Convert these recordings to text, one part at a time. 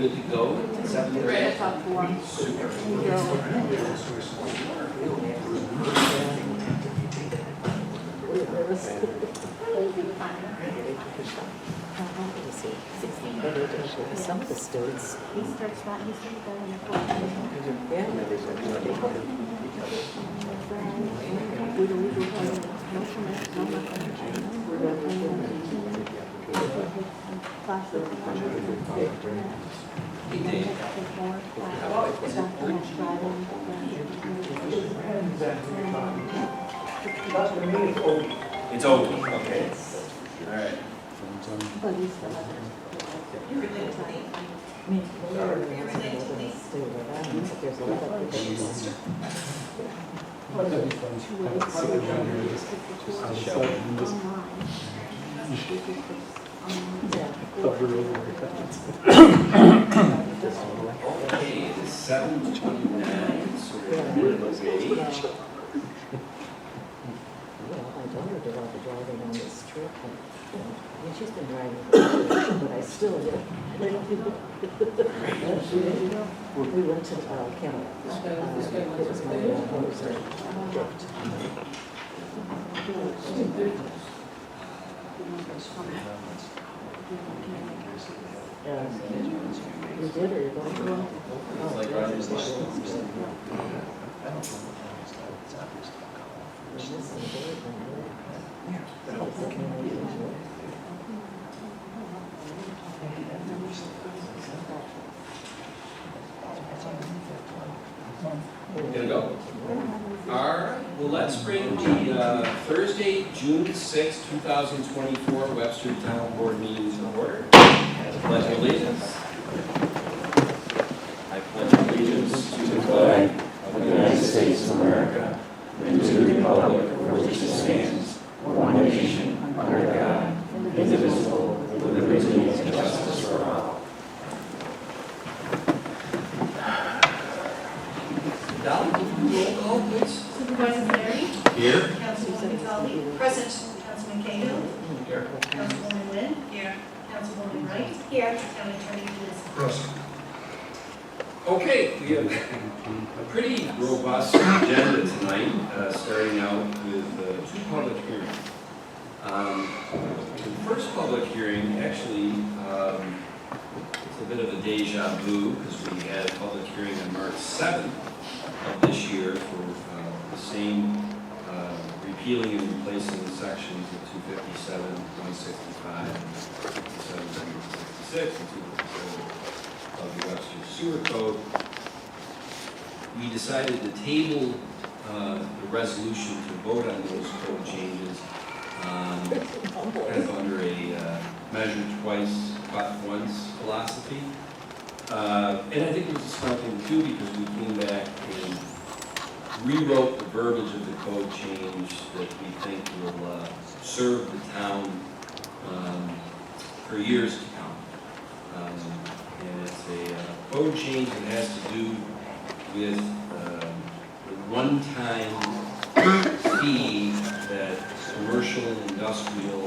good to go? 7th grade? Super. Some of the students. He starts not, he's going in the fall. It's open, okay. All right. Okay, it's 7:29, so we're going to age. Well, my daughter did all the driving on this trip. And she's been driving for years, but I still did. We went to Canada. It was my anniversary gift. You did, or you're going to? It's like Roger's Gonna go? All right, well, let's bring the Thursday, June 6, 2024 Webster Town Board meeting to order. Pledge of allegiance. I pledge allegiance to the flag of the United States of America and to the republic for which it stands, one nation, under God, indivisible, with liberty and justice for all. Dolly, roll call, please. Supervisor Mary? Here. Councilwoman Vitale? Present. Councilman Cahill? Here. Councilwoman Wynn? Here. Councilwoman Wright? Here. County Attorney Lewis? Okay, we have a pretty robust agenda tonight, starting out with two public hearings. The first public hearing, actually, it's a bit of a deja vu because we had a public hearing on March 7th of this year for the same repealing and replacing the sections of 257, 165, 257, 166, and 257 of the Webster Sewer Code. We decided to table the resolution to vote on those code changes kind of under a measure twice, but once philosophy. And I think it was a smart thing to do because we came back and rewrote the verbiage of the code change that we think will serve the town for years to come. And it's a code change that has to do with the one-time fee that commercial and industrial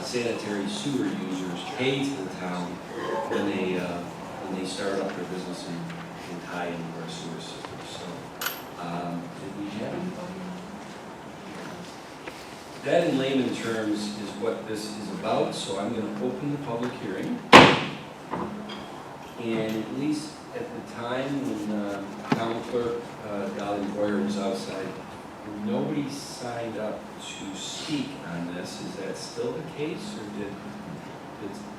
sanitary sewer users pay to the town when they start up their business and tie into our sewer system. So, did we have anybody? That in layman terms is what this is about, so I'm going to open the public hearing. And at least at the time when town clerk Dolly Boyer was outside, nobody signed up to speak on this. Is that still the case, or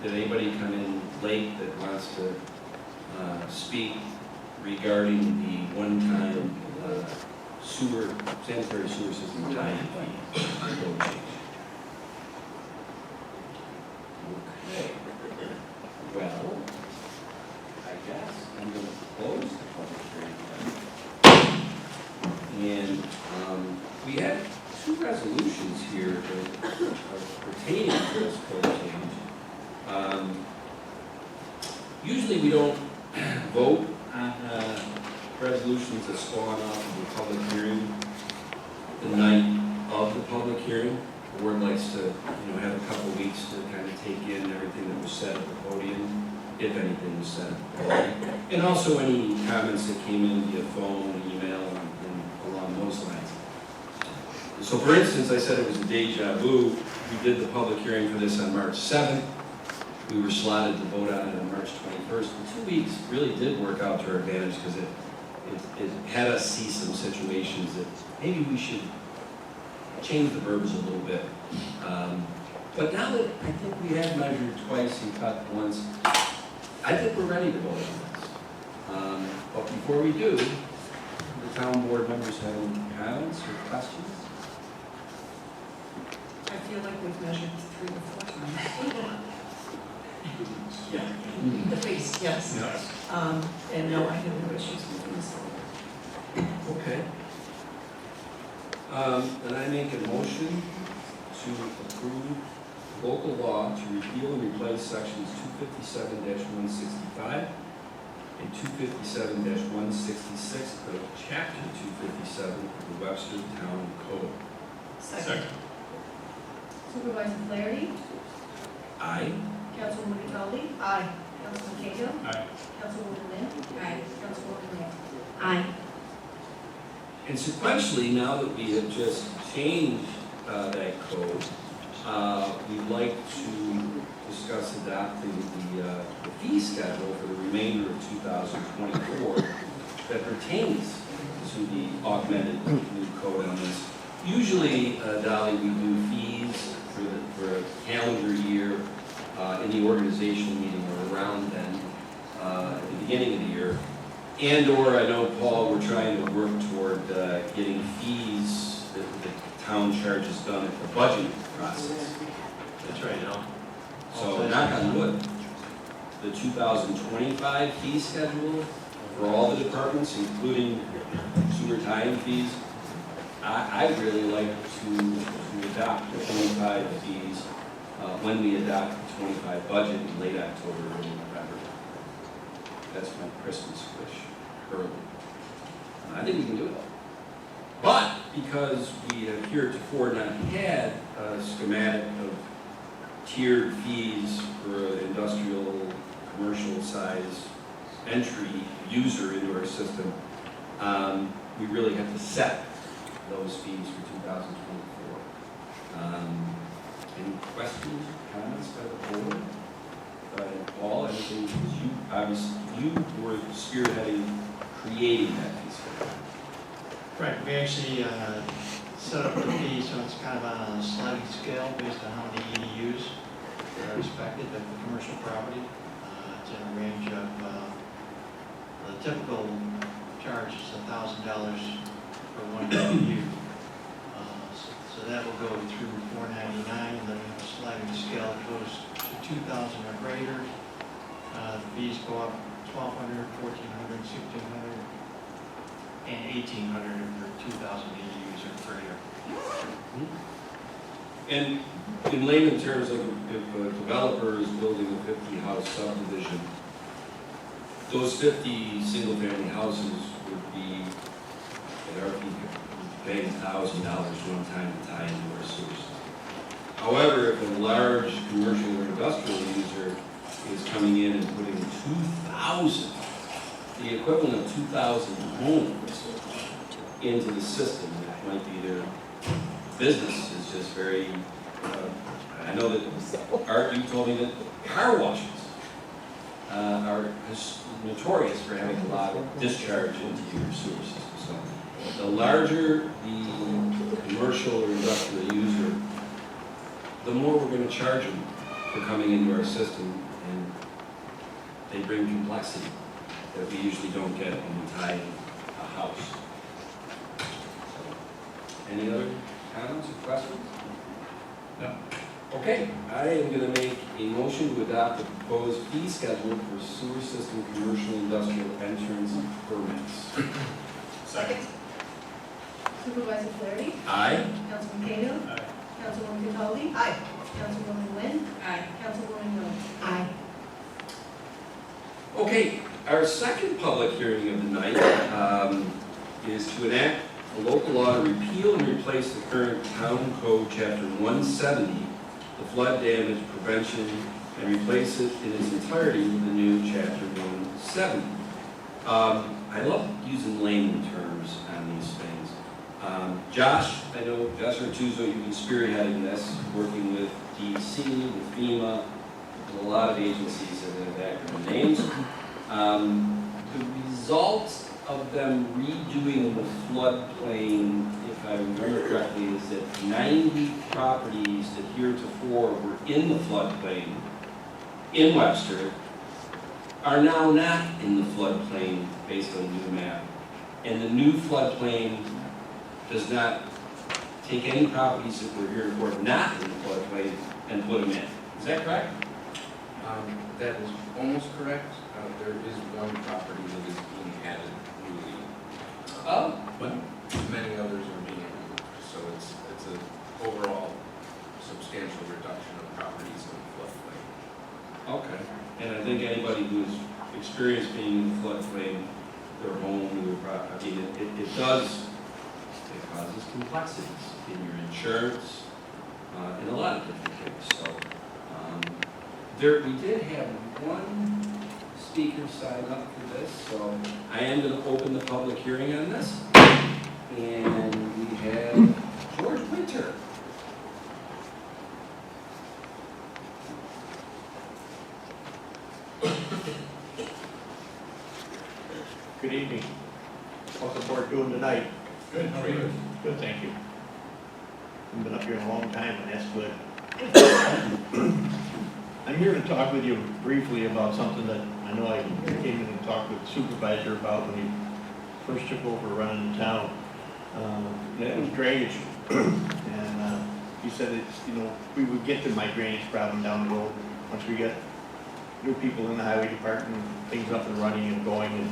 did anybody come in late that wants to speak regarding the one-time sanitary sewer system tie-in fee? Okay. Well, I guess I'm going to close the public hearing. And we have two resolutions here that are pertaining to this code change. Usually we don't vote on resolutions that spawn off of a public hearing the night of the public hearing. The board likes to, have a couple weeks to kind of take in everything that was said at the podium if anything was sent. And also any comments that came in via phone, email, and along those lines. So for instance, I said it was a deja vu. We did the public hearing for this on March 7th. We were slotted to vote on it on March 21st. The 2 weeks really did work out to our advantage because it had us see some situations that maybe we should change the verbs a little bit. But now that I think we have measured twice and cut once, I think we're ready to vote on this. But before we do, the town board members have any comments or questions? I feel like we've measured 3 or 4 times. Yeah. The face, yes. Yes. And no, I have no issues with this. Okay. And I make a motion to approve local law to repeal and replace sections 257-165 and 257-166 of chapter 257 of the Webster Town Code. Second. Supervisor Flaherty? Aye. Councilwoman Conley? Aye. Councilman Cahill? Aye. Councilwoman Lynn? Aye. Councilwoman Ray? Aye. And sequentially, now that we have just changed that code, we'd like to discuss adopting the fee schedule for the remainder of 2024 that pertains to the augmented new code on this. Usually, Dolly, we do fees for a calendar year in the organizational meeting or around then, at the beginning of the year. And/or I know, Paul, we're trying to work toward getting fees that the town charges done at the budget process. That's right, now. So knock on wood, the 2025 fee schedule for all the departments, including sewer tie-in fees, I'd really like to adopt the 25 fees when we adopt the 25 budget in late October, early November. That's my Christmas wish, early. I think we can do it. But because we have heretofore not had a schematic of tiered fees for an industrial, commercial size entry user into our system, we really have to set those fees for 2024. Any questions, comments by the board? Paul, anything, because you, obviously, you were spearheading creating that fee schedule. Right, we actually set up the fee so it's kind of on a sliding scale based on how many EDUs are expected at the commercial property. It's in a range of, the typical charge is $1,000 for one EDU. So that will go through $499, and then we have a sliding scale that goes to 2,000 or greater. The fees go up $1,200, $1,400, $1,600, and $1,800 for 2,000 EDUs or greater. And in layman terms, like if a developer is building a 50-house subdivision, those 50 single-family houses would be, at our fee, paying $1,000 one time to tie into our sewer system. However, if a large commercial or industrial user is coming in and putting 2,000, the equivalent of 2,000 homes into the system, that might be their business is just very, I know that, Art, you told me that car washes are notorious for having a lot of discharge into your sewer system. So the larger the commercial or industrial user, the more we're going to charge them for coming into our system, and they bring complexity that we usually don't get when we tie in a house. Any other comments or questions? No. Okay, I am going to make a motion to adopt the proposed fee schedule for sewer system commercial industrial entrance permits. Second. Supervisor Flaherty? Aye. Councilman Cahill? Aye. Councilwoman Conley? Aye. Councilwoman Lynn? Aye. Councilwoman Miller? Aye. Okay, our second public hearing of the night is to enact a local law to repeal and replace the current Town Code, Chapter 170, the Flood Damage Prevention and replace it in its entirety with the new Chapter 170. I love using layman terms on these things. Josh, I know, Josh Artuso, you've been spearheading this, working with DC, with FEMA, with a lot of agencies that have acronym names. The result of them redoing the floodplain, if I remember correctly, is that 90 properties that heretofore were in the floodplain in Webster are now not in the floodplain based on the new map. And the new floodplain does not take any properties that were heretofore not in the floodplain and put them in. Is that correct? That is almost correct. There is one property that is being added newly. Oh, But many others are being removed, so it's an overall substantial reduction of properties in the floodplain. okay. And I think anybody who's experienced being in the floodplain, their home, their property, it causes complexities in your insurance, and a lot of different things. So, we did have one speaker sign up for this, so I am going to open the public hearing on this. And we have George Winter. Good evening. How's the board doing tonight? Good, how are you? Good, thank you. I've been up here a long time, and that's good. I'm here to talk with you briefly about something that I know I came in and talked with the supervisor about when he first took over running the town. That was drainage. And he said that, we would get to my drainage problem down the road once we get new people in the highway department, things up and running and going, and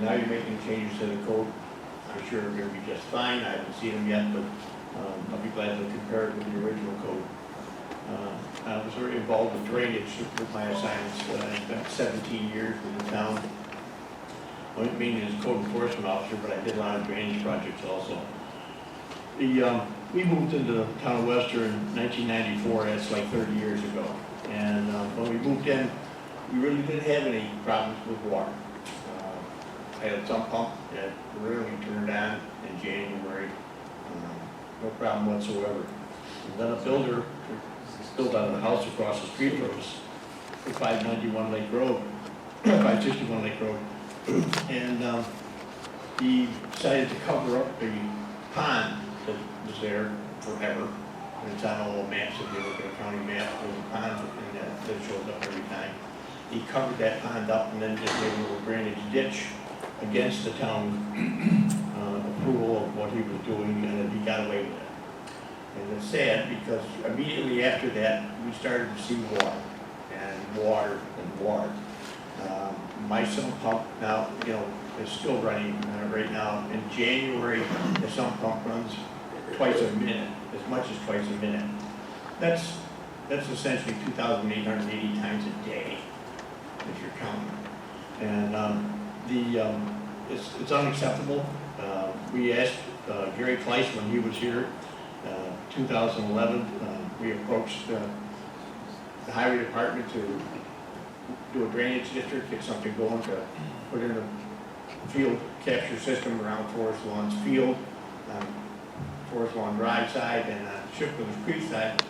now you're making changes to the code. I'm sure they're going to be just fine. I haven't seen them yet, but I'll be glad to compare it with the original code. I was very involved with drainage with my assignments. I spent 17 years with the town. I went mainly as code enforcement officer, but I did a lot of drainage projects also. We moved into the town of Webster in 1994. That's like 30 years ago. And when we moved in, we really didn't have any problems with water. I had a sump pump that rarely turned on in January. No problem whatsoever. And then a builder built out of the house across the street from us at 591 Lake Road, 561 Lake Road. And he decided to cover up the pond that was there forever. And it's on all the maps, if you look at a county map, there's a pond that shows up every time. He covered that pond up and then just made a little drainage ditch against the town approval of what he was doing, and then he got away with it. And it's sad because immediately after that, we started to see water and water and water. My sump pump now, is still running right now. In January, the sump pump runs twice a minute, as much as twice a minute. That's essentially 2,880 times a day, if you're counting. And it's unacceptable. We asked Gary Kleiss when he was here, 2011, we approached the highway department to do a drainage district, get something going to put in a field capture system around Forest Lawn's field, Forest Lawn Drive side and Shipwell's Creek side.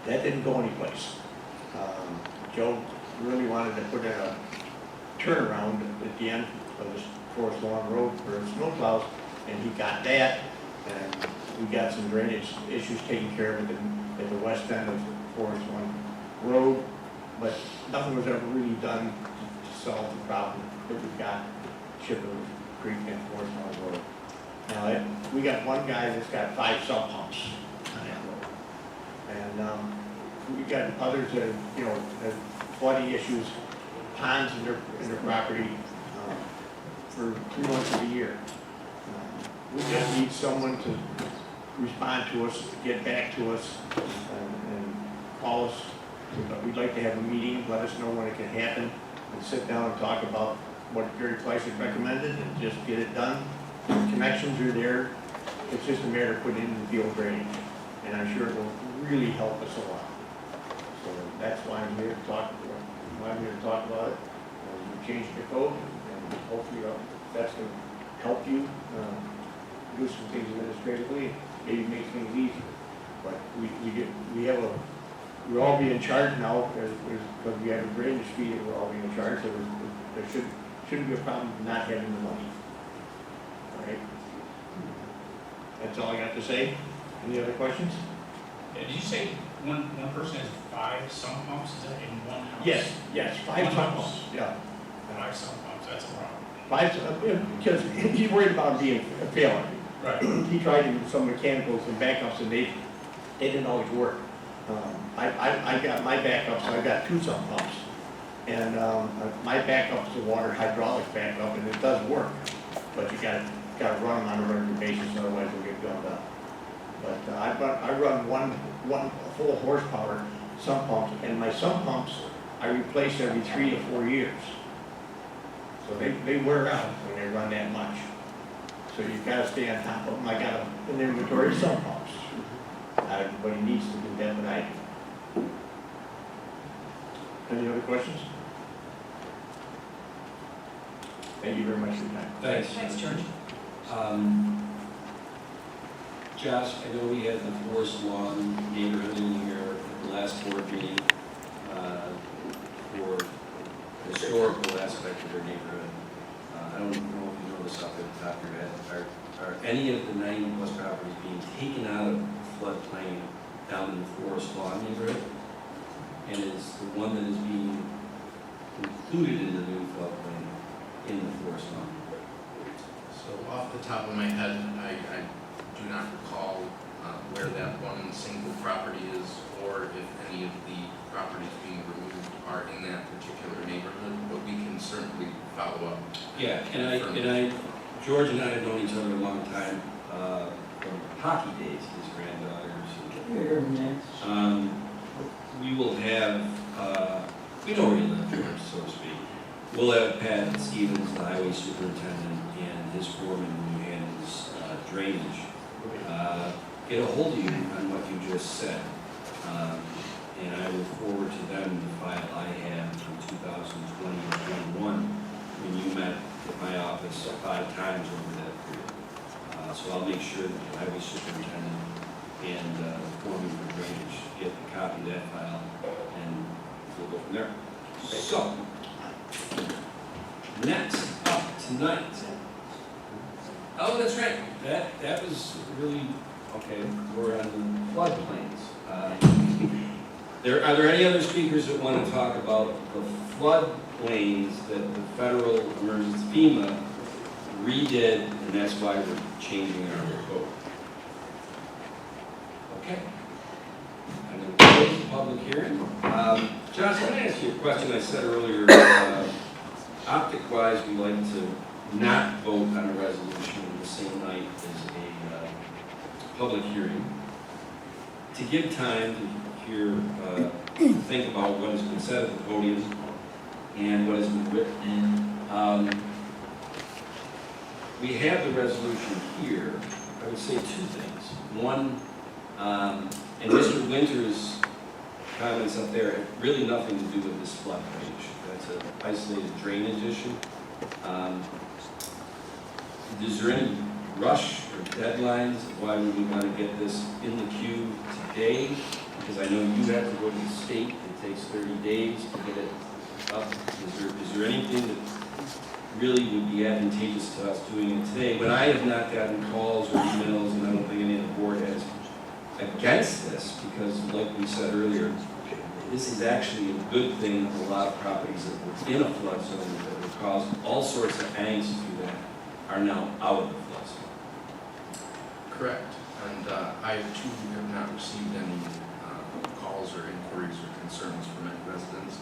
That didn't go anyplace. Joe really wanted to put in a turnaround at the end of this Forest Lawn Road for snowplows, and he got that, and we got some drainage issues taken care of at the west end of Forest Lawn Road, but nothing was ever really done to solve the problem that we've got Shipwell's Creek and Forest Lawn Road. Now, we got one guy that's got 5 sump pumps on that road, and we got others that have flooding issues, ponds in their property for 3 months of the year. We just need someone to respond to us, get back to us, and call us. We'd like to have a meeting, let us know when it can happen, and sit down and talk about what Gary Kleiss has recommended and just get it done. The connections are there. It's just a matter of putting in the field drainage, and I'm sure it will really help us a lot. So that's why I'm here to talk, about it. We changed the code, and hopefully that's going to help you do some things administratively, maybe make things easier. But we're all being charged now, because we have a drainage fee, and we're all being charged, so there shouldn't be a problem not having the money. All right? That's all I got to say. Any other questions? Did you say one person has 5 sump pumps? Is that in one house? Yes, 5 pumps, yeah. 5 sump pumps, that's a problem. 5, because he's worried about being a failure. Right. He tried some mechanicals and backups, and they didn't always work. I got my backups, I got 2 sump pumps. And my backup's a water hydraulic backup, and it does work. But you gotta run them on a regular basis, otherwise it'll get gummed up. But I run one full horsepower sump pump, and my sump pumps I replace every 3 to 4 years. So they wear out when they run that much. So you've got to stay on top of them. I got an inventory of sump pumps. Not everybody needs to do that, but I do. Any other questions? Thank you very much for your time. Thanks. Thanks, George. Josh, I know we had the Forest Lawn neighborhood in here at the last board meeting for the historical aspect of their neighborhood. I don't know if you know this off the top of your head. Are any of the 90+ properties being taken out of floodplain down in the Forest Lawn neighborhood? And is the one that is being included in the new floodplain in the Forest Lawn? So off the top of my head, I do not recall where that one single property is, or if any of the properties being removed are in that particular neighborhood, but we can certainly follow up. Yeah, and George and I have known each other a long time, from hockey days, his granddaughters. We will have, we know where you live, George, so to speak. We'll have Pat Stevens, the highway superintendent, and his foreman who handles drainage, get a hold of you on what you just said. And I will forward to them the file I have from 2020 and 21, when you met at my office 5 times over that period. So I'll make sure that the highway superintendent and the foreman for drainage get a copy of that file, and we'll go from there. So, next up tonight. Oh, that's right. That was really, okay, we're on the floodplains. Are there any other speakers that want to talk about the floodplains that the federal emergency FEMA redid, and that's why we're changing our code? Okay. I'm going to close the public hearing. Josh, I want to ask you a question I said earlier. Optic-wise, we like to not vote on a resolution the same night as a public hearing, to give time to hear, think about what has been said at the podium and what has been written. We have the resolution here. I would say 2 things. One, and Mr. Winter's comments up there have really nothing to do with this floodplain issue. That's an isolated drainage issue. Is there any rush or deadlines of why we would want to get this in the queue today? Because I know you have to go to the state. It takes 30 days to get it up. Is there anything that really would be advantageous to us doing it today? But I have not gotten calls or emails, and I don't think any of the board has, against this, because like we said earlier, this is actually a good thing for a lot of properties that were in a flood zone that would cause all sorts of angst through that are now out of the flood zone. Correct. And I too have not received any calls or inquiries or concerns from any residents.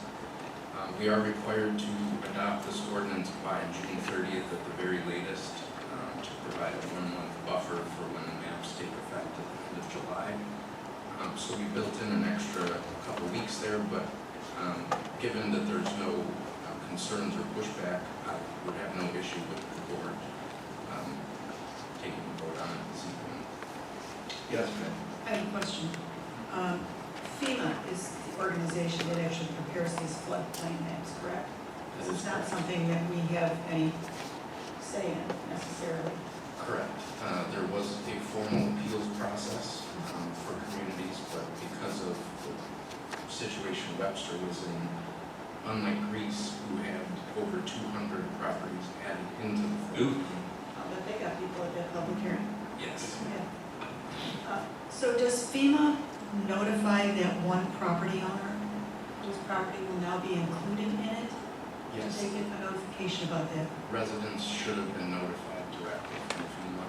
We are required to adopt this ordinance by June 30th at the very latest, to provide a 1-month buffer for when the maps take effect at the end of July. So we built in an extra couple weeks there, but given that there's no concerns or pushback, I would have no issue with the board taking a vote on it this evening. Yes, ma'am. I have a question. FEMA is the organization that actually prepares these floodplain maps, correct? This is not something that we have any say in necessarily. Correct. There was a formal appeals process for communities, but because of the situation Webster was in, unlike Greece, who had over 200 properties added into the flood. But they got people at that public hearing. Yes. So does FEMA notify that one property owner whose property will now be included in it? Yes. Did they get a notification about that? Residents should have been notified directly from FEMA.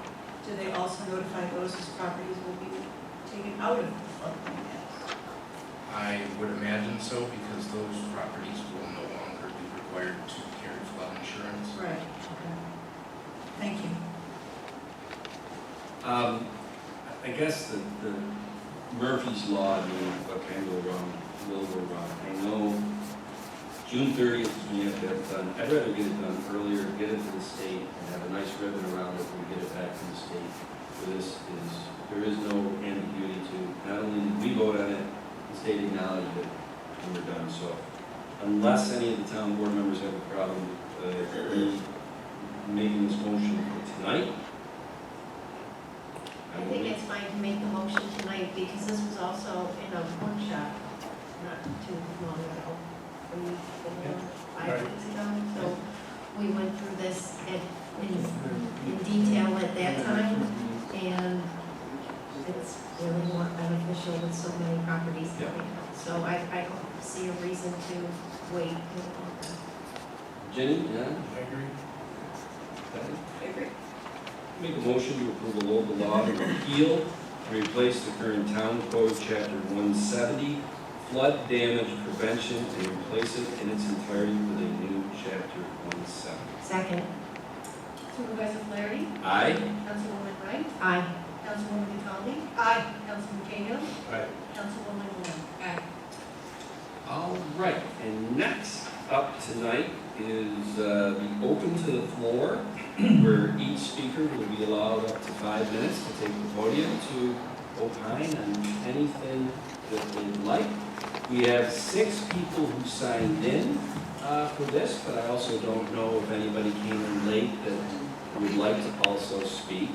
Do they also notify those whose properties will be taken out of the floodplain maps? I would imagine so, because those properties will no longer be required to carry flood insurance. Right, okay. Thank you. I guess the Murphy's Law, what can go wrong, will go wrong. I know June 30th is when you have to have it done. I'd rather get it done earlier, get it to the state, and have a nice ribbon around it, and get it back to the state. For this is, there is no ambiguity to, not only did we vote on it, the state acknowledged it, and we're done. So unless any of the town board members have a problem making this motion for tonight, I think it's fine to make the motion tonight because this was also in a workshop not too long ago, 5 weeks ago. So we went through this in detail at that time, and it's really more beneficial with so many properties coming out. So I don't see a reason to wait any longer. Jenny, yeah? I agree. I agree. Make a motion to approve a local law to repeal and replace the current town code, chapter 170, flood damage prevention, and replace it in its entirety with a new chapter 170. Second. Supervisor Flaherty? Aye. Councilwoman Wright? Aye. Councilwoman Conley? Aye. Councilman Cahill? Aye. Councilwoman Wynn? Aye. All right, and next up tonight is the open to the floor, where each speaker will be allowed up to 5 minutes to take the podium to opine on anything that they'd like. We have 6 people who signed in for this, but I also don't know if anybody came in late that would like to also speak.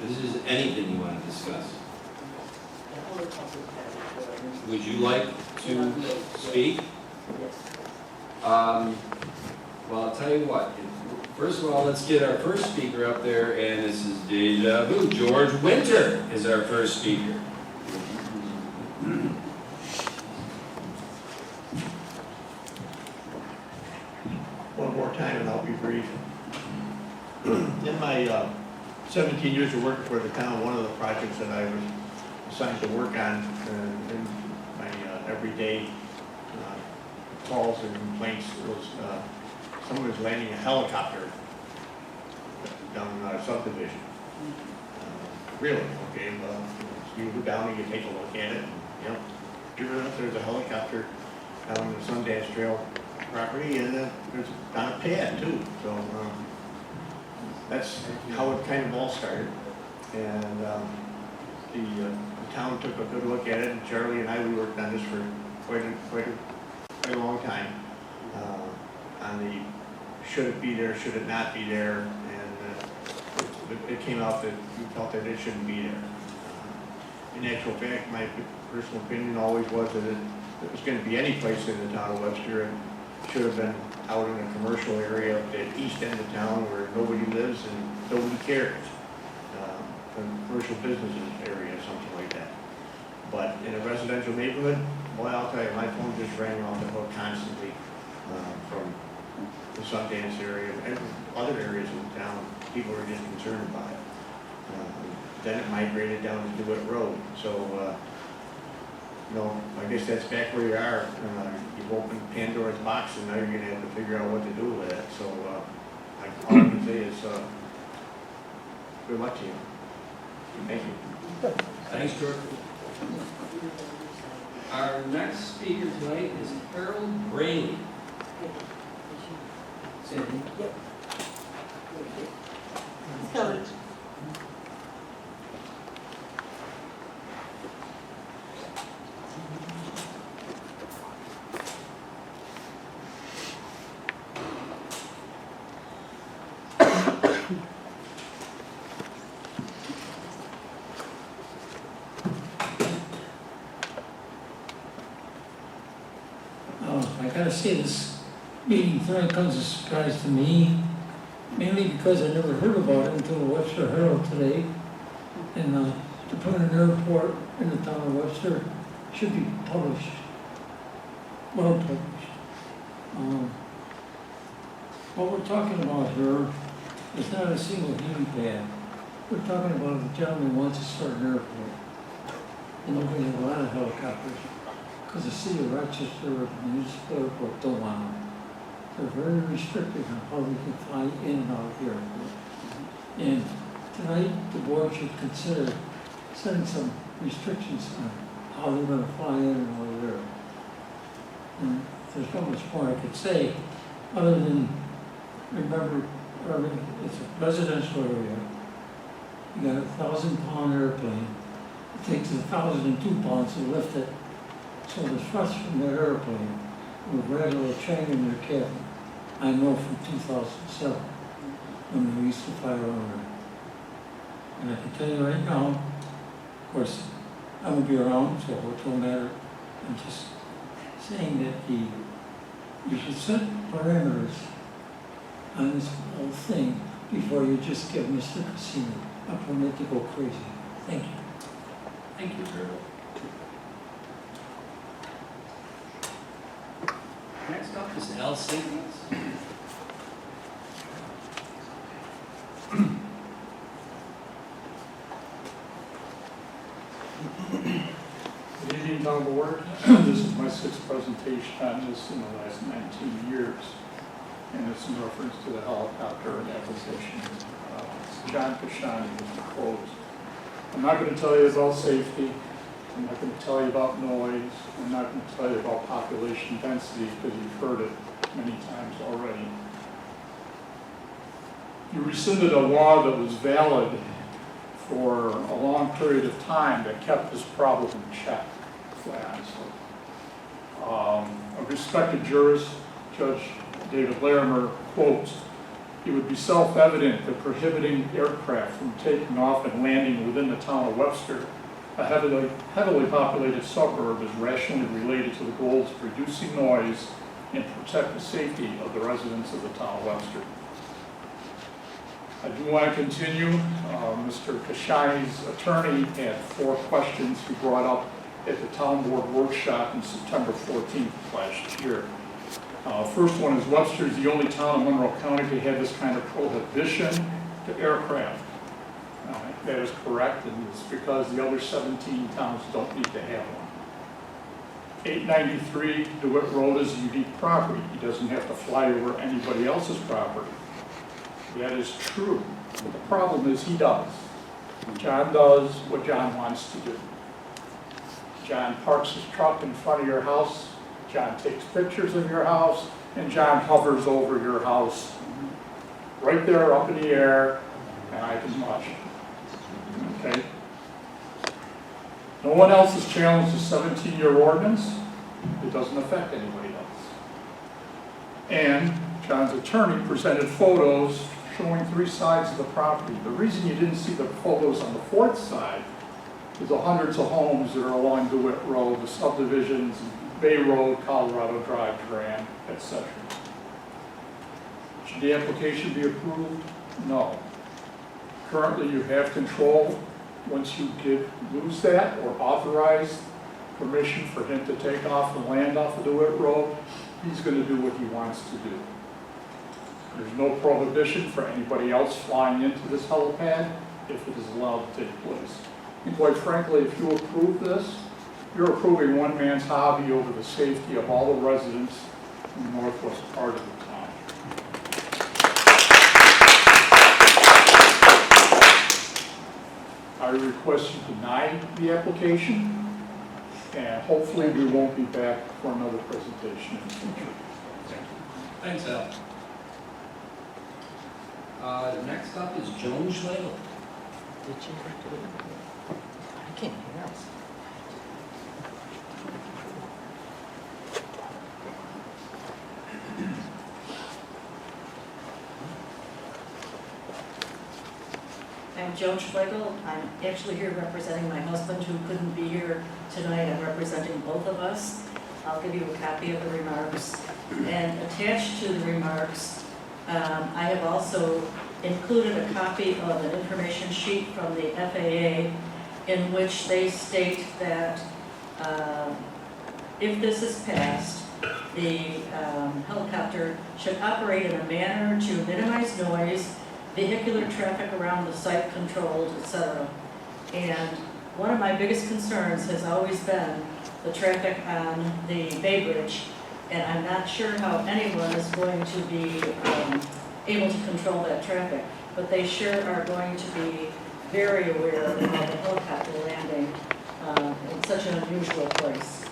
This is anything you want to discuss. Would you like to speak? Well, I'll tell you what. First of all, let's get our first speaker up there, and this is Deja Vu. George Winter is our first speaker. One more time, and I'll be brief. In my 17 years of working for the town, one of the projects that I was assigned to work on in my everyday calls and complaints was someone was landing a helicopter down a subdivision. Really, okay, well, you go down and you take a look at it, and, you know, sure enough, there's a helicopter down the Sundance Trail property, and there's on a pad too, so that's how it kind of all started. And the town took a good look at it, and Charlie and I, we worked on this for quite a long time, on the should it be there, should it not be there, and it came out that we felt that it shouldn't be there. In actual fact, my personal opinion always was that it was going to be any place in the town of Webster, and should have been out in a commercial area at the east end of town where nobody lives and nobody cares. A commercial businesses area, something like that. But in a residential neighborhood, boy, I'll tell you, my phone just rang off the hook constantly from the Sundance area and other areas of the town. People were just concerned about it. Then it migrated down to DeWitt Road. So, I guess that's back where you are. You've opened Pandora's box, and now you're going to have to figure out what to do with it. So, all I can say is good luck to you. Thank you. Thanks, George. Our next speaker tonight is Harold Braley. Sandy? Yep. So, gotta say, this meeting tonight comes as a surprise to me, mainly because I never heard about it until the Webster Herald today. And to put an airport in the town of Webster should be published, well published. What we're talking about here is not a single helipad. We're talking about a gentleman who wants to start an airport. And we have a lot of helicopters, because the city of Rochester, the municipal airport, don't want them. They're very restricted on how we can fly in and out of the airport. And tonight, the board should consider setting some restrictions on how they're gonna fly in and out of there. And there's not much more I could say, other than, remember, Irving, it's a residential area. You got a 1,000-pound airplane. It takes 1,002 pounds to lift it. So the thrust from that airplane would rattle a train in their cabin. I know from 2007, when we used to fly around there. And I can tell you right now, of course, I won't be around, so it won't matter. I'm just saying that you should set parameters on this whole thing before you just give Mr. Cassini a permit to go crazy. Thank you. Thank you, Harold. Next up is Al Simmons. Good evening, town board. This is my sixth presentation on this in the last 19 years, and it's in reference to the helicopter application. John Kashani was proposed. I'm not going to tell you about safety. I'm not going to tell you about noise. I'm not going to tell you about population density, because you've heard it many times already. You rescinded a law that was valid for a long period of time that kept this problem in check, quite honestly. A respected jurist, Judge David Larimer, quotes, "It would be self-evident that prohibiting aircraft from taking off and landing within the town of Webster, a heavily populated suburb, is rationally related to the goals of reducing noise and protect the safety of the residents of the town of Webster." I do want to continue. Mr. Kashani's attorney had 4 questions he brought up at the town board workshop on September 14th last year. First one is, Webster is the only town in Monroe County to have this kind of prohibition to aircraft. That is correct, and it's because the other 17 towns don't need to have one. 893 DeWitt Road is a unique property. He doesn't have to fly over anybody else's property. That is true, but the problem is he does. John does what John wants to do. John parks his truck in front of your house, John takes pictures of your house, and John hovers over your house, right there up in the air, and I can watch it. Okay? No one else has challenged the 17-year ordinance. It doesn't affect anybody else. And John's attorney presented photos showing 3 sides of the property. The reason you didn't see the photos on the 4th side is the hundreds of homes that are along DeWitt Road, the subdivisions, Bay Road, Colorado Drive, Duran, etc. Should the application be approved? No. Currently, you have control. Once you lose that or authorize permission for him to take off and land off of DeWitt Road, he's going to do what he wants to do. There's no prohibition for anybody else flying into this helipad if it is allowed to take place. And quite frankly, if you approve this, you're approving one man's hobby over the safety of all the residents in the northwest part of the town. I request you deny the application, and hopefully we won't be back for another presentation in the future. Thanks, Al. Next up is Joan Schlegel. Did you have to leave? I can't hear us. I'm Joan Schlegel. I'm actually here representing my husband who couldn't be here tonight. I'm representing both of us. I'll give you a copy of the remarks. And attached to the remarks, I have also included a copy of an information sheet from the FAA in which they state that if this is passed, the helicopter should operate in a manner to minimize noise, vehicular traffic around the site controlled, etc. And one of my biggest concerns has always been the traffic on the Bay Bridge, and I'm not sure how anyone is going to be able to control that traffic, but they sure are going to be very aware of the helicopter landing in such an unusual place.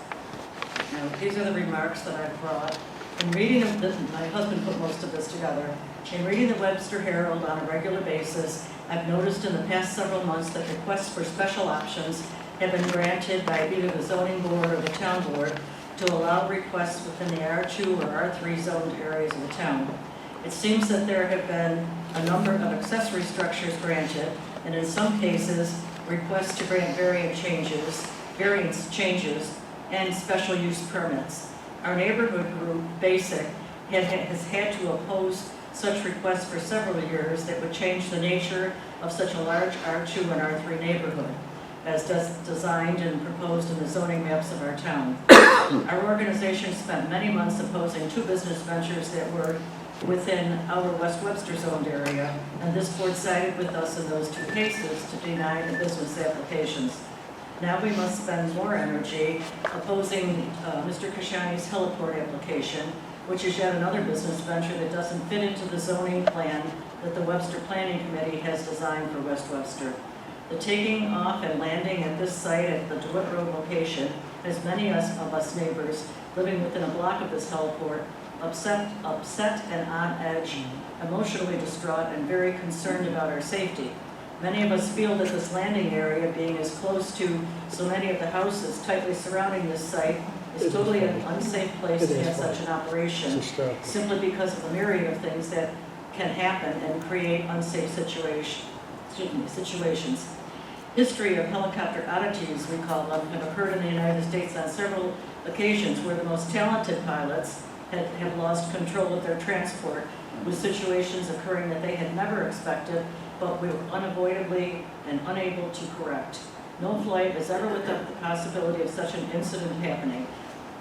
Now, these are the remarks that I've brought. In reading of this, my husband put most of this together. In reading the Webster Herald on a regular basis, I've noticed in the past several months that requests for special options have been granted by either the zoning board or the town board to allow requests within the R2 or R3 zoned areas of the town. It seems that there have been a number of accessory structures granted, and in some cases, requests to grant variance changes, and special use permits. Our neighborhood group, BASIC, has had to oppose such requests for several years that would change the nature of such a large R2 and R3 neighborhood, as designed and proposed in the zoning maps of our town. Our organization spent many months opposing 2 business ventures that were within our West Webster zoned area, and this board sided with us in those 2 cases to deny the business applications. Now we must spend more energy opposing Mr. Kashani's heliport application, which is yet another business venture that doesn't fit into the zoning plan that the Webster Planning Committee has designed for West Webster. The taking off and landing at this site at the DeWitt Road location has many of us neighbors living within a block of this heliport upset and on edge, emotionally distraught, and very concerned about our safety. Many of us feel that this landing area, being as close to so many of the houses tightly surrounding this site, is totally an unsafe place to have such an operation, simply because of the myriad of things that can happen and create unsafe situations. History of helicopter oddities, we call them, have occurred in the United States on several occasions where the most talented pilots have lost control of their transport, with situations occurring that they had never expected, but we were unavoidably and unable to correct. No flight is ever without the possibility of such an incident happening.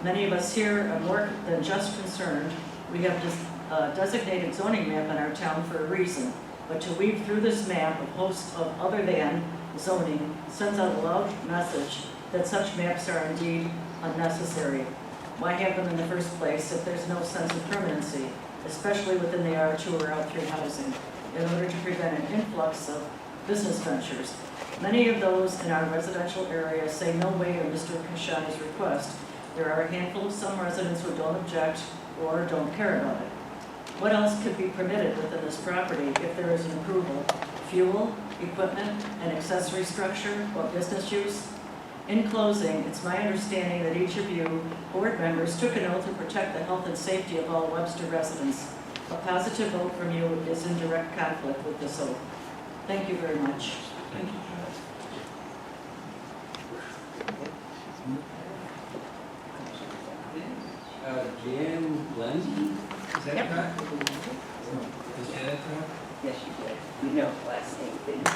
Many of us here are more than just concerned. We have this designated zoning map in our town for a reason, but to weave through this map a host of other than zoning sends out a loud message that such maps are indeed unnecessary. Why have them in the first place if there's no sense of permanency, especially within the R2 or R3 housing, in order to prevent an influx of business ventures? Many of those in our residential area say no way to Mr. Kashani's request. There are a handful of some residents who don't object or don't care about it. What else could be permitted within this property if there is an approval? Fuel, equipment, an accessory structure, or business use? In closing, it's my understanding that each of you, board members, took an oath to protect the health and safety of all Webster residents. A positive vote from you is in direct conflict with this oath. Thank you very much. Thank you, Jan Lenzy, is that Yep. correct? Is that correct? Yes, you did. You know the last name, didn't you?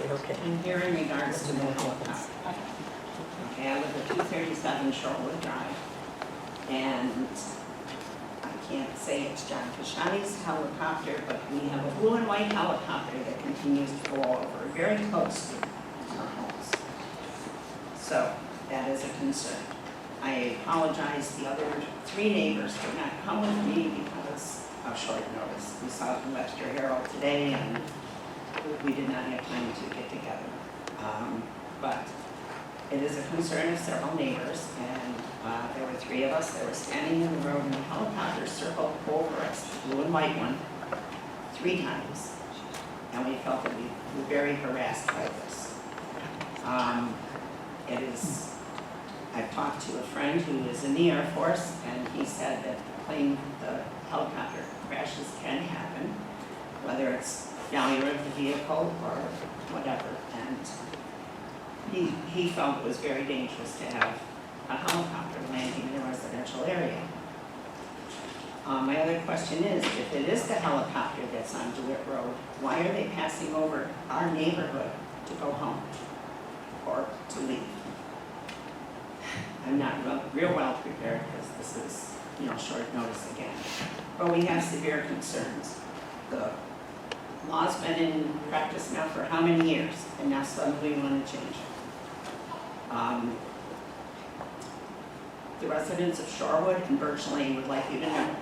Okay. I'm here in regards to the helicopter. Okay, I live at 237 Shorewood Drive, and I can't say it's John Kashani's helicopter, but we have a blue and white helicopter that continues to go over very close to our homes. So that is a concern. I apologize, the other 3 neighbors could not come with me because of short notice. We saw the Webster Herald today, and we did not have time to get together. But it is a concern of several neighbors, and there were 3 of us that were standing in the road, and the helicopter circled over us, the blue and white one, 3 times. And we felt that we were very harassed by this. I've talked to a friend who is in the Air Force, and he said that the helicopter crashes can happen, whether it's value of the vehicle or whatever. And he felt it was very dangerous to have a helicopter landing in a residential area. My other question is, if it is the helicopter that's on DeWitt Road, why are they passing over our neighborhood to go home or to leave? I'm not real well prepared because this is, short notice again. But we have severe concerns. The law's been in practice now for how many years? And now suddenly we want to change it. The residents of Shorewood and Birch Lane would like you to know,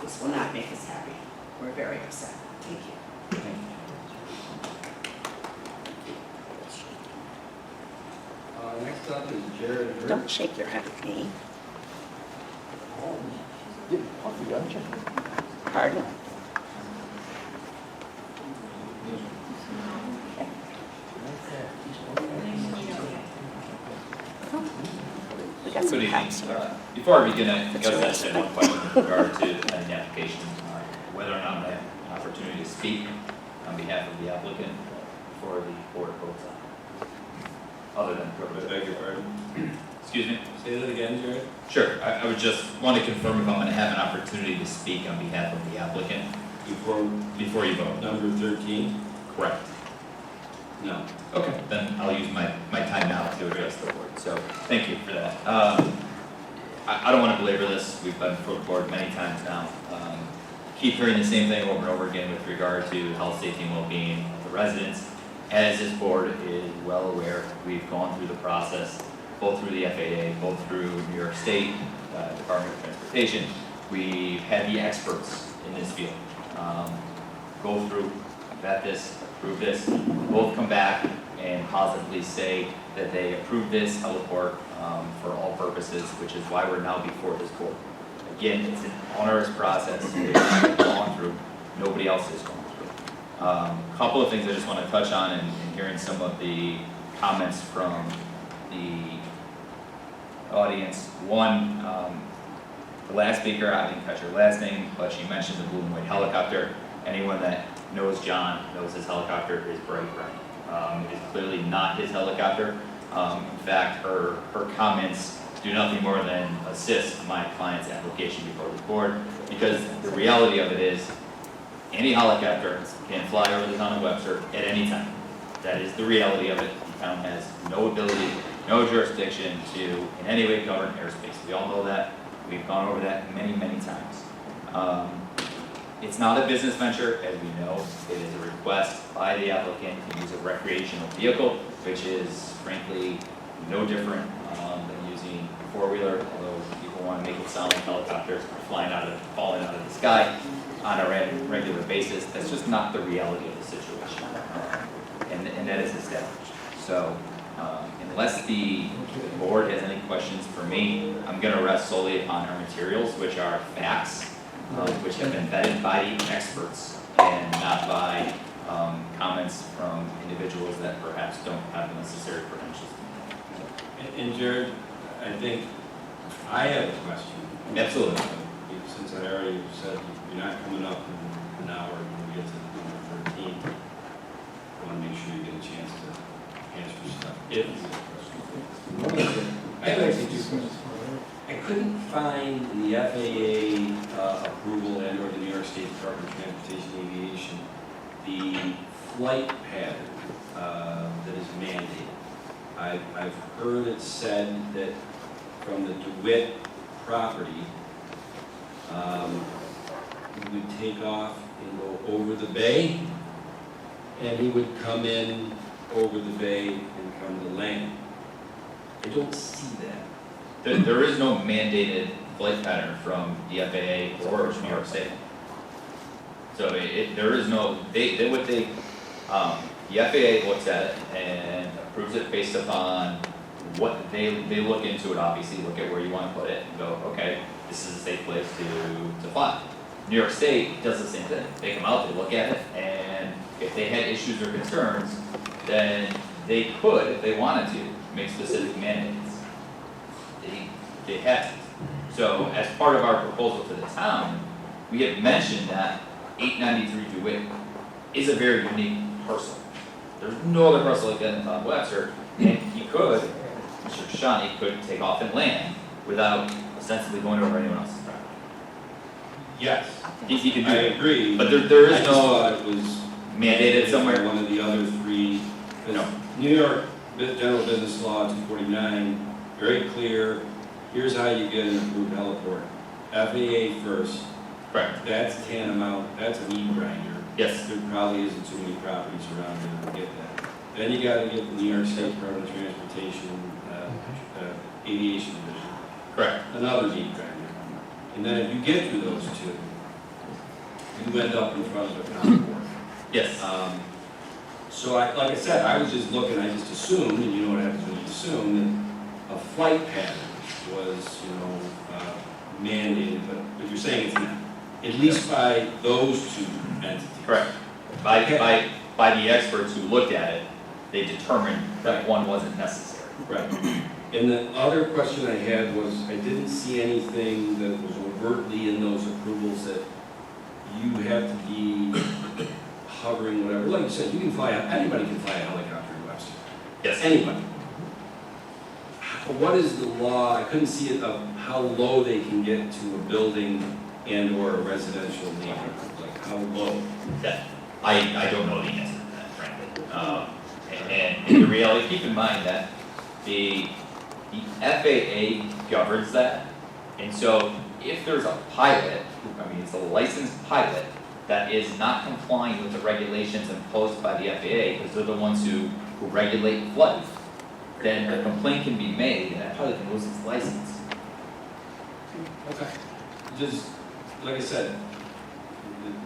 this will not make us happy. We're very upset. Thank you. Next up is Jared Hurd. Don't shake your head at me. Pardon? We got some Good evening. cups here. Before I begin, I guess I just had one question with regard to the pending application, whether or not I have an opportunity to speak on behalf of the applicant before the board votes on it. Other than I beg your pardon? Excuse me? Say that again, Jared? Sure, I would just want to confirm if I'm going to have an opportunity to speak on behalf of the applicant before you vote. Number 13? Correct. No. Okay, then I'll use my time now to address the board, so thank you for that. I don't want to belabor this, we've been before the board many times now. Keep hearing the same thing over and over again with regard to health, safety, and well-being of the residents. As this board is well aware, we've gone through the process, both through the FAA, both through New York State Department of Transportation. We've had the experts in this field go through, vet this, approve this, both come back and positively say that they approve this heliport for all purposes, which is why we're now before this board. Again, it's an onerous process, we've gone through, nobody else has gone through. Couple of things I just want to touch on and hearing some of the comments from the audience. One, the last speaker, I didn't catch her last name, but she mentioned the blue and white helicopter. Anyone that knows John knows his helicopter is bright red. It is clearly not his helicopter. In fact, her comments do nothing more than assist my client's application before the board, because the reality of it is any helicopter can fly over the town of Webster at any time. That is the reality of it. The town has no ability, no jurisdiction to in any way govern airspace. We all know that. We've gone over that many, many times. It's not a business venture, as we know. It is a request by the applicant to use a recreational vehicle, which is frankly no different than using a four-wheeler, although people want to make it sound like helicopters are falling out of the sky on a regular basis. That's just not the reality of the situation, and that is established. So unless the board has any questions for me, I'm going to rest solely upon our materials, which are facts, which have been vetted by experts and not by comments from individuals that perhaps don't have the necessary credentials. And Jared, I think I have a question. Absolutely. Since I already said you're not coming up in an hour when we get to number 13, I want to make sure you get a chance to answer stuff. If you have questions. I have actually two questions. I couldn't find the FAA approval and or the New York State Department of Transportation Aviation, the flight pattern that is mandated. I've heard it said that from the DeWitt property, he would take off and go over the bay, and he would come in over the bay and come to land. I don't see that. There is no mandated flight pattern from the FAA or New York State. So there is no, the FAA looks at it and approves it based upon what they look into it, obviously, look at where you want to put it and go, okay, this is a safe place to fly. New York State does the same thing. They come out, they look at it, and if they had issues or concerns, then they could, if they wanted to, make specific mandates. They haven't. So as part of our proposal to the town, we have mentioned that 893 DeWitt is a very unique parcel. There's no other parcel like that in town of Webster, and he could, Mr. Kashani could take off and land without ostensibly going over anyone else's property. Yes, He could do I that, agree. but there I is know no it was mandated somewhere. One of the other three, New York General Business Law 249, very clear, here's how you get an approved heliport. FAA first, Correct. that's tantamount, that's a meat grinder. Yes. There probably isn't too many properties around here that get that. Then you gotta get the New York State Department of Transportation, Aviation Division, Correct. another meat grinder. And then if you get through those two, you end up in front of a county board. Yes. So like I said, I was just looking, I just assumed, and you know what happens when you assume, that a flight pattern was, mandated, but you're saying it's not. At least by those two entities. Correct. By the experts who looked at it, they determined that one wasn't necessary. Right. And the other question I had was, I didn't see anything that was overtly in those approvals that you have to be hovering, whatever. Like you said, you can fly, anybody can fly a helicopter in Webster. Yes. Anybody. What is the law, I couldn't see it, of how low they can get to a building and or a residential neighborhood, like how low? That, I don't know the answer to that, frankly. And in the reality, keep in mind that the FAA governs that, and so if there's a pilot, it's a licensed pilot, that is not complying with the regulations imposed by the FAA, because they're the ones who regulate flight, then a complaint can be made, and that pilot can lose its license. Okay. Just, like I said,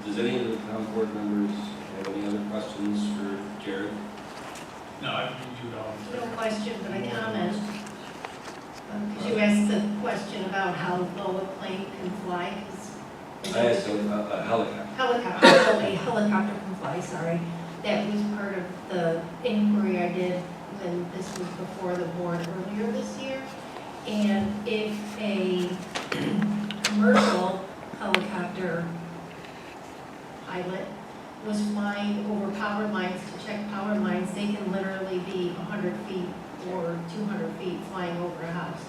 does any of the town board members have any other questions for Jared? No, I think you don't. No question, but I comment. Because you asked the question about how low a plane can fly, I asked a helicopter. Helicopter, a helicopter can fly, sorry. That was part of the inquiry I did when this was before the board earlier this year. And if a commercial helicopter pilot was flying over power lines to check power lines, they can literally be 100 feet or 200 feet flying over a house,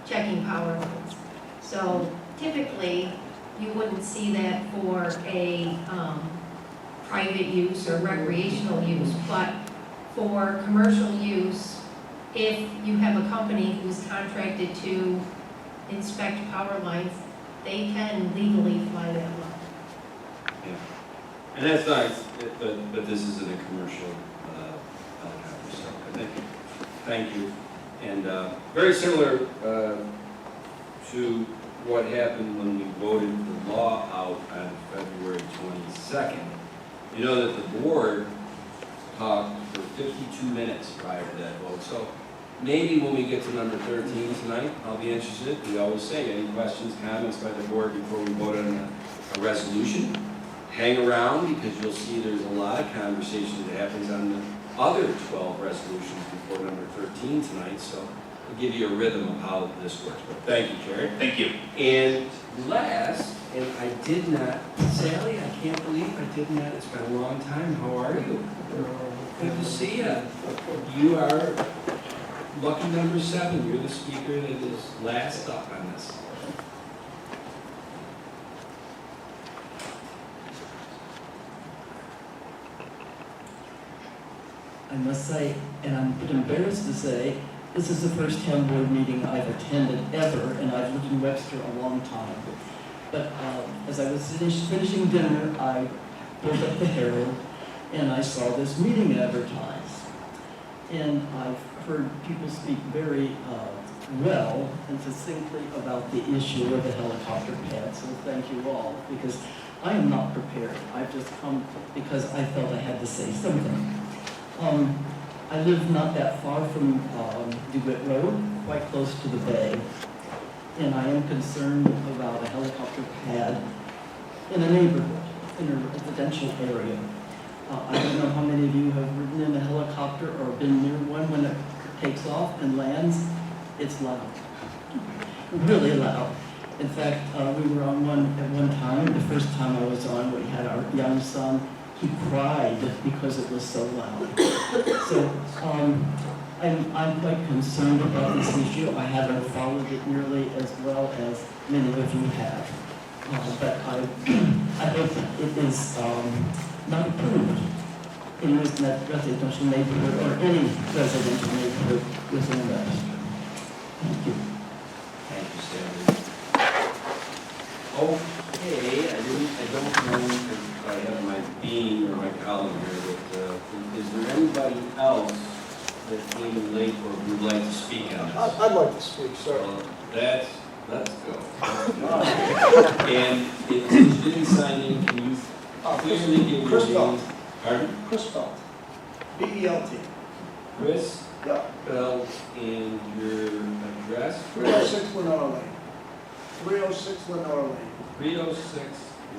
checking power lines. So typically, you wouldn't see that for a private use or recreational use, but for commercial use, if you have a company who's contracted to inspect power lines, they can legally fly that low. Yeah. And that's nice, but this isn't a commercial helicopter, so thank you. And very similar to what happened when we voted the law out on February 22nd. You know that the board talked for 52 minutes prior to that vote. So maybe when we get to number 13 tonight, I'll be interested. We always say, any questions, comments by the board before we vote on a resolution? Hang around, because you'll see there's a lot of conversation that happens on the other 12 resolutions before number 13 tonight. So I'll give you a rhythm of how this works. But thank you, Jared. Thank you. And last, and I did not, Sally, I can't believe I did not, it's been a long time, how are you? Good to see you. You are lucky number 7, you're the speaker that is last up on this. I must say, and I'm a bit embarrassed to say, this is the first town board meeting I've attended ever, and I've lived in Webster a long time. But as I was finishing dinner, I pulled up the Herald, and I saw this meeting advertised. And I've heard people speak very well and succinctly about the issue of the helicopter pad, so thank you all, because I am not prepared. I've just come because I felt I had to say something. I live not that far from DeWitt Road, quite close to the bay, and I am concerned about a helicopter pad in a neighborhood, in a residential area. I don't know how many of you have ridden in a helicopter or been near one when it takes off and lands. It's loud, really loud. In fact, we were on one at one time. The first time I was on, we had our young son he cried because it was so loud. So I'm quite concerned about this issue. I haven't followed it nearly as well as many of you have. But I hope that it is not approved in that residential neighborhood or any residential neighborhood within Webster. Thank you. Thank you, Stanley. Okay, I don't know if I have my dean or my colleague here, but is there anybody else that came in late or would like to speak on this? I'd like to speak, sir. Well, let's go. And if you didn't sign in, can you clearly give your Chris name? Belt. Pardon? Chris Belt. B-E-L-T. Chris Yeah. Belt and your address? 306 Lenora Lane. 306 Lenora Lane. 306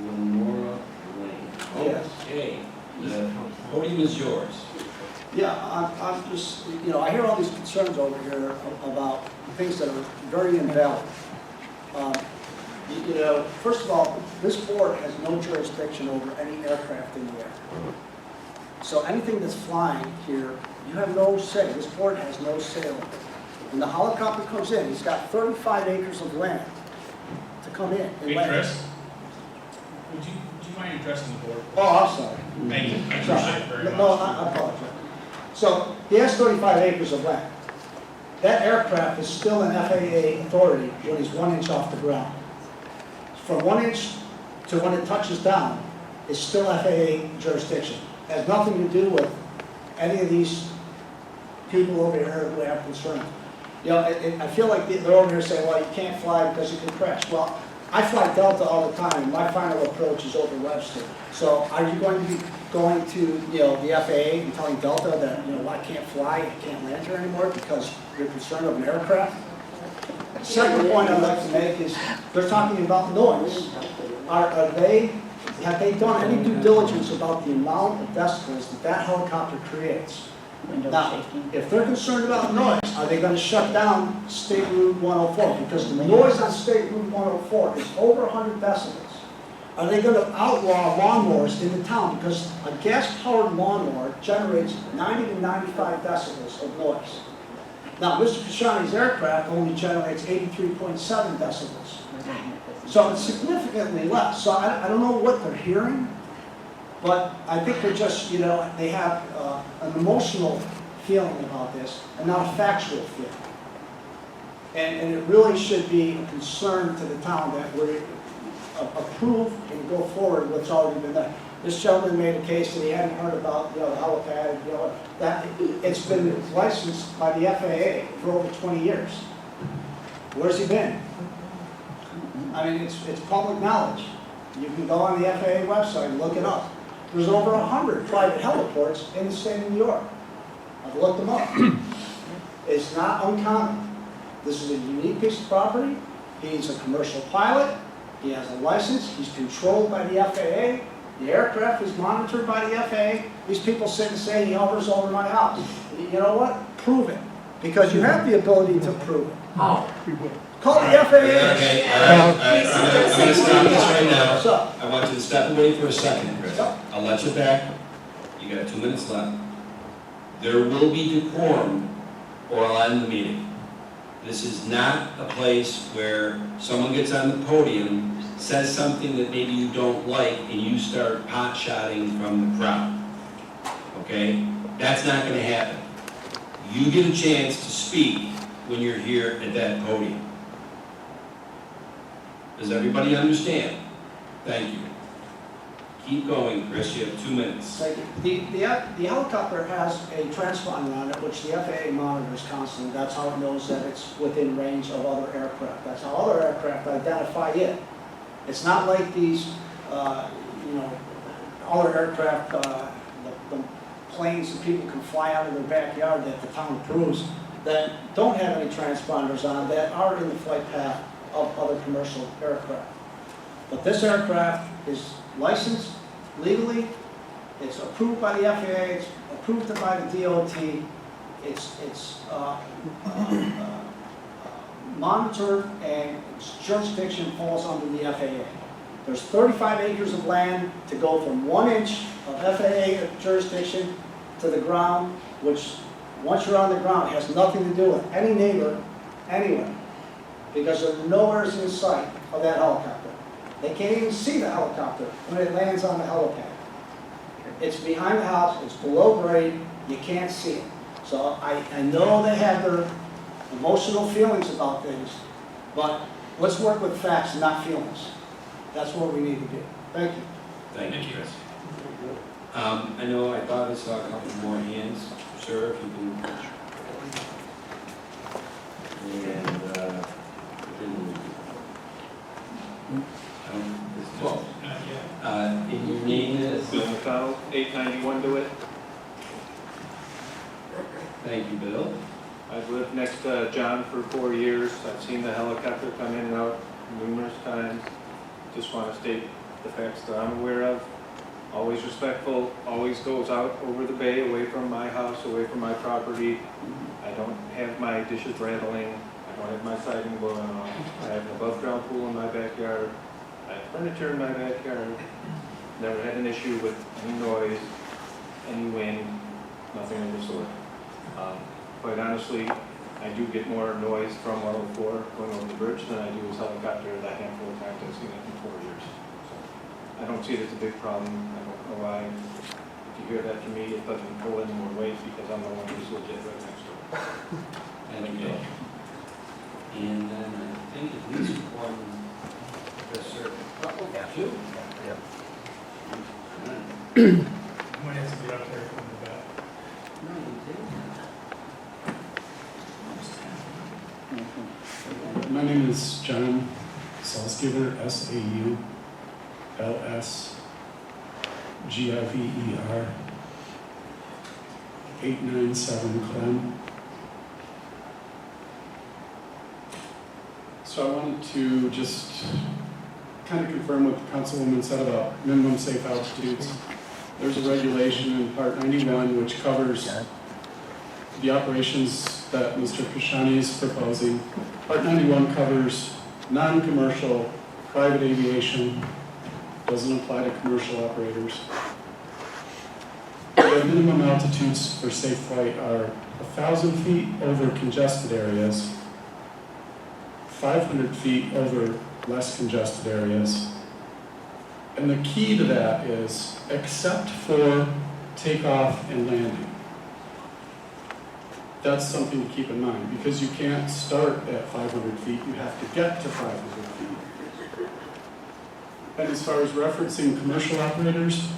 Lenora Lane. Yes. Okay, the podium is yours. Yeah, I'm just, I hear all these concerns over here about things that are very invalid. First of all, this board has no jurisdiction over any aircraft in the air. So anything that's flying here, you have no say. This board has no say over it. When the helicopter comes in, he's got 35 acres of land to come in. Hey, Chris, would you mind addressing the board? Oh, I'm sorry. Thank you, I Sorry. appreciate it very much. No, I apologize. So he has 35 acres of land. That aircraft is still in FAA authority when he's 1 inch off the ground. From 1 inch to when it touches down, it's still FAA jurisdiction. It has nothing to do with any of these people over here who have concerns. I feel like they're over here saying, well, you can't fly because you can crash. Well, I fly Delta all the time, and my final approach is over Webster. So are you going to be going to, the FAA and telling Delta that, I can't fly, I can't land here anymore because you're concerned of an aircraft? Second point I'd like to make is, they're talking about noise. Have they done any due diligence about the amount of decibels that helicopter creates? Now, if they're concerned about noise, are they going to shut down State Route 104? Because the noise on State Route 104 is over 100 decibels. Are they going to outlaw lawnmowers in the town? Because a gas-powered lawnmower generates 90 to 95 decibels of noise. Now, Mr. Kashani's aircraft only generates 83.7 decibels. So it's significantly less. So I don't know what they're hearing, but I think they're just, they have an emotional feeling about this and not a factual feeling. And it really should be a concern to the town that we approve and go forward what's already been done. This gentleman made a case that he hadn't heard about, the helipad, that it's been licensed by the FAA for over 20 years. Where's he been? I mean, it's public knowledge. You can go on the FAA website and look it up. There's over 100 private heliports in the state of New York. I've looked them up. It's not uncommon. This is a unique piece of property. He's a commercial pilot. He has a license. He's controlled by the FAA. The aircraft is monitored by the FAA. These people sit and say he hovers over my house. You know what? Prove it. Because you have the ability to prove it. How? Call the FAA. Okay, all right. I'm going to stop this right now. I want you to step away for a second, Chris. I'll let you back. You got 2 minutes left. There will be decorum or I'll end the meeting. This is not a place where someone gets on the podium, says something that maybe you don't like, and you start pot-shotting from the crowd. Okay? That's not going to happen. You get a chance to speak when you're here at that podium. Does everybody understand? Thank you. Keep going, Chris. You have 2 minutes. Thank you. The helicopter has a transponder on it, which the FAA monitors constantly. That's how it knows that it's within range of other aircraft. That's how other aircraft identify it. It's not like these, other aircraft, the planes that people can fly out of their backyard that the town approves that don't have any transponders on, that are in the flight path of other commercial aircraft. But this aircraft is licensed legally, it's approved by the FAA, it's approved by the DOT, it's monitored, and its jurisdiction falls under the FAA. There's 35 acres of land to go from 1 inch of FAA jurisdiction to the ground, which, once you're on the ground, has nothing to do with any neighbor anywhere, because there's nowhere in sight of that helicopter. They can't even see the helicopter when it lands on the helipad. It's behind the house, it's below grade, you can't see it. So I know they have their emotional feelings about things, but let's work with facts, not feelings. That's what we need to do. Thank you. Thank you, Chris. I know I thought I saw a couple more hands. Sir, if you can. In your name is? Bill McDonald, 891 DeWitt. Thank you, Bill. I've lived next to John for 4 years. I've seen the helicopter come in and out numerous times. Just want to state the facts that I'm aware of. Always respectful, always goes out over the bay, away from my house, away from my property. I don't have my dishes rattling. I don't have my siding blowing off. I have an above-ground pool in my backyard. I have furniture in my backyard. Never had an issue with any noise, any wind, nothing of the sort. Quite honestly, I do get more noise from 104 going over the bridge than I do as helicopter that handful of times I've seen it in 4 years. So I don't see it as a big problem. I don't know why. If you hear that from me, it doesn't pull any more weight because I'm the one who's legit right next door. Thank you, Bill. And then I think at least one, yes, sir. Two? I might have to get up there from the back. No, you My name is John Salzgiver, S-A-U-L-S-G-I-V-E-R, 897 Clem. So I wanted to just kind of confirm what the councilwoman said about minimum safe altitudes. There's a regulation in Part 91 which covers the operations that Mr. Kashani is proposing. Part 91 covers non-commercial private aviation, doesn't apply to commercial operators. The minimum altitudes for safe flight are 1,000 feet over congested areas, 500 feet over less congested areas. And the key to that is, except for takeoff and landing. That's something to keep in mind, because you can't start at 500 feet, you have to get to 500 feet. And as far as referencing commercial operators,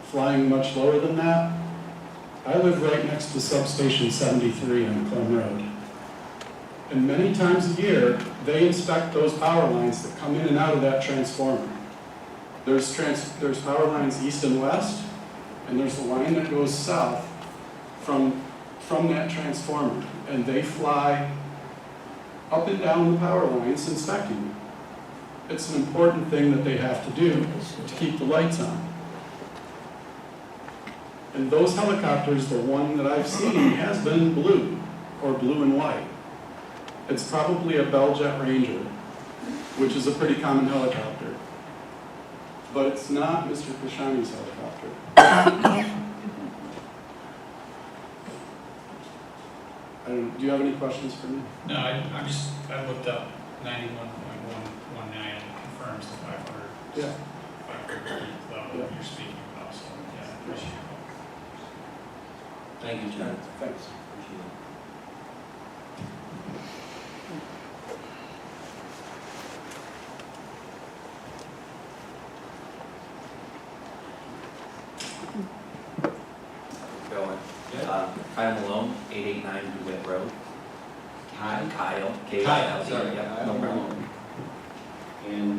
flying much lower than that, I live right next to substation 73 on Clem Road. And many times a year, they inspect those power lines that come in and out of that transformer. There's power lines east and west, and there's a line that goes south from that transformer, and they fly up and down the power lines inspecting them. It's an important thing that they have to do to keep the lights on. And those helicopters, the one that I've seen has been blue, or blue and white. It's probably a Bell Jet Ranger, which is a pretty common helicopter. But it's not Mr. Kashani's helicopter. Do you have any questions for me? No, I looked up 91.119 confirms the 500. Yeah. 500 level that you're speaking about, so yeah, I appreciate it. Thank you, John. Thanks. Appreciate it. Going. Kyle Malone, 889 DeWitt Road. Kyle, K-I-L-E, Sorry, yep, Kyle no problem. Malone. And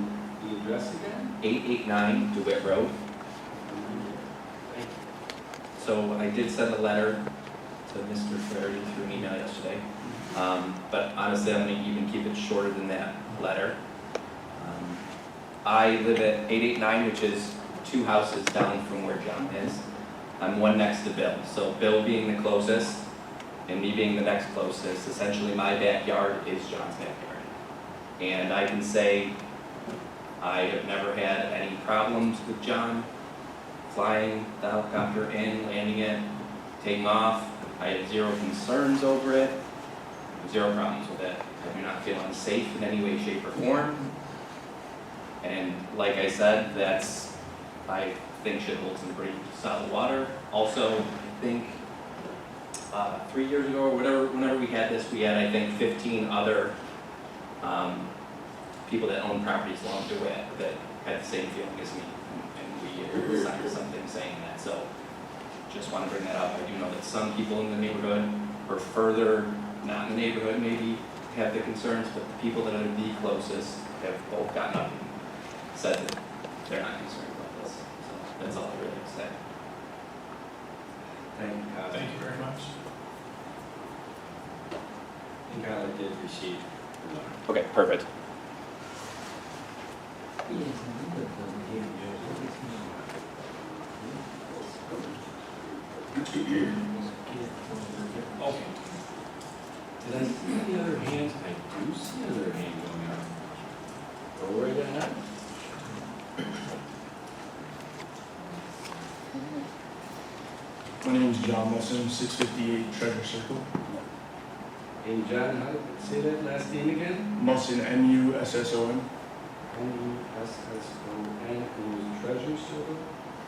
the address again? 889 DeWitt Road. So I did send a letter to Mr. Flaherty through an email yesterday. But honestly, I'm going to even keep it shorter than that letter. I live at 889, which is 2 houses down from where John is. I'm one next to Bill. So Bill being the closest, and me being the next closest, essentially my backyard is John's backyard. And I can say I have never had any problems with John flying the helicopter in, landing it, taking off. I have zero concerns over it, zero problems with it. I do not feel unsafe in any way, shape, or form. And like I said, I think should hold some pretty solid water. Also, I think 3 years ago or whenever we had this, we had, I think, 15 other people that own properties along the way that had the same feeling as me, and we signed something saying that. So just want to bring that up. I do know that some people in the neighborhood, or further not in the neighborhood maybe, have the concerns, but the people that are the closest have both gotten up and said that they're not concerned about this. So that's all I really have to say. Thank you, Kyle. Thank you very much. And Kyle did receive. Okay, perfect. Okay. Did I see any other hands? I do see another hand going up. Go right ahead. My name's John Musson, 658 Treasure Circle. Hey, John, how do you say that last name again? Musson, M-U-S-S-O-N. M-U-S-S-O-N, and it was Treasure Circle?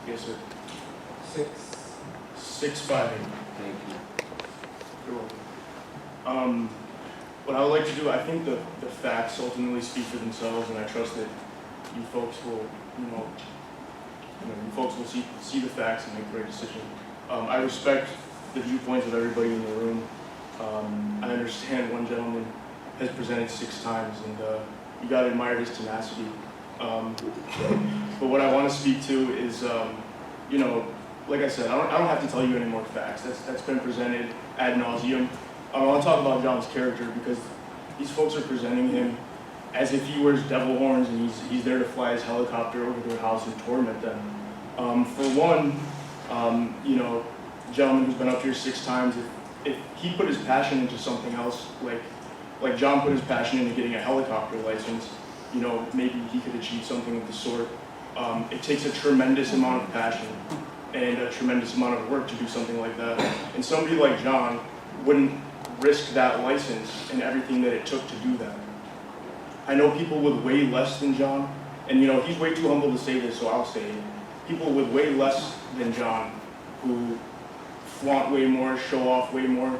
Yes, sir. 658. Thank you. You're welcome. What I would like to do, I think the facts ultimately speak for themselves, and I trust that you folks will, you folks will see the facts and make the right decision. I respect the viewpoints of everybody in the room. I understand one gentleman has presented 6 times, and you gotta admire his tenacity. But what I want to speak to is, like I said, I don't have to tell you any more facts. That's been presented ad nauseum. I want to talk about John's character because these folks are presenting him as if he wears devil horns and he's there to fly his helicopter over their house and torment them. For one, gentleman who's been up here 6 times, if he put his passion into something else, like John put his passion into getting a helicopter license, maybe he could achieve something of the sort. It takes a tremendous amount of passion and a tremendous amount of work to do something like that. And somebody like John wouldn't risk that license and everything that it took to do that. I know people with way less than John, and he's way too humble to say this, so I'll say it. People with way less than John who flaunt way more, show off way more.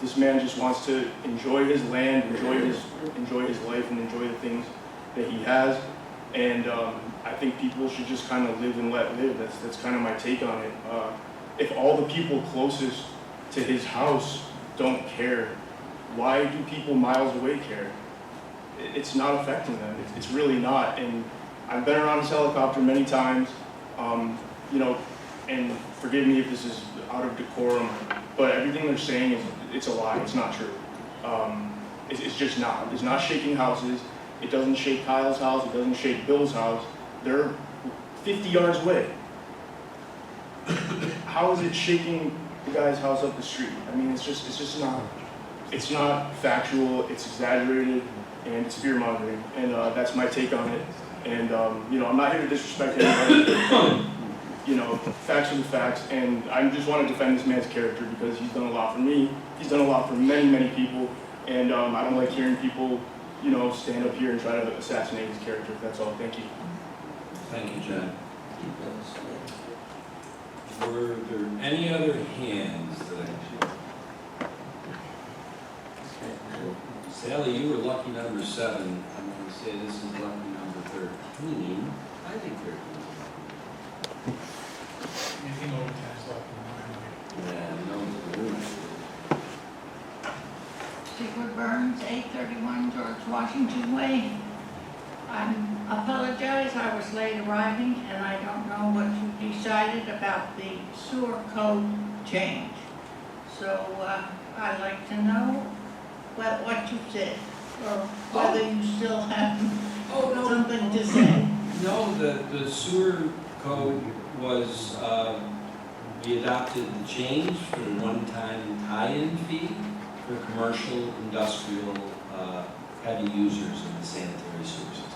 This man just wants to enjoy his land, enjoy his life, and enjoy the things that he has. And I think people should just kind of live and let live. That's kind of my take on it. If all the people closest to his house don't care, why do people miles away care? It's not affecting them. It's really not. And I've been around this helicopter many times, and forgive me if this is out of decorum, but everything they're saying it's a lie. It's not true. It's just not. It's not shaking houses. It doesn't shake Kyle's house. It doesn't shake Bill's house. They're 50 yards away. How is it shaking the guy's house up the street? I mean, it's just not. It's not factual. It's exaggerated, and it's fear mongering. And that's my take on it. And I'm not here to disrespect anybody. Facts are the facts, and I just want to defend this man's character because he's done a lot for me. He's done a lot for many, many people, and I don't like hearing people, stand up here and try to assassinate his character. That's all. Thank you. Thank you, John. Were there any other hands that I should? Sally, you were lucky number 7. I'm going to say this is lucky number 13. I think 13. Anything over 10 is lucky. Yeah, no. Sigrid Burns, 831 George Washington Way. I apologize, I was late arriving and I don't know what you decided about the sewer code change. So I'd like to know what you said, or whether you still have something to say. No, the sewer code was, we adopted the change for the one-time tie-in fee for commercial, industrial, heavy users of the sanitary sewer system.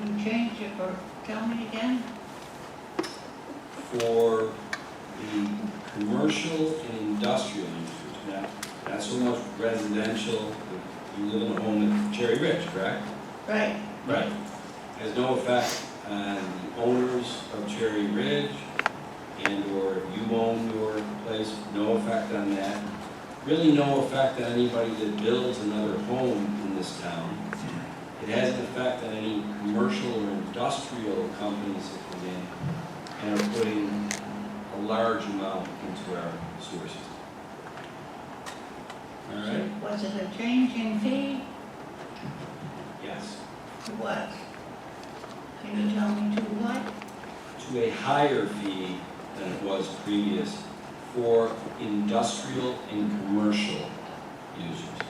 you change it, or tell me again? For the commercial and industrial users, now, not so much residential, you live in a home at Cherry Ridge, correct? Right. Right. Has no effect on the owners of Cherry Ridge and/or if you own your place, no effect on that. Really no effect on anybody that builds another home in this town. It has an effect on any commercial or industrial companies that come in and are putting a large amount into our sewer system. All right? Was it a change in fee? Yes. To what? Can you tell me to what? To a higher fee than it was previous for industrial and commercial users.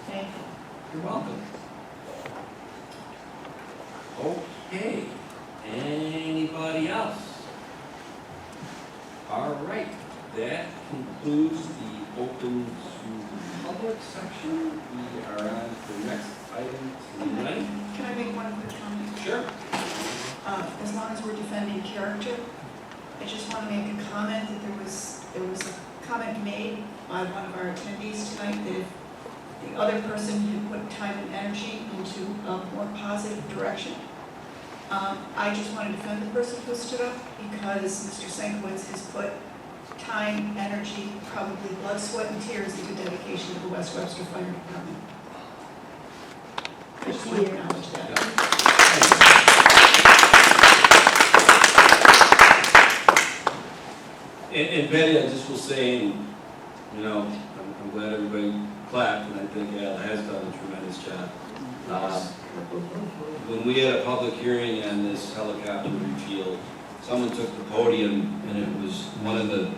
Thank you. You're welcome. Okay, anybody else? All right, that concludes the open to public section. We are on to the next item tonight. Can I make one quick comment? Sure. As long as we're defending character, I just want to make a comment that there was a comment made by one of our attendees tonight that if the other person had put time and energy into a more positive direction. I just want to defend the person who stood up because Mr. Senkowitz has put time, energy, probably blood, sweat, and tears into dedication to the West Webster Fire Department. I just want to acknowledge that. And Betty, I just will say, you know, I'm glad everybody clapped, and I think Al has done a tremendous job. When we had a public hearing on this helicopter repeal, someone took the podium, and it was one of the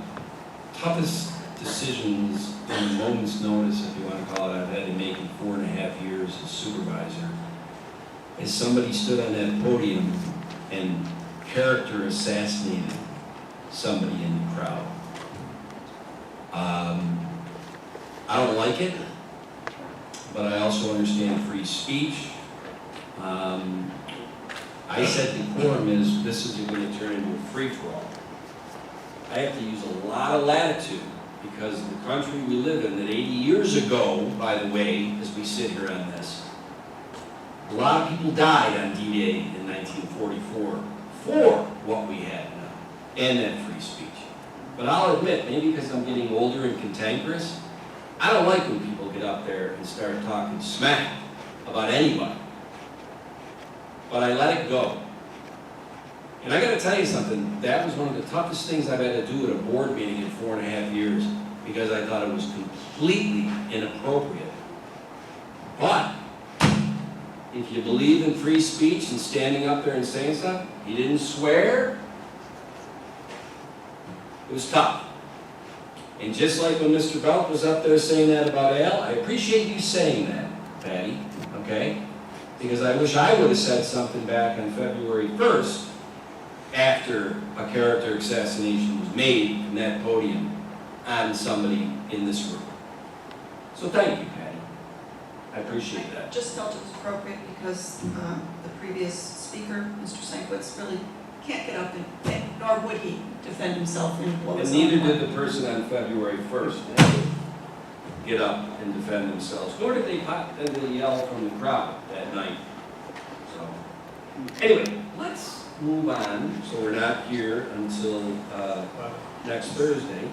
toughest decisions in a moment's notice, if you want to call it, I've had to make in 4.5 years as supervisor. As somebody stood on that podium and character assassinated somebody in the crowd. I don't like it, but I also understand free speech. I said decorum is, this isn't going to turn into a free-for-all. I have to use a lot of latitude because the country we live in, that 80 years ago, by the way, as we sit here on this, a lot of people died on D-Day in 1944 for what we have now, and that free speech. But I'll admit, maybe because I'm getting older and cantankerous, I don't like when people get up there and start talking smack about anybody. But I let it go. And I gotta tell you something, that was one of the toughest things I've had to do at a board meeting in 4.5 years because I thought it was completely inappropriate. But if you believe in free speech and standing up there and saying stuff, he didn't swear. It was tough. And just like when Mr. Belt was up there saying that about Al, I appreciate you saying that, Patty, okay? Because I wish I would have said something back on February 1st after a character assassination was made from that podium on somebody in this room. So thank you, Patty. I appreciate that. I just felt it was appropriate because the previous speaker, Mr. Senkowitz, really can't get up and nor would he defend himself in what was And neither on did the person on February 1st get up and defend themselves, nor did they yell from the crowd that night. So, anyway, let's move on, so we're not here until next Thursday.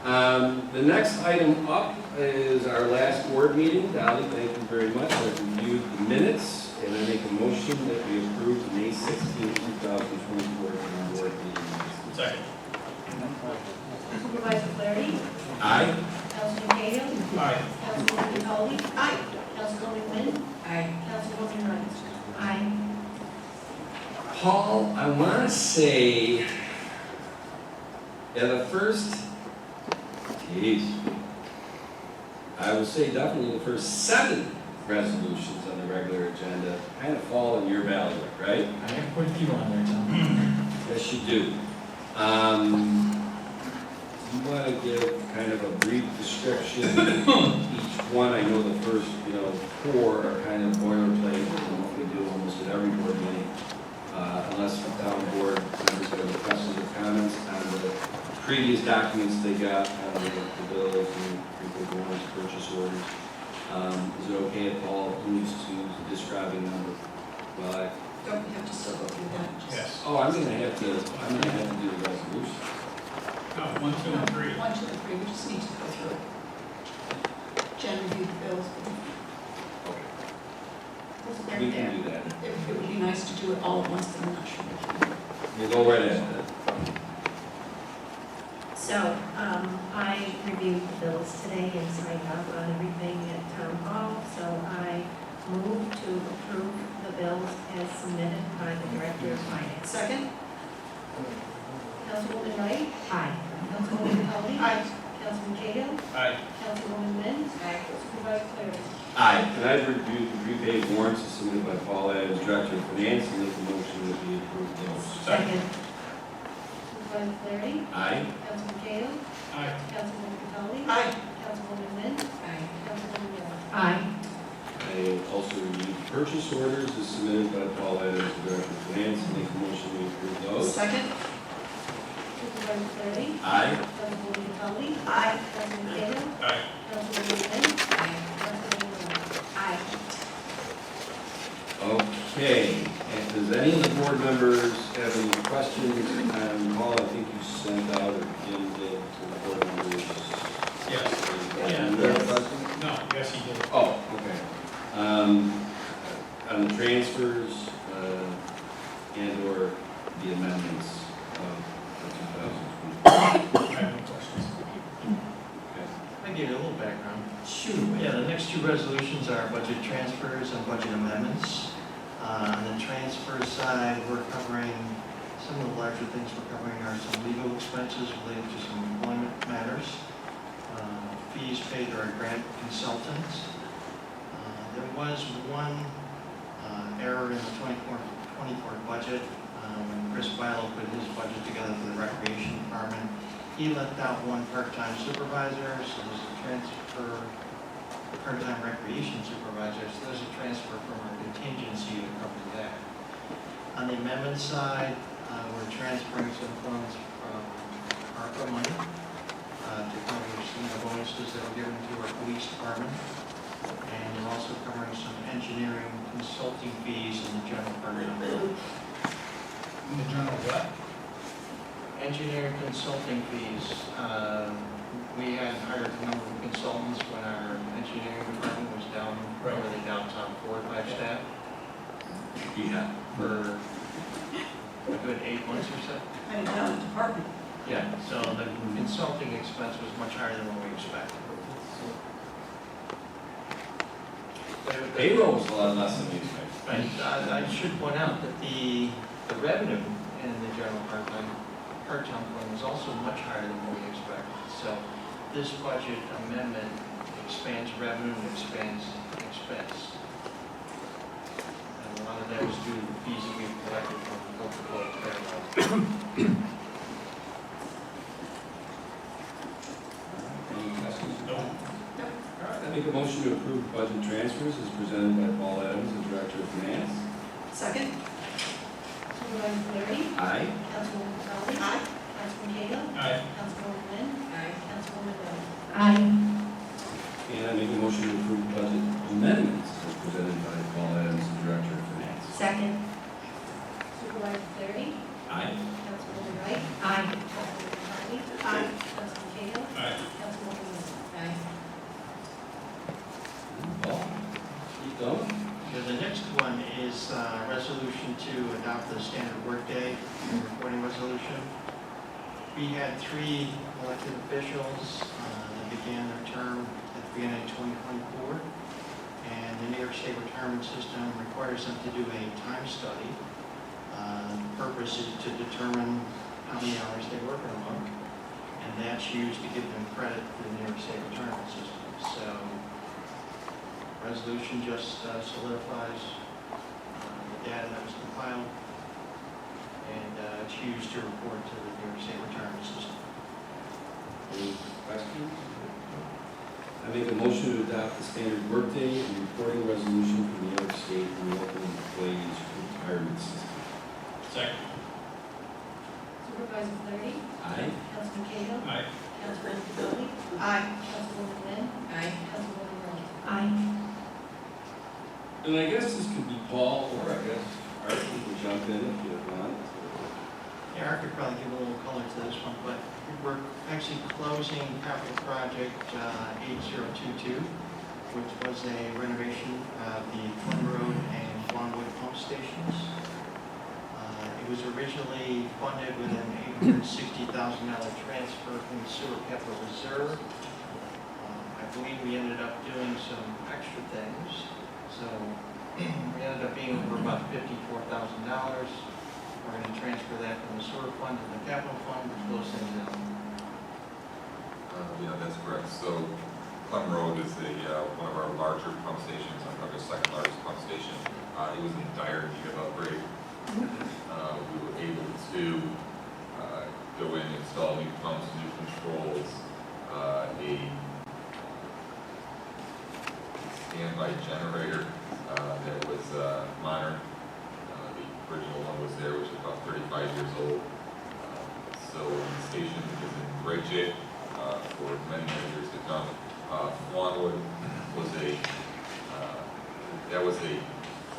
The next item up is our last board meeting. Dolly, thank you very much. I've reviewed the minutes, and I make a motion that we approve the May 16, 2024 board meeting. Second. Supervisor Flaherty? Aye. Councilman Cahill? Aye. Councilwoman Nicole? Aye. Councilwoman Wynn? Aye. Councilwoman Wright? Aye. Paul, I want to say, the first, I would say definitely the first 7 resolutions on the regular agenda kind of fall in your bailiwick, right? I have quite a few on there, Tom. Yes, you do. You want to give kind of a brief description of each one? I know the first, 4 are kind of boilerplate, and what we do almost at every board meeting. documents they got, the bills and prepaid warrants, purchase orders. Is it okay if Paul moves to describing number? Well, Don't we have to still go through that? Yes. I'm gonna have to do the resolution. No, 1, 2, and 3. 1, 2, and 3, we just need to go through it. Jen reviewed the bills. They're We there. can do that. It would be nice to do it all at once, but I'm not sure we can. We'll go right ahead then. So, I reviewed the bills today and signed off on everything at town hall, so I move to approve the bills as submitted by the Director of Finance. Second? Councilwoman Wright? Aye. Councilwoman Kelly? Aye. Councilman Cahill? Aye. Councilwoman Lynn? Aye. Supervisor Cleary? Aye. And I've reviewed the prepaid warrants as submitted by Paul Adams, Director of Finance, and make a motion that we approve those. Second. Supervisor Cleary? Aye. Councilman Cahill? Aye. Councilwoman Kelly? Aye. Councilwoman Lynn? Aye. Councilwoman Wright? Aye. I also reviewed purchase orders as submitted by Paul Adams, Director of Finance, and make a motion we approve those. Second? Supervisor Cleary? Aye. Councilwoman Kelly? Aye. Councilman Cahill? Aye. Councilwoman Lynn? Aye. Councilwoman Wright? Aye. Okay, and does any of the board members have any questions? Paul, I think you sent out or Jim did to the board members. Yes. Any questions? No, yes, he did. Oh, okay. On the transfers, and/or the amendments of 2020. I have no questions. I give you a little background. Sure. Yeah, the next two resolutions are budget transfers and budget amendments. On the transfer side, we're covering, some of the larger things we're covering are some legal expenses related to some employment matters. Fees paid to our grant consultants. There was one error in the 24 budget. When Chris Bilo put his budget together for the recreation department, he left out one part-time supervisor, so there's a transfer, part-time recreation supervisor, so there's a transfer from our contingency to cover that. On the amendment side, we're transferring some funds from ARPA money to cover some of the bonuses that were given to our police department. And we're also covering some engineering consulting fees in the general fund. In the general what? Engineering consulting fees, we had hired a number of consultants when our engineering department was down, really downtown 4 or 5 staff. Yeah. For a good 8 months or so. I didn't know the department. Yeah, so the consulting expense was much higher than what we expected. Payroll was a lot less than we expected. I should point out that the revenue in the general part-time fund was also much higher than what we expected. So this budget amendment expands revenue and expands expense. And a lot of that is due to the fees that we've collected from the Coca-Cola payroll. Any questions? No. All right, I make a motion to approve budget transfers as presented by Paul Adams, the Director of Finance. Second? Supervisor Cleary? Aye. Councilwoman Kelly? Aye. Councilman Cahill? Aye. Councilwoman Lynn? Aye. Councilwoman Wright? Aye. And I make a motion to approve budget amendments as presented by Paul Adams, the Director of Finance. Second. Supervisor Cleary? Aye. Councilwoman Wright? Aye. Councilwoman Kelly? Aye. Councilman Cahill? Aye. Councilwoman Lynn? Aye. Paul, keep going. Yeah, the next one is a resolution to adopt the standard workday reporting resolution. We had 3 elected officials that began their term at the beginning of 2024. And the New York State retirement system requires them to do a time study. The purpose is to determine how many hours they work in a month. And that's used to give them credit for the New York State retirement system. So resolution just solidifies the data that was compiled, and it's used to report to the New York State retirement system. Any questions? I make a motion to adopt the standard workday and reporting resolution for New York State and local employees retirement system. Second. Supervisor Cleary? Aye. Councilman Cahill? Aye. Paul, or I guess Art, you can jump in if you want. Yeah, Art could probably give a little color to this one, but we're actually closing capital project 8022, which was a renovation of the Flynn Road and Longwood pump stations. It was originally funded with an $860,000 transfer from the sewer capital reserve. I believe we ended up doing some extra things, so we ended up being over about $54,000. We're going to transfer that from the sewer fund to the capital fund to close things out. Yeah, that's correct. So Clem Road is one of our larger pump stations, our second largest pump station. It was in dire need of upgrade. We were able to go in, install new pumps, new controls, a standby generator that was modern. The original one was there, which is about 35 years old. So the station is in great shape for many, many years to come. Longwood was that was a,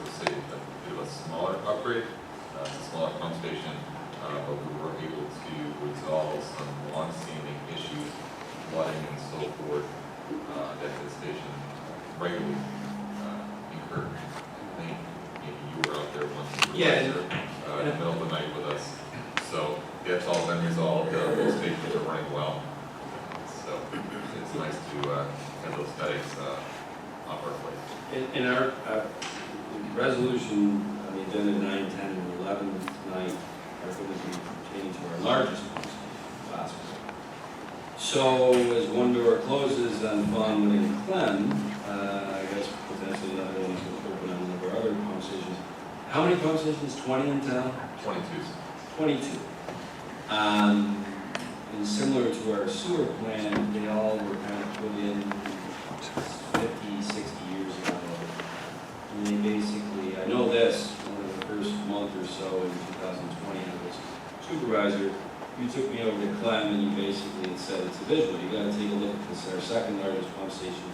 let's say, a bit of a smaller upgrade, a smaller pump station, but we were able to resolve some long-standing issues, flooding and so forth, that the station regularly incurred. I think maybe you were out there once, in the middle of the night with us. So that's all been resolved. Those stations are running well. So it's nice to have those headaches off our plate. In our resolution on the agenda 9, 10, and 11 tonight are going to be pertaining to our largest ones, possibly. So as one door closes on Fawnwood and Clem, I guess potentially another one is going to open on one of our other pump stations. How many pump stations? 20 in town? 22. 22. And similar to our sewer plant, they all were kind of put in 50, 60 years ago. And they basically, I know this, one of the first month or so in 2020, I was supervisor, you took me over to Clem and you basically said it's a visual. You got to take a look at this, our second largest pump station.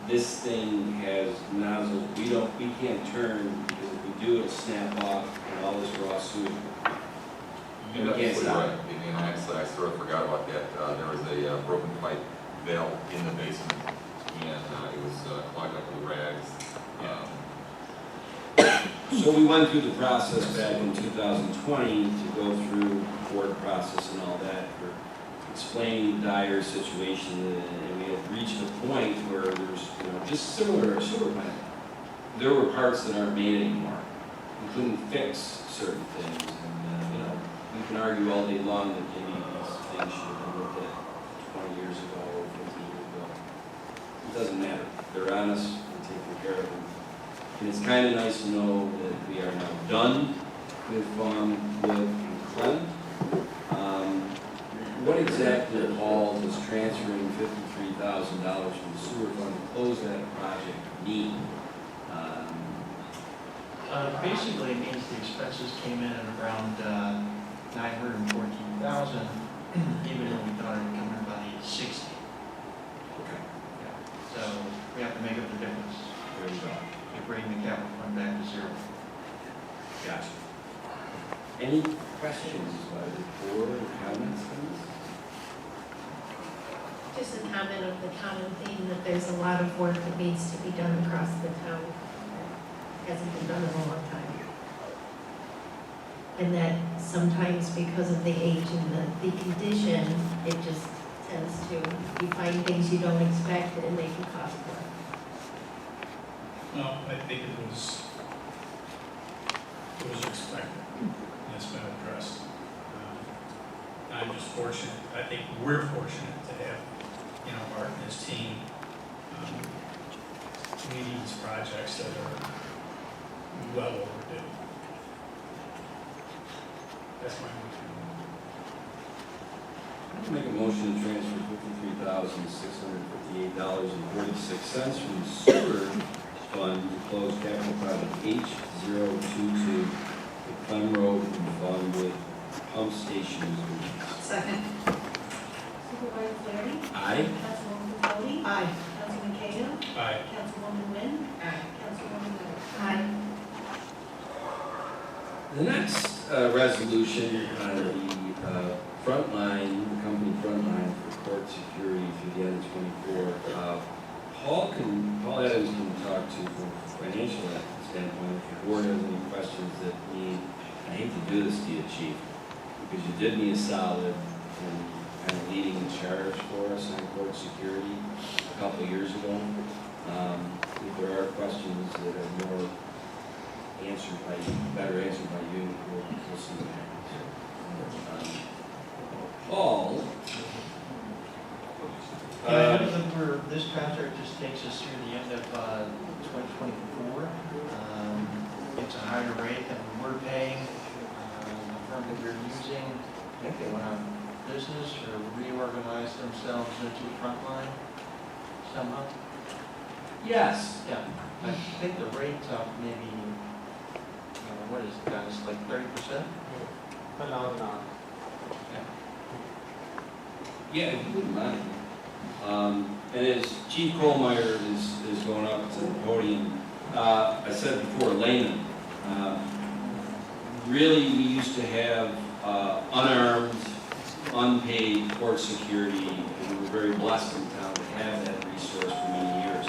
This thing has nozzles. We can't turn because if we do, it'll snap off and all this raw sewage. You're absolutely right. And actually, I sort of forgot about that. There was a broken pipe valve in the basement, and it was clogged up with rags. So we went through the process back in 2020 to go through the board process and all that for explaining the dire situation, and we had reached a point where there's, just similar to our sewer plant, there were parts that aren't made anymore. We couldn't fix certain things, and we can argue all day long that maybe these things should have been looked at 20 years ago or 15 years ago. It doesn't matter. They're on us, we're taking care of them. And it's kind of nice to know that we are now done with Fawnwood and Clem. What exactly, Paul, does transferring $53,000 from the sewer fund to close that project mean? Basically, it means the expenses came in at around $914,000, even though we thought it would come in about $860,000. Okay. Yeah. So we have to make up the difference. There you go. To bring the capital fund back to zero. Gotcha. Any questions by the board or comments on this? Just a comment of the common theme that there's a lot of work that needs to be done across the town that hasn't been done in a long time. And that sometimes because of the age and the condition, it just tends to, you find things you don't expect and they can cost more. No, I think it was expected, and it's been addressed. I'm just fortunate, I think we're fortunate to have, Art and his team leading these projects that are well overdue. That's my motion. Make a motion to transfer $53,658.46 from the sewer fund to close capital project H022, the Clem Road and Fawnwood pump stations. Second. Supervisor Flaherty? Aye. Councilwoman Cody? Aye. Councilman Cahill? Aye. Councilwoman Wynn? Aye. Councilwoman Miller? Aye. The next resolution on the frontline, the company frontline for court security through the end of '24, Paul Adams can talk to from a financial standpoint. If the board has any questions that need, I hate to do this to you, Chief, because you did me a solid in kind of leading the charge for us on court security a couple of years ago. If there are questions that are more answered by you, better answered by you, we'll see what happens. Paul? Where this contract just takes us through the end of 2024. It's a higher rate than we're paying. The firm that we're using, I think they went out of business or reorganized themselves into Frontline somehow. Yes. Yeah, I think the rate's up maybe, what is it, guys, like 30%? Yeah, if you wouldn't mind. And as Chief Kohlmeyer is going up to the podium, I said before, layman, really we used to have unarmed, unpaid court security, and we were very blessed in town to have that resource for many years.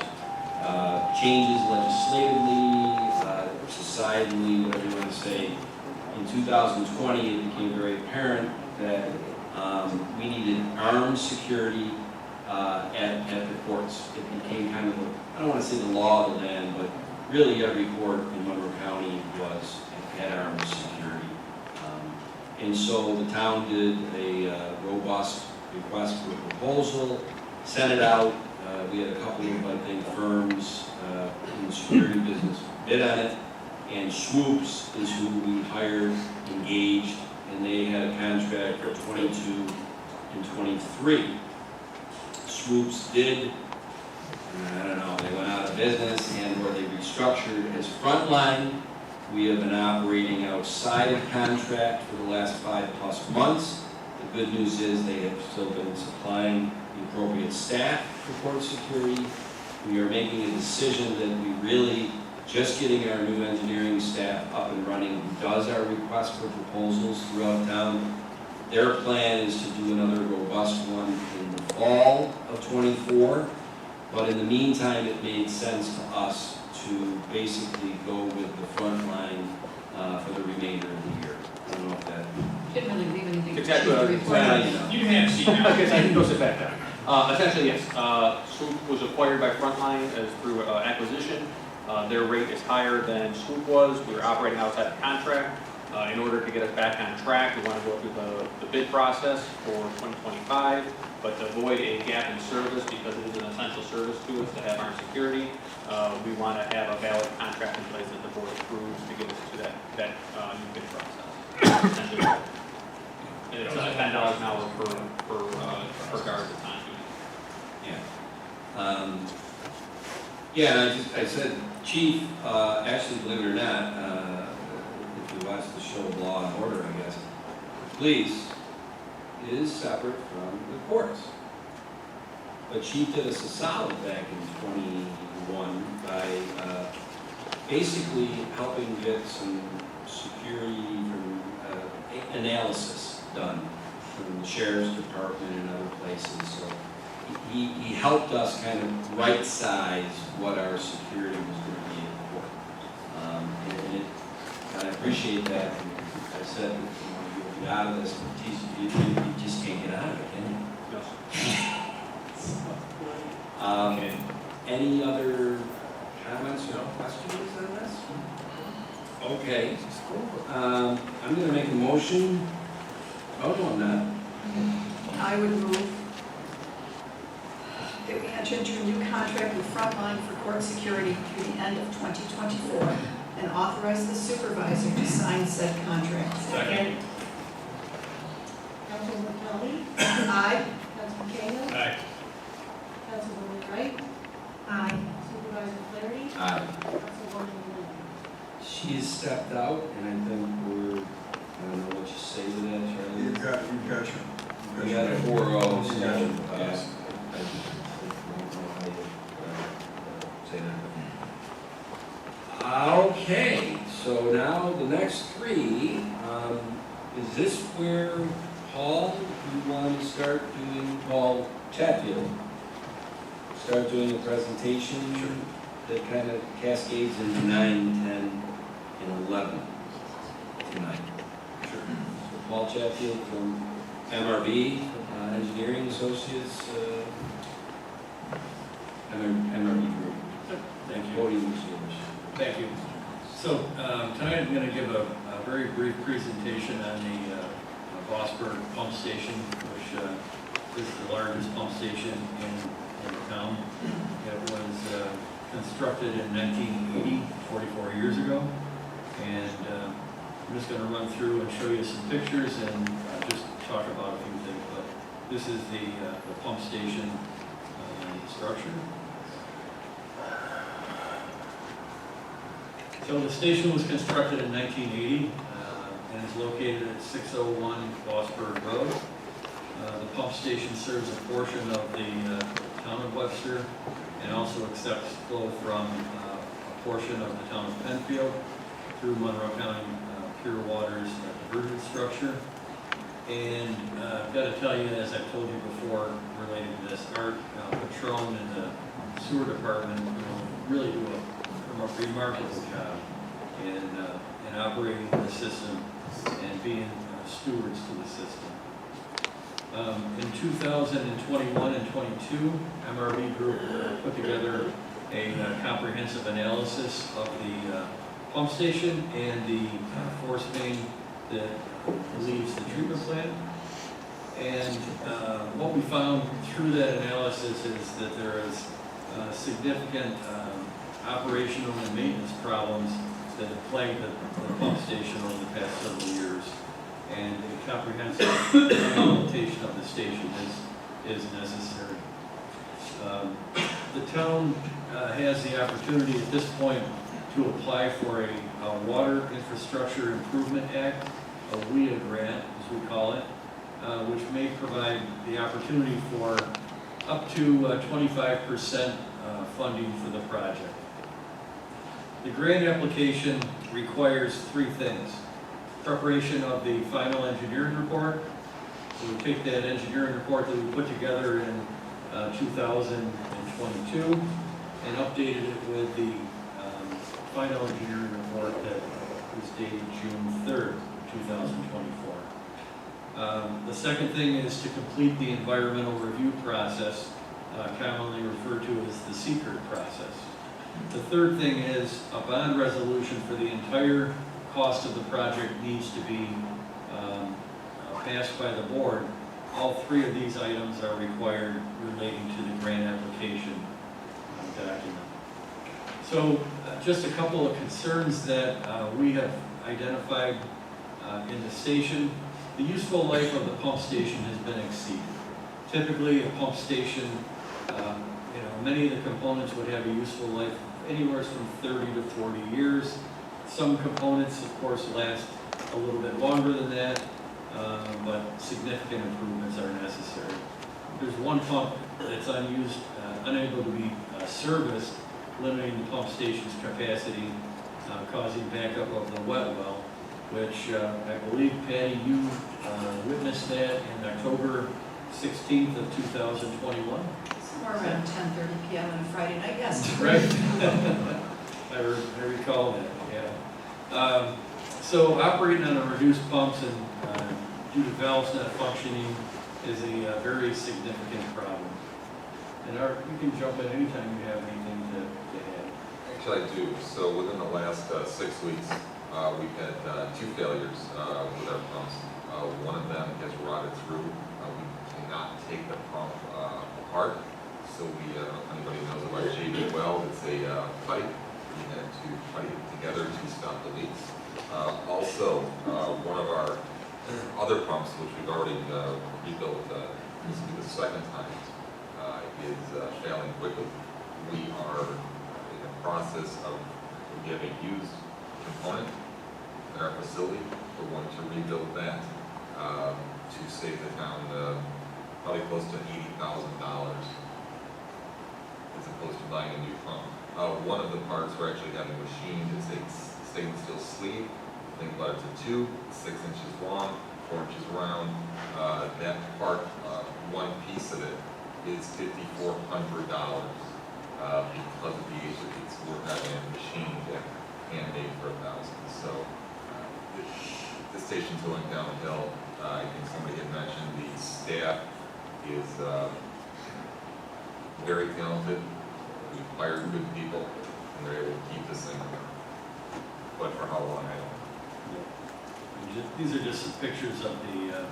Changes legislatively, societally, whatever you want to say. In 2020, it became very apparent that we needed armed security at the courts. It became kind of, I don't want to say the law of the land, but really every court in Monroe County had armed security. And so the town did a robust request for a proposal, sent it out. We had a couple of, I think, firms in the security business bid on it, and Swoops is who we hired, engaged, and they had a contract for 22 and 23. Swoops did, I don't know, they went out of business and or they restructured as Frontline. We have been operating outside of contract for the last 5+ months. The good news is they have still been supplying the appropriate staff for court security. We are making a decision that we really, just getting our new engineering staff up and running, who does our request for proposals throughout town. Their plan is to do another robust one in the fall of '24, but in the meantime, it made sense to us to basically go with the front line for the remainder of the year. I don't know if that... Didn't really leave anything. Exactly. You You can have a seat now. Okay, so I can go sit back down. Essentially, yes. Swoop was acquired by Frontline as through acquisition. Their rate is higher than Swoop was. We were operating outside of contract. In order to get us back on track, we want to go through the bid process for 2025, but to avoid a gap in service, because it is an essential service to us to have our security, we want to have a valid contract in place that the board approves to get us to that new bid process. And it's $10 an hour per guard at the time. Yeah. Yeah, I said, Chief, actually, believe it or not, if you watch the show of Law and Order, I guess, the police is separate from the courts. But Chief did us a solid back in 21 by basically helping get some security from analysis done from the Sheriff's Department and other places. So he helped us kind of right-size what our security was going to be in court. And I appreciate that. And I said, you'll get out of this, but you just can't get out of it, can you? Any other comments or questions on this? Okay. I'm going to make a motion. Oh, no, I'm not. I would move that we enter into a new contract with Frontline for court security through the end of 2024 and authorize the supervisor to sign said contract. Second. Councilwoman Kelly. Aye. Councilman Cahill. Aye. Councilwoman Wright. Aye. Supervisor Flaherty. Aye. Councilwoman Lynn. She has stepped out, and I think I don't know what you say to that, Charlie. You've got We got a 4-0, so, Yes. I don't know how you say that. Okay, So now the next three, is this where Paul, you want to start doing, Paul Chatfield? Start doing a presentation that kind of cascades into 9, 10, and 11 tonight. Sure. So Paul Chatfield from MRB, Engineering Associates, MRB Group. Thank you. Podium is yours. Thank you. So tonight I'm going to give a very brief presentation on the Webster pump station, which is the largest pump station in the town. It was constructed in 1980, 44 years ago. And I'm just going to run through and show you some pictures and just talk about a few things. But this is the pump station structure. So the station was constructed in 1980 and is located at 601 Bossburg Road. The pump station serves a portion of the town of Webster and also accepts flow from a portion of the town of Penfield through Monroe County Pure Waters diversion structure. And I've got to tell you, as I've told you before, related to this, our Patron in the sewer department really do a remarkable job in operating the system and being stewards to the system. In 2021 and 22, MRB Group put together a comprehensive analysis of the pump station and the force main that leaves the treatment plant. And what we found through that analysis is that there is significant operational and maintenance problems that have plagued the pump station over the past several years. And a comprehensive rehabilitation of the station is necessary. The town has the opportunity at this point to apply for a Water Infrastructure Improvement Act, a WIA grant, as we call it, which may provide the opportunity for up to 25% funding for the project. The grant application requires three things. Preparation of the final engineering report. So we take that engineering report that we put together in 2022 and updated it with the final engineering report that was dated June 3rd, 2024. The second thing is to complete the environmental review process, commonly referred to as the secret process. The third thing is a bond resolution for the entire cost of the project needs to be passed by the board. All three of these items are required relating to the grant application document. So just a couple of concerns that we have identified in the station. The useful life of the pump station has been exceeded. Typically, a pump station, many of the components would have a useful life of anywhere from 30 to 40 years. Some components, of course, last a little bit longer than that, but significant improvements are necessary. There's one pump that's unused, unable to be serviced, limiting the pump station's capacity, causing backup of the wet well, which I believe, Patty, you witnessed that in October 16th of 2021. Somewhere around 10:30 p.m. on a Friday night, yes. Right. I recall that, yeah. So operating on a reduced pumps and due to valves not functioning is a very significant problem. And Art, you can jump in anytime you have anything to add. Actually, I do. So within the last 6 weeks, we've had 2 failures with our pumps. One of them has rotted through. We cannot take the pump apart. So we, if anybody knows about JB Weld, it's a pipe. We had to pipe it together to stop the leaks. Also, one of our other pumps, which we've already rebuilt, this will be the second time, is failing quickly. We are in the process of, we have a used component in our facility. We're going to rebuild that to save the town probably close to $80,000 as opposed to buying a new pump. One of the parts we're actually having machined is a stainless steel sleeve. Think about it's a tube, 6 inches long, 4 inches round. That part, one piece of it is $5,400 because of the age of it. We're having a machine that handmade for $1,000. So the station's going downhill. I think somebody had mentioned the staff is very talented. We've hired good people, and they're able to keep this thing going. But for how long, I don't know. These are just some pictures of the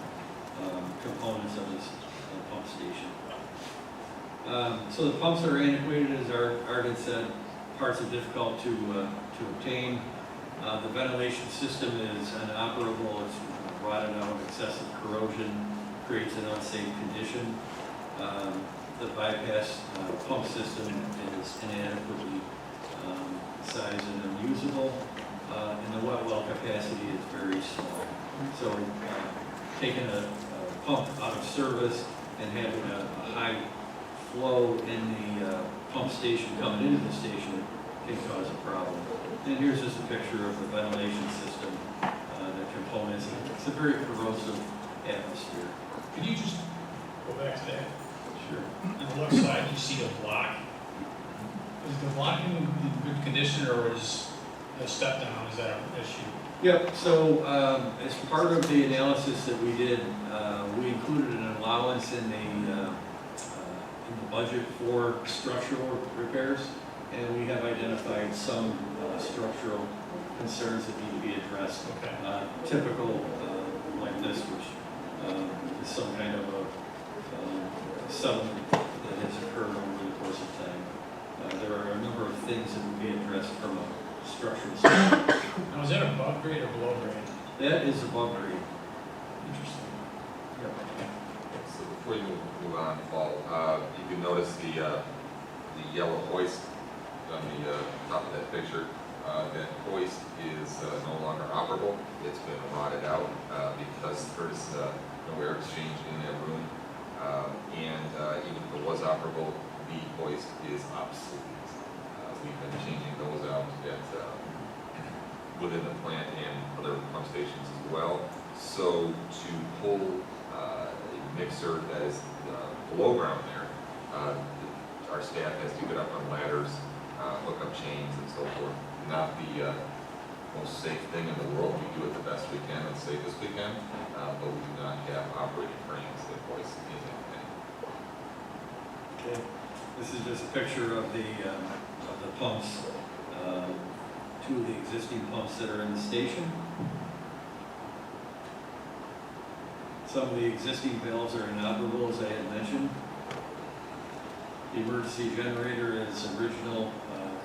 components of this pump station. So the pumps are antiquated, as Art had said. Parts are difficult to obtain. The ventilation system is inoperable. It's rotted out, excessive corrosion creates an unsafe condition. The bypass pump system is inadequately sized and unusable, and the wet well capacity is very small. So taking a pump out of service and having a high flow in the pump station coming into the station can cause a problem. And here's just a picture of the ventilation system, the components. It's a very corrosive atmosphere. Could you just go back to that? Sure. On the left side, you see a block. Is the blocking in good condition, or is the step down, is that an issue? Yep, so as part of the analysis that we did, we included an allowance in the budget for structural repairs, and we have identified some structural concerns that need to be addressed. Okay. Typical like this, which is some kind of a settlement that has occurred over the course of time. There are a number of things that would be addressed from a structural standpoint. Now, is that above grade or below grade? That is above grade. Interesting. So before you move on, Paul, you can notice the yellow hoist on the top of that picture. That hoist is no longer operable. It's been rotted out because there's no air exchange in that room. And even if it was operable, the hoist is obsolete. We've been changing those out within the plant and other pump stations as well. So to pull a mixer that is below ground there, our staff has to get up on ladders, hook up chains and so forth. Not the most safe thing in the world. We do it the best we can and safest we can, but we do not have operating cranes that hoist anything. Okay. This is just a picture of the pumps, two of the existing pumps that are in the station. Some of the existing valves are inoperable, as I had mentioned. The emergency generator is original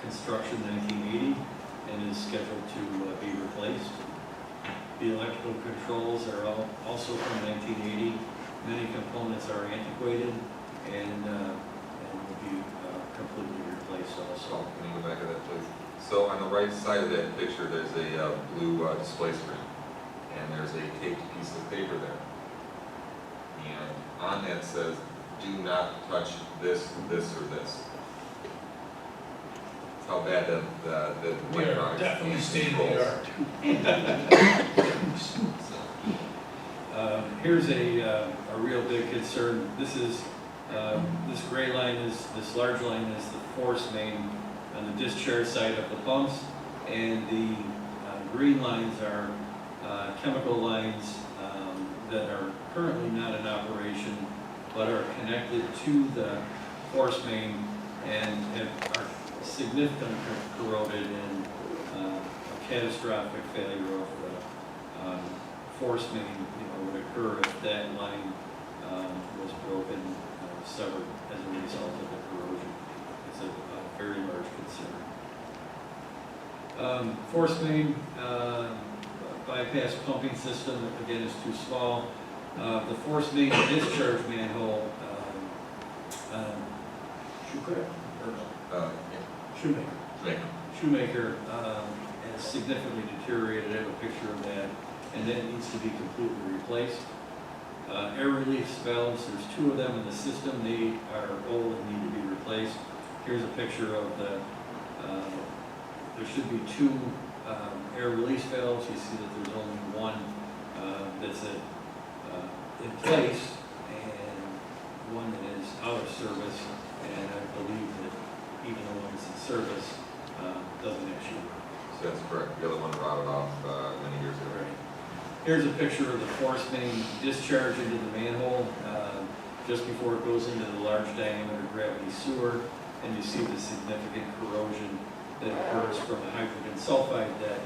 construction 1980 and is scheduled to be replaced. The electrical controls are also from 1980. Many components are antiquated and will be completely replaced also. Can you go back to that, please? So on the right side of that picture, there's a blue display screen, and there's a taped piece of paper there. And on that says, do not touch this, this, or this. That's how bad the We are electronics definitely and state of controls. the art. Here's a real big concern. This is this gray line is this large line is the force main on the discharge side of the pumps, and the green lines are chemical lines that are currently not in operation, but are connected to the force main and are significantly corroded, and a catastrophic failure of the force main would occur if that line was broken, severed as a result of the corrosion. It's a very large concern. Force main bypass pumping system, again, is too small. The force main discharge manhole, Shoemaker has significantly deteriorated. I have a picture of that, and that needs to be completely replaced. Air release valves, there's two of them in the system. They are old and need to be replaced. Here's a picture of the, there should be two air release valves, you see that there's only one that's in place and one that is out of service, and I believe that even the one that's in service doesn't actually work. So that's correct. The other one rotted off many years ago. Right. Here's a picture of the force main discharge into the manhole just before it goes into the large diameter gravity sewer, and you see the significant corrosion that occurs from the hydrogen sulfide that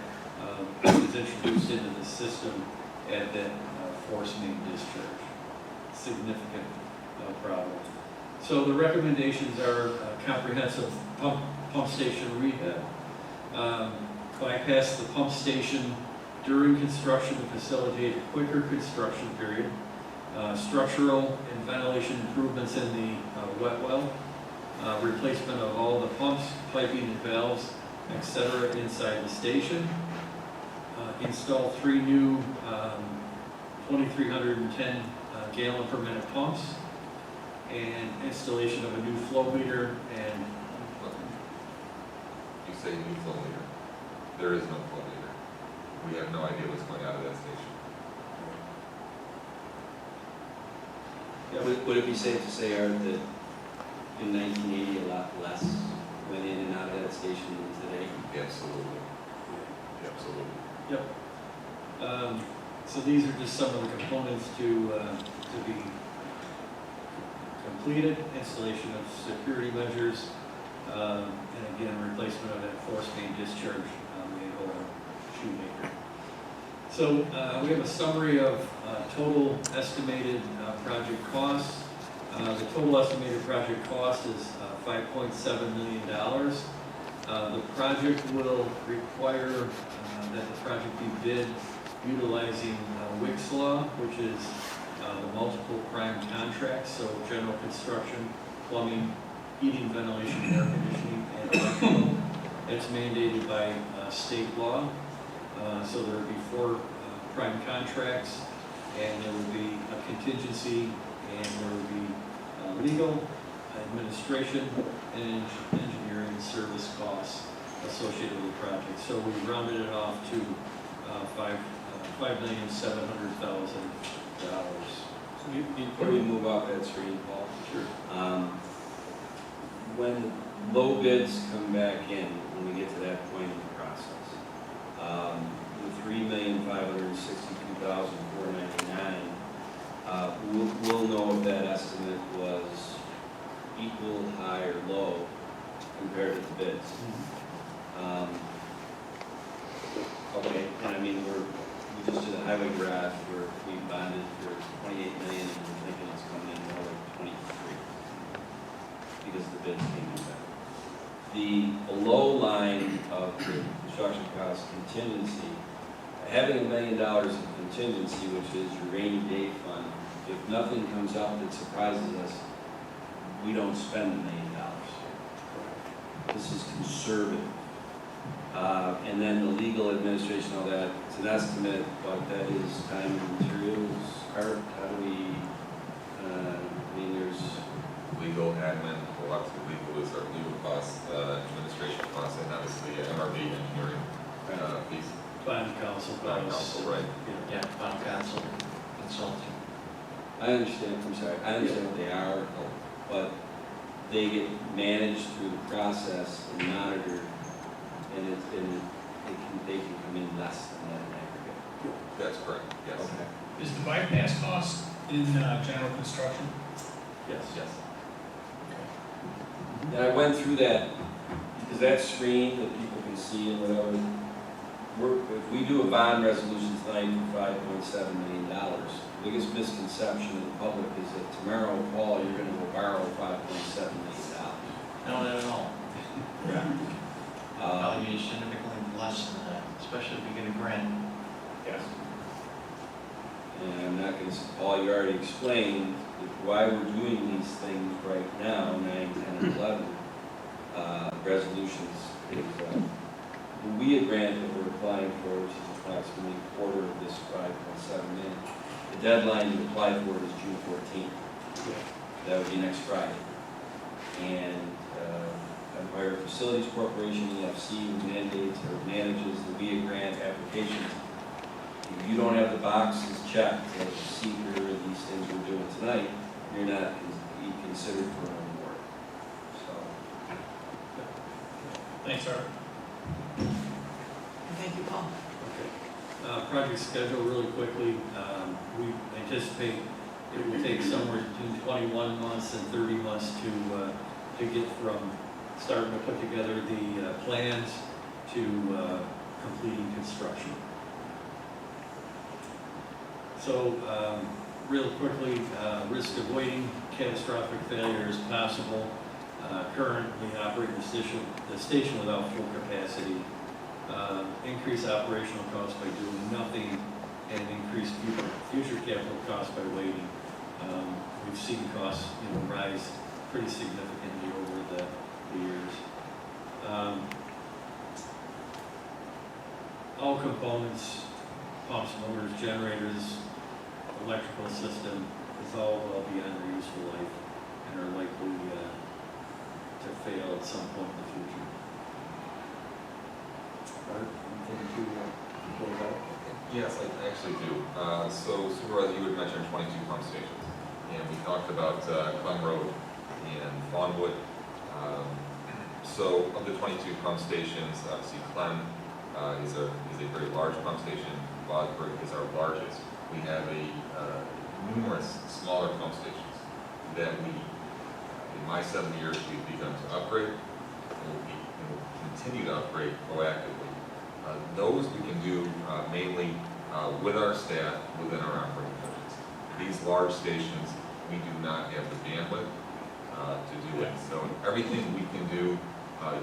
is introduced into the system at that force main discharge. Significant problem. So the recommendations are comprehensive pump station rehab, bypass the pump station during construction to facilitate a quicker construction period, structural and ventilation improvements in the wet well, replacement of all the pumps, piping and valves, etc. inside the station, install 3 new 2,310 gallon per minute pumps, and installation of a new flow meter and You say new flow meter. There is no flow meter. We have no idea what's going out of that station. Yeah, would it be safe to say, Art, that in 1980 a lot less went in and out of that station than today? Absolutely. Absolutely. Yep. So these are just some of the components to be completed, installation of security measures, and again, replacement of that force main discharge manhole shoemaker. So we have a summary of total estimated project costs. The total estimated project cost is $5.7 million. The project will require that the project be bid utilizing Wick's Law, which is the multiple prime contracts, so general construction, plumbing, heating, ventilation, air conditioning, and electrical. It's mandated by state law. So there will be 4 prime contracts, and there will be a contingency, and there will be legal, administration, and engineering service costs associated with the project. So we rounded it off to $5,700,000. So before we move off that screen, Paul. Sure. When low bids come back in, when we get to that point in the process, the $3,562,499, we'll know if that estimate was equal, high, or low compared to the bids. Okay, and I mean, we just did a highway garage where we bonded for $28 million, and we're thinking it's coming in more like 23 because the bids came in better. The below line of the construction cost contingency, having $1 million in contingency, which is your rainy day fund, if nothing comes up that surprises us, we don't spend $1 million. This is conservative. And then the legal administration, all that, it's an estimate, but that is time and materials. Art, how do we, I mean, there's Legal, admin, lots of legal is our legal costs, administration costs, and obviously MRB engineering fees. Bond counsel, Bond counsel, right. Yeah, bond counsel, consulting. I understand, I'm sorry, I understand what they are, but they get managed through the process and monitored, and they can come in less than that in aggregate. That's correct, yes. Okay. Is the bypass cost in general construction? Yes. Yes. And I went through that, because that screen that people can see and whatever, if we do a bond resolution tonight for $5.7 million, the biggest misconception of the public is that tomorrow, Paul, you're gonna go borrow $5.7 million. No, not at all. Probably be significantly less than that, especially if we get a grant. Yes. And I'm not gonna, Paul, you already explained why we're doing these things right now, 9, 10, and 11 resolutions. When we had grant that we're applying for, which is approximately a quarter of this $5.7 million, the deadline to apply for it is June 14th. That would be next Friday. And I Empire Facilities Corporation, EFC, who mandates or manages the VIA grant applications. If you don't have the boxes checked as a seeker, these things we're doing tonight, you're not be considered for an award. So, Thanks, Art. Thank you, Paul. Okay. Project schedule really quickly. We anticipate it will take somewhere between 21 months and 30 months to get from starting to put together the plans to completing construction. So, real quickly, risk avoiding catastrophic failure is possible. Currently operating the station without full capacity. Increase operational costs by doing nothing, and increase future capital costs by waiting. We've seen costs, rise pretty significantly over the years. All components, pumps, motors, generators, electrical system, is all well beyond their useful life and are likely to fail at some point in the future. Art, anything to close out? Yes, I actually do. So Supervisor, you had mentioned 22 pump stations, and we talked about Clem Road and Fawnwood. So of the 22 pump stations, obviously Clem is a very large pump station. Bosburg is our largest. We have numerous smaller pump stations that we, in my 7 years, we've begun to upgrade, and we'll continue to upgrade proactively. Those we can do mainly with our staff within our operating budgets. These large stations, we do not have the bandwidth to do it. So everything we can do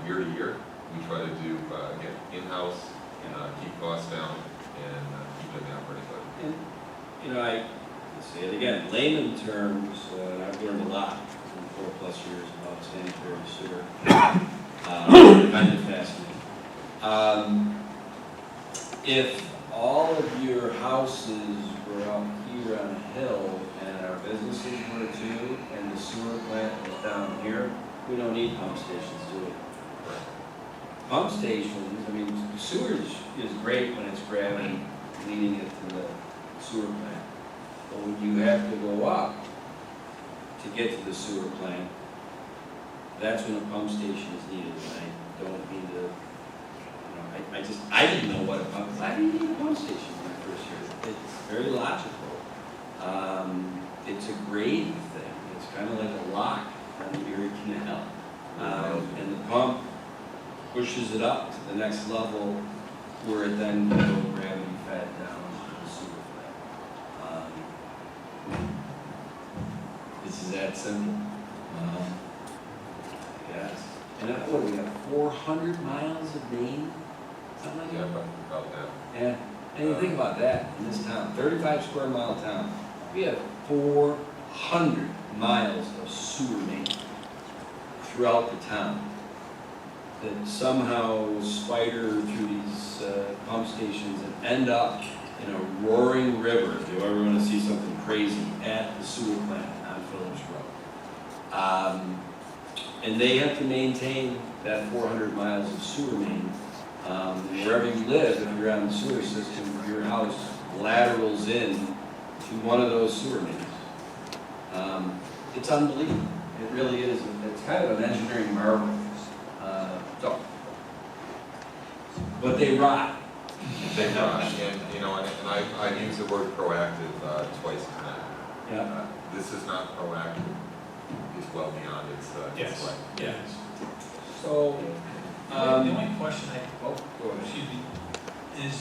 year to year, we try to do again in-house and keep costs down and keep it in the operating budget. And, I say it again, layman terms, I've learned a lot in 4+ years about sanitary sewer. Kind of fascinating. If all of your houses were up here on a hill and our businesses were too, and the sewer plant was down here, we don't need pump stations, do we? Pump stations, I mean, sewage is great when it's gravity leading it to the sewer plant. But when you have to go up to get to the sewer plant, that's when a pump station is needed. And I don't mean to, I didn't know what a pump, why do you need a pump station when I first heard it? It's very logical. It's a grade thing. It's kind of like a lock on the Erie Canal. And the pump pushes it up to the next level where it then can go gravity fed down to the sewer plant. This is that simple. Yes. And what do we have, 400 miles of main? Something like that? Yeah, about that. Yeah. And you think about that in this town, 35 square mile town, we have 400 miles of sewer main throughout the town that somehow spider through these pump stations and end up in a roaring river, if you ever want to see something crazy, at the sewer plant on Phillips Road. And they have to maintain that 400 miles of sewer main. Wherever you live, if you're on the sewer system, your house laterals in to one of those sewer mains. It's unbelievable. It really is. It's kind of an engineering marvel. But they rot. They rot, and I use the word proactive twice a minute. Yeah. This is not proactive. It's well beyond its life. Yes. So, the only question go ahead. excuse me, is,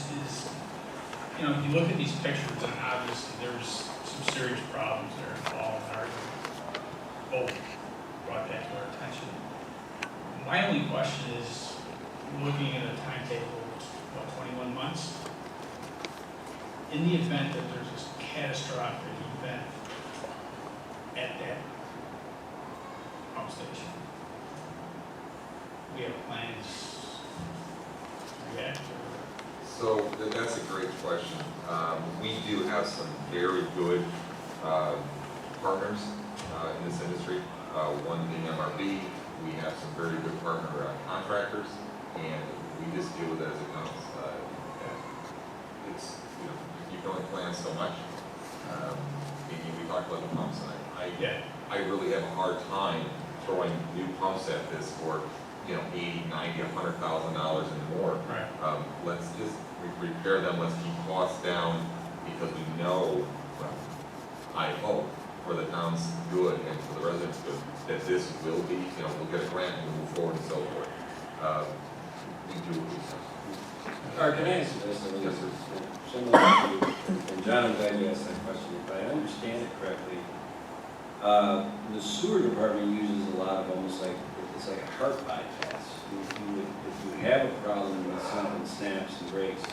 if you look at these pictures, and obviously there's some serious problems there involved, and both brought that to our attention. My only question is, looking at a timetable of 21 months, in the event that there's this catastrophic event at that pump station, we have plans to react or? So that's a great question. We do have some very good partners in this industry, one being MRB, we have some very good partner contractors, and we just deal with it as it comes. It's, you can only plan so much. We talked about the pumps, and I really have a hard time throwing new pumps at this for, $80, $90, $100,000 and more. Right. Let's just repair them, let's keep costs down, because we know, well, I hope, for the town's good and for the residents' good, that this will be, we'll get a grant and we'll move forward and so forth. We do what we can. Art, can I ask you this? I mean, this is similar to you, and John, I'm glad you asked that question. If I understand it correctly, the sewer department uses a lot of almost like, it's like a heart bypass. If you have a problem with something snaps and breaks,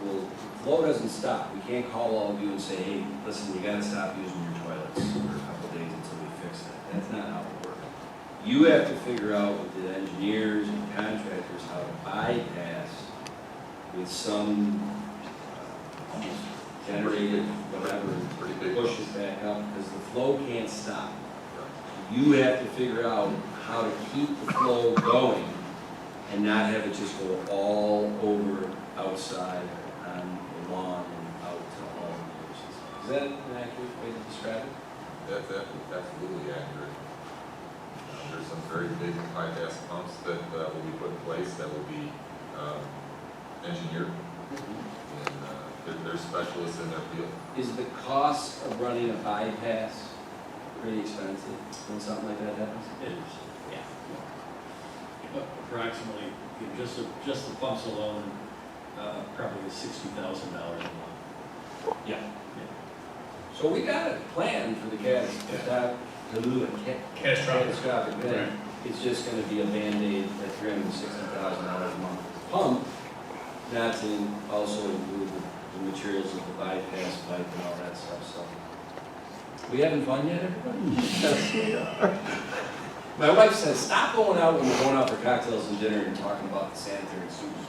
well, the flow doesn't stop. We can't call all of you and say, hey, listen, you gotta stop using your toilets for a couple days until we fix that. That's not how it works. You have to figure out with the engineers and contractors how to bypass with some almost generated whatever, push it back up, because the flow can't stop. You have to figure out how to keep the flow going and not have it just go all over outside on the lawn and out to all the places. Is that an accurate way to describe it? That's absolutely accurate. There's some very big bypass pumps that will be put in place that will be engineered, and they're specialists in their field. Is the cost of running a bypass pretty expensive when something like that happens? It is. Yeah. Approximately, just the pumps alone, probably $60,000 a month. Yeah. So we got a plan for the catastrophic event. It's just gonna be a Band-Aid at $360,000 a month. Pump, not to also include the materials of the bypass pipe and all that stuff, so. We having fun yet, everybody? My wife says, stop going out when we're going out for cocktails and dinner and talking about the sanitary sewers.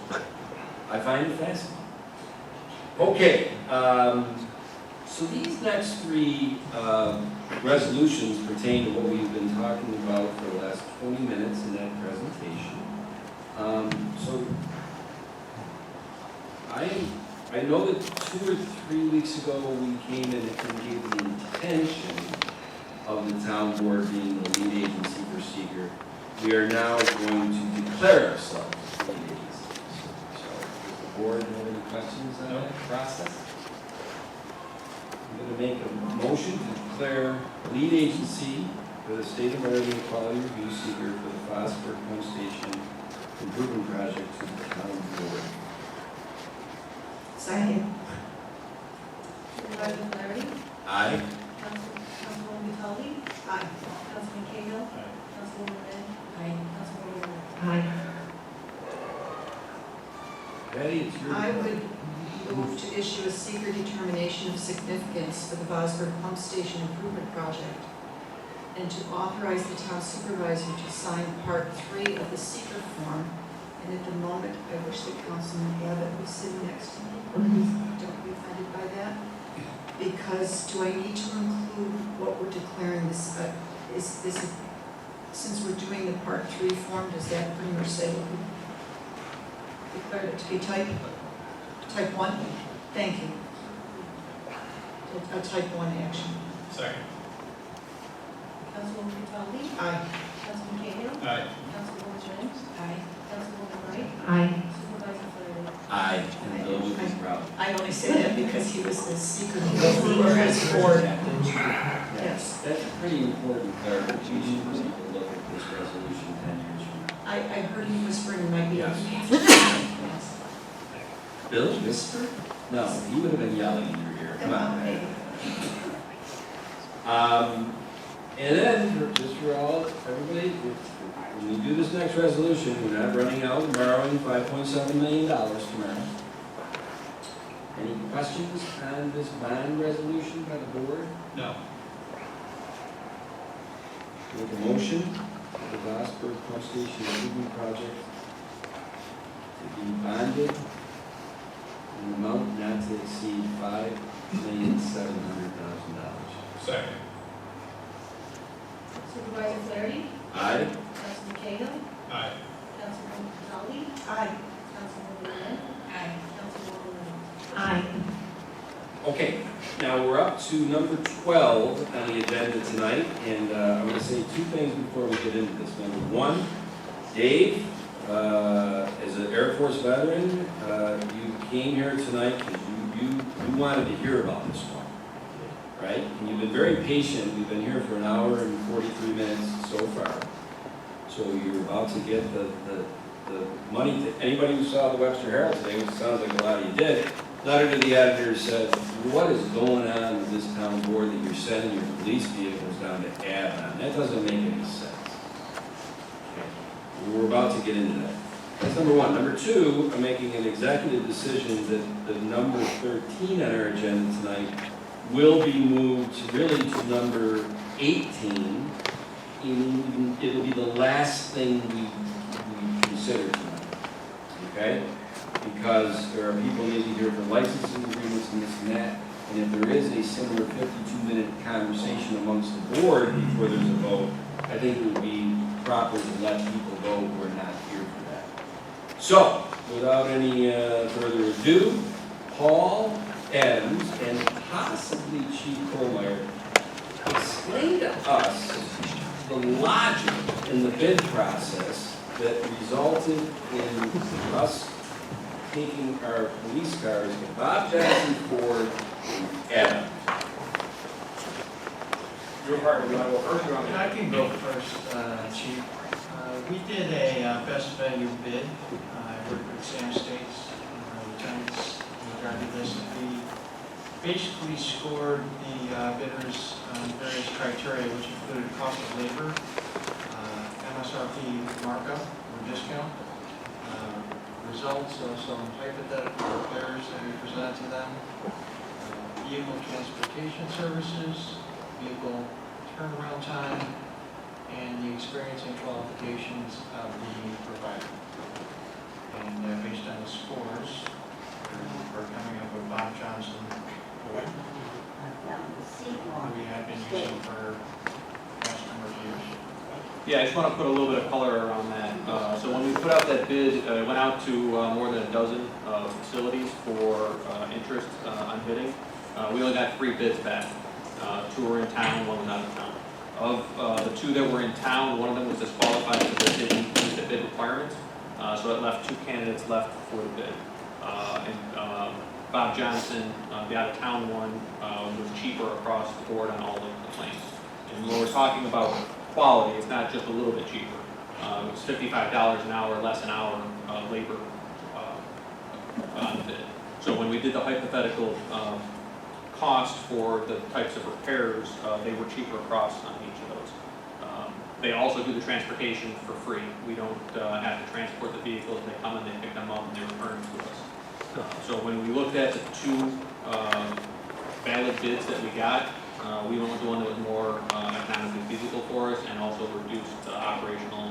I find it fascinating. Okay, so these next three resolutions pertain to what we've been talking about for the last 20 minutes in that presentation. So I know that 2 or 3 weeks ago we came in and gave the intention of the town board being the lead agency for seeker. We are now going to declare ourselves lead agency. So does the board have any questions on that process? I'm going to make a motion to declare lead agency for the State of Oregon Quality Review Seeker for the Phosphor Pump Station Improvement Project to the town board. Second. Supervisor Flaherty? Aye. Councilwoman Vitale? Aye. Councilman Cahill? Councilwoman Red? Aye. Councilwoman Moore? Aye. Patty, it's your I would move to issue a seeker determination of significance for the Vosburg Pump Station Improvement Project, and to authorize the town supervisor to sign Part 3 of the seeker form. And at the moment, I wish that Councilman Abbott was sitting next to me. Don't be offended by that. Because do I need to include what we're declaring this, is this, since we're doing the Part 3 form, does that pretty much say what we declared it to be type 1? Thank you. A type 1 action. Second. Councilwoman Vitale? Aye. Councilman Cahill? Aye. Councilwoman Red? Aye. Councilwoman Wright? Aye. Supervisor Flaherty? aye, and Bill would be proud. I only say that because he was the seeker for his board. Yes. That's a pretty important clarification for people to look at this resolution 10 years from now. I heard him whispering in my ear. Yes. Bill whisper? No, he would have been yelling in your ear. Come on, man. And then, just for all, everybody, when we do this next resolution, we're not running out and borrowing $5.7 million tomorrow. Any questions on this bond resolution by the board? No. Make a motion for the Vosburg Pump Station Improvement Project to be bonded in an amount not to exceed $5,700,000. Second. Supervisor Flaherty? Aye. Councilman Cahill. Aye. Councilwoman Holly. Aye. Councilwoman Wynn. Aye. Councilwoman Lee. Aye. Okay, now we're up to number 12 on the agenda tonight, and I'm going to say two things before we get into this. Number one, Dave, as an Air Force veteran, you came here tonight because you wanted to hear about this one, right? And you've been very patient. We've been here for an hour and 43 minutes so far. So you're about to get the money. Anybody who saw the Webster Herald today, which sounds like a lot of you did, letter to the editor said, what is going on with this town board that you're sending your police vehicles down to Avon? That doesn't make any sense. Okay. We're about to get into that. That's number one. Number two, I'm making an executive decision that the number 13 on our agenda tonight will be moved to number 18. And it'll be the last thing we consider tonight. Okay? Because there are people maybe here for licensing agreements and this and that, and if there is a similar 52-minute conversation amongst the board before there's a vote, I think it would be proper to let people go who are not here for that. So, without any further ado, Paul Adams and possibly Chief Kohlmeyer, explain to us the logic in the bid process that resulted in us taking our police cars to Bob Jackson Ford and Adams. Your part, you want to go first or you want me to? I can go first, Chief. We did a best value bid. I worked with Sam States, lieutenants, regarding this. We basically scored the bidders on various criteria, which included cost of labor, MSRP markup or discount, results of some hypothetical repairs that we presented to them, vehicle transportation services, vehicle turnaround time, and the experience and qualifications of the provider. And based on the scores, we're coming up with Bob Johnson, who we have been using for the past number of years. Yeah, I just want to put a little bit of color around that. So when we put out that bid, it went out to more than a dozen facilities for interest on bidding. We only got 3 bids back. 2 were in town, 1 was out of town. Of the 2 that were in town, 1 of them was disqualified because they didn't meet the bid requirements. So it left 2 candidates left for the bid. Bob Johnson, the out-of-town one, was cheaper across the board on all of the claims. And when we're talking about quality, it's not just a little bit cheaper. It's $55 an hour, less an hour labor on the bid. So when we did the hypothetical cost for the types of repairs, they were cheaper across on each of those. They also do the transportation for free. We don't have to transport the vehicles. They come and they pick them up and they return them to us. So when we looked at the 2 valid bids that we got, we went with the one that was more economically feasible for us and also reduced the operational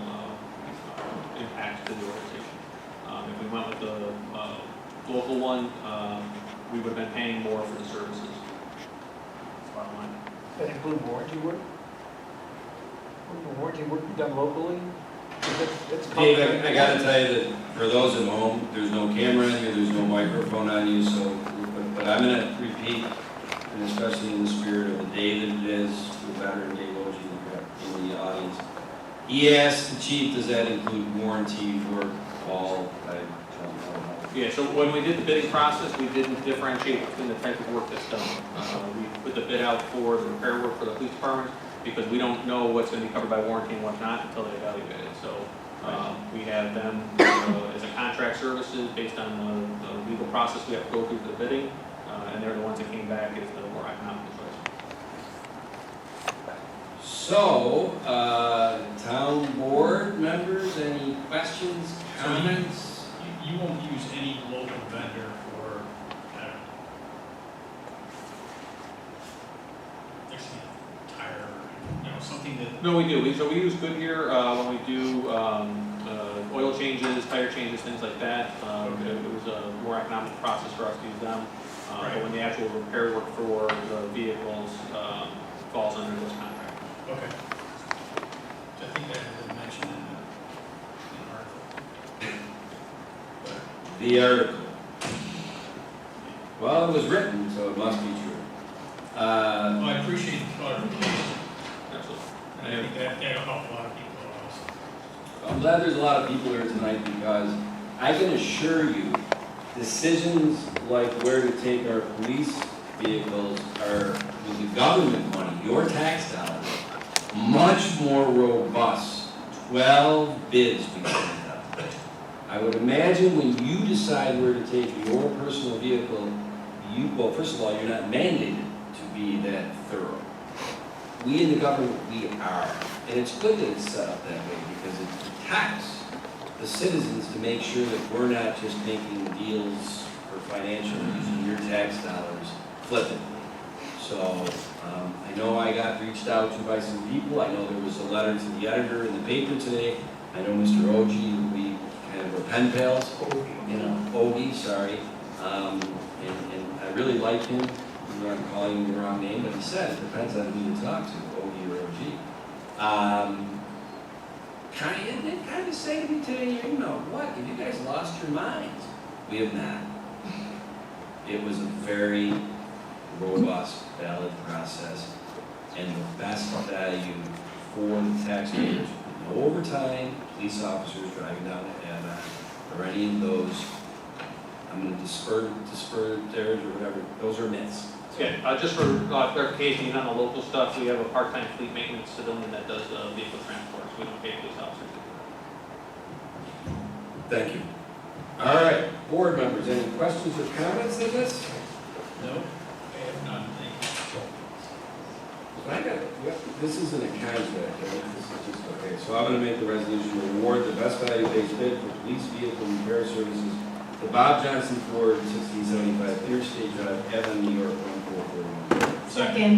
impact to the organization. If we went with the local one, we would have been paying more for the services. That's bottom line. That include warranty work? Warranty work done locally? Dave, I gotta tell you that for those at home, there's no camera in here, there's no microphone on you, so, but I'm gonna repeat, and especially in the spirit of the day that it is, the veteran Dave Oshie in the audience. He asked the chief, does that include warranty work, all? Yeah, so when we did the bidding process, we didn't differentiate between the type of work that's done. We put the bid out for the repair work for the police department because we don't know what's going to be covered by warranty and what's not until they evaluate it. So we have them as a contract services based on the legal process we have to go through for the bidding, and they're the ones that came back as the more economical choice. So, town board members, any questions, comments? You won't use any local vendor for fixing a tire, something that... No, we do. So we use Goodyear when we do oil changes, tire changes, things like that. It was a more economic process for us to use them. But when the actual repair work for the vehicles falls under this contract. Okay. So I think that the article. Well, it was written, so it must be true. Well, I appreciate the clarification. Absolutely. And I think that'll help a lot of people also. I'm glad there's a lot of people here tonight because I can assure you, decisions like where to take our police vehicles are, with the government money, your tax dollars, much more robust. 12 bids we sent out. I would imagine when you decide where to take your personal vehicle, well, first of all, you're not mandated to be that thorough. We in the government, we are. And it's good that it's set up that way because it protects the citizens to make sure that we're not just making deals for financial using your tax dollars flippantly. So I know I got reached out to by some people. I know there was a letter to the editor in the paper today. I know Mr. Ogie, we kind of were pen pals. Ogie, sorry. And I really like him. I'm calling him the wrong name, but he said it depends on who you talk to, Ogie or OG. Kind of say to me today in your email, what, have you guys lost your minds? We have not. It was a very robust, valid process, and the best value for the taxpayers. No overtime, police officers driving down the add-on, or any of those, I'm going to disperse theirs or whatever, those are myths. So, Yeah, just for clarification, on the local stuff, we have a part-time fleet maintenance civilian that does vehicle transport, so we don't pay police officers. thank you. All right, board members, any questions or comments on this? No, I have none, thank This isn't a contract, right? This is just, okay, so I'm gonna make the resolution to award the best value-based bid for police vehicle repair services to Bob Johnson Ford, 1675 Interstate Drive, Evan, New York, 14441. Second.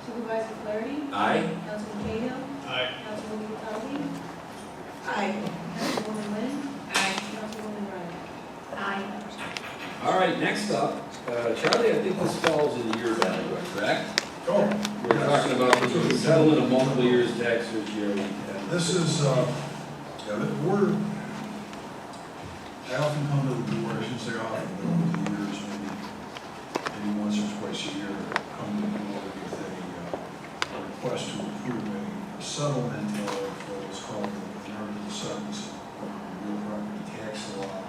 Supervisor Flaherty? Aye? Councilman Cahill? Aye. Councilwoman Catali? Aye. Councilwoman Lynn? Aye. Councilwoman Ryder? Aye. All right, next up, Charlie, I think this falls into your bailiwick, correct? Oh, We're talking about the settlement of multiple years tax surcharge. this is, we're, I often come to the board, I shouldn't say often, but over the years, maybe once or twice a year, come to the board with a request to approve a settlement of what's called the Article 7 real property tax law.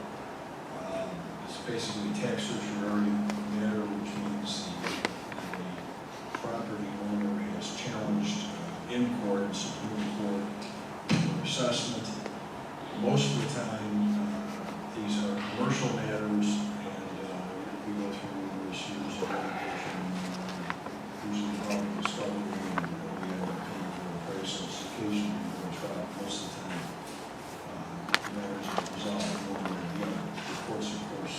It's basically tax surcharge matter, which means the property owner has challenged in court and Supreme Court for assessment. Most of the time, these are commercial matters, and we go through numerous years of litigation, usually involving discovery, and we end up paying for appraisals. Occasionally, we go to trial. Most of the time, the matters are resolved one way or the other. The courts, of course,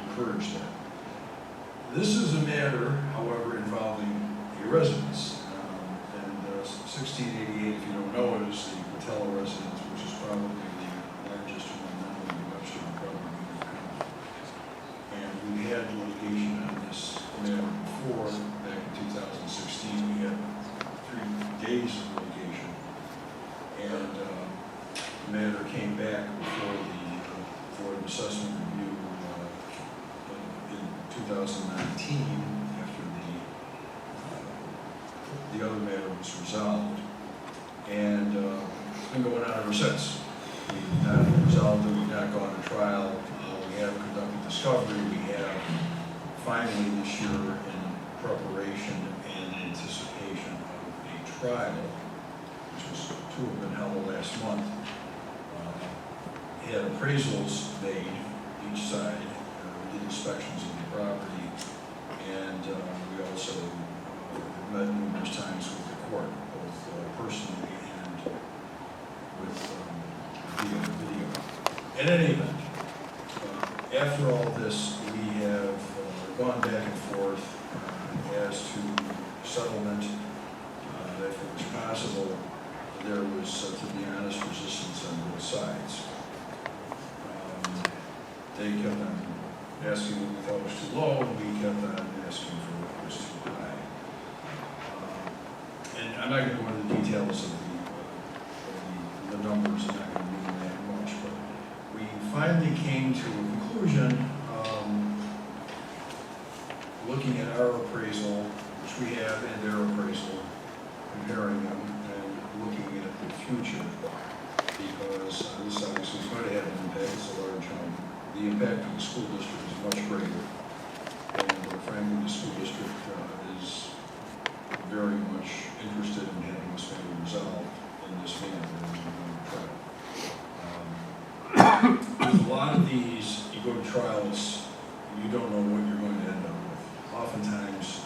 encourage that. This is a matter, however, involving a residence. 1688, if you don't know it, is the Patella residence, which is probably the largest one now in the Webster and probably in the county. And we had litigation on this matter before, back in 2016. We had 3 days of litigation. And the matter came back before the Board of Assessment Review in 2019, after the other matter was resolved, and it's been going on ever since. We've not resolved it, we've not gone to trial, we have conducted discovery, we have finally this year, in preparation and anticipation of a trial, which was to have been held last month, had appraisals made, each side, we did inspections of the property, and we also met numerous times with the court, both personally and with via video. In any event, after all this, we have gone back and forth as to settlement. If it was possible, there was, to be honest, resistance on both sides. They kept on asking what we thought was too low, and we kept on asking for what was too high. And I'm not going to go into the details of the numbers, I'm not going to do that much, but we finally came to a conclusion, looking at our appraisal, which we have, and their appraisal, comparing them, and looking at the future, because this obviously is going to have an impact, it's a large home. The impact of the school district is much greater, and frankly, the school district is very much interested in having this matter resolved in this manner, as we're going to try. With a lot of these, you go to trials, you don't know what you're going to end up with. Oftentimes,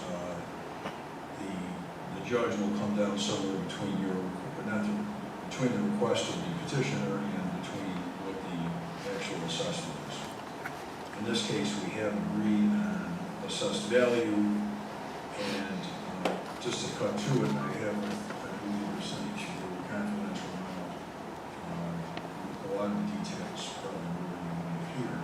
the judge will come down somewhere between between the request of the petitioner and between what the actual assessment is. In this case, we have agreed on assessed value, and just to cut to it, I have, I believe, percentage for confidential amount. A lot of the details probably more than you want to hear.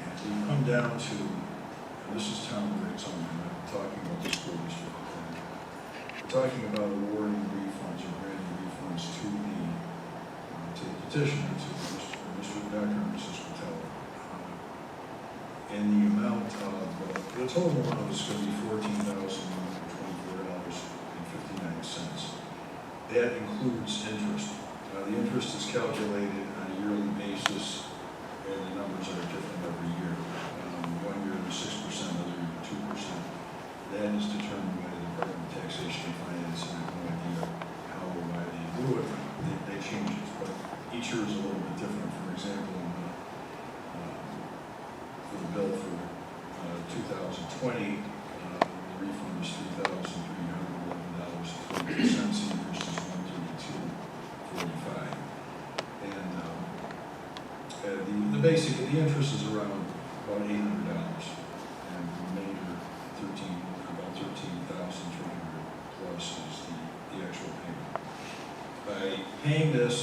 And we come down to, and this is town rates only, I'm not talking about the school district. We're talking about awarding refunds or granting refunds to the petitioner, to Mr. Becker and Mrs. Patella. And the amount of, the total amount is going to be $14,124.59. That includes interest. The interest is calculated on a yearly basis, and the numbers are different every year. 1 year is 6%, other year 2%. That is determined by the Department of Taxation and Finance, and I have no idea how or why they do it. They change it, but each year is a little bit different. For example, for the bill for 2020, the refund is $3,311.20. Interest is $132.45. And the basic, the interest is around about $800, and the remainder, about $13,300 plus is the actual payment. By paying this,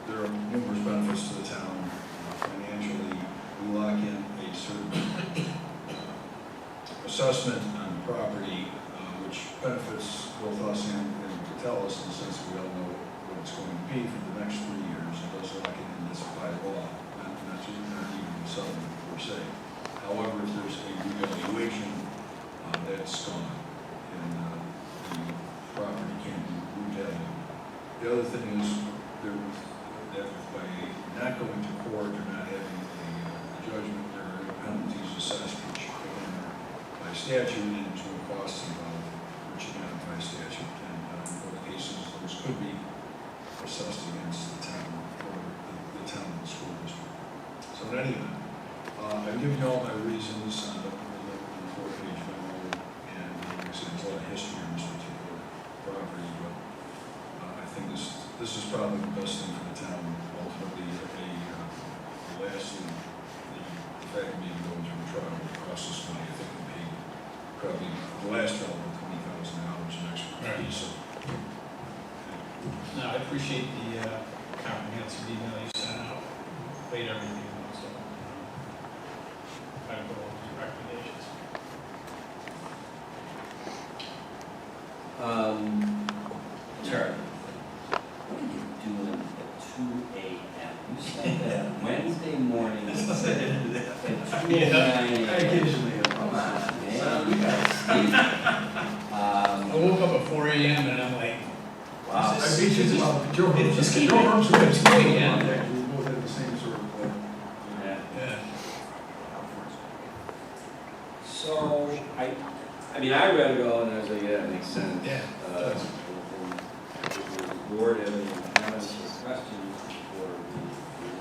there are numerous benefits to the town. Financially, we lock in a certain assessment on the property, which benefits both us and Patellus in the sense that we all know what it's going to be for the next 3 years. It does lock it in this by law, not even the settlement per se. However, if there's a revaluation, that's gone, and the property can be revalued. The other thing is, that by not going to court or not having a judgment, there are penalties assessed, which again are by statute, and there's no costs involved, which again by statute, and in both cases, those could be assessed against the town or the town and the school district. So in any event, I've given you all my reasons on the 4-page memo, and there's a lot of history on this particular property, but I think this is probably the best thing for the town. Ultimately, lastly, the fact of being going through a trial will cost us money. I think we paid probably the last trial about $20,000 an extra fee. So, No, I appreciate the comprehensive email you sent out, laid everything out, so try to go over your recommendations. Charlie, what are you doing at 2 a.m.? You said that Wednesday morning at 2:09 a.m. Occasionally. Come on, man, you gotta sleep. I woke up at 4 a.m. and I'm like, Wow. I beat you to Joe Holmes. Just keep Joe Holmes was keep it, yeah. We both had the same sort of. yeah. So, I mean, I read it all and I was like, yeah, it makes sense. Yeah, it does. If the board have any comments or questions before we do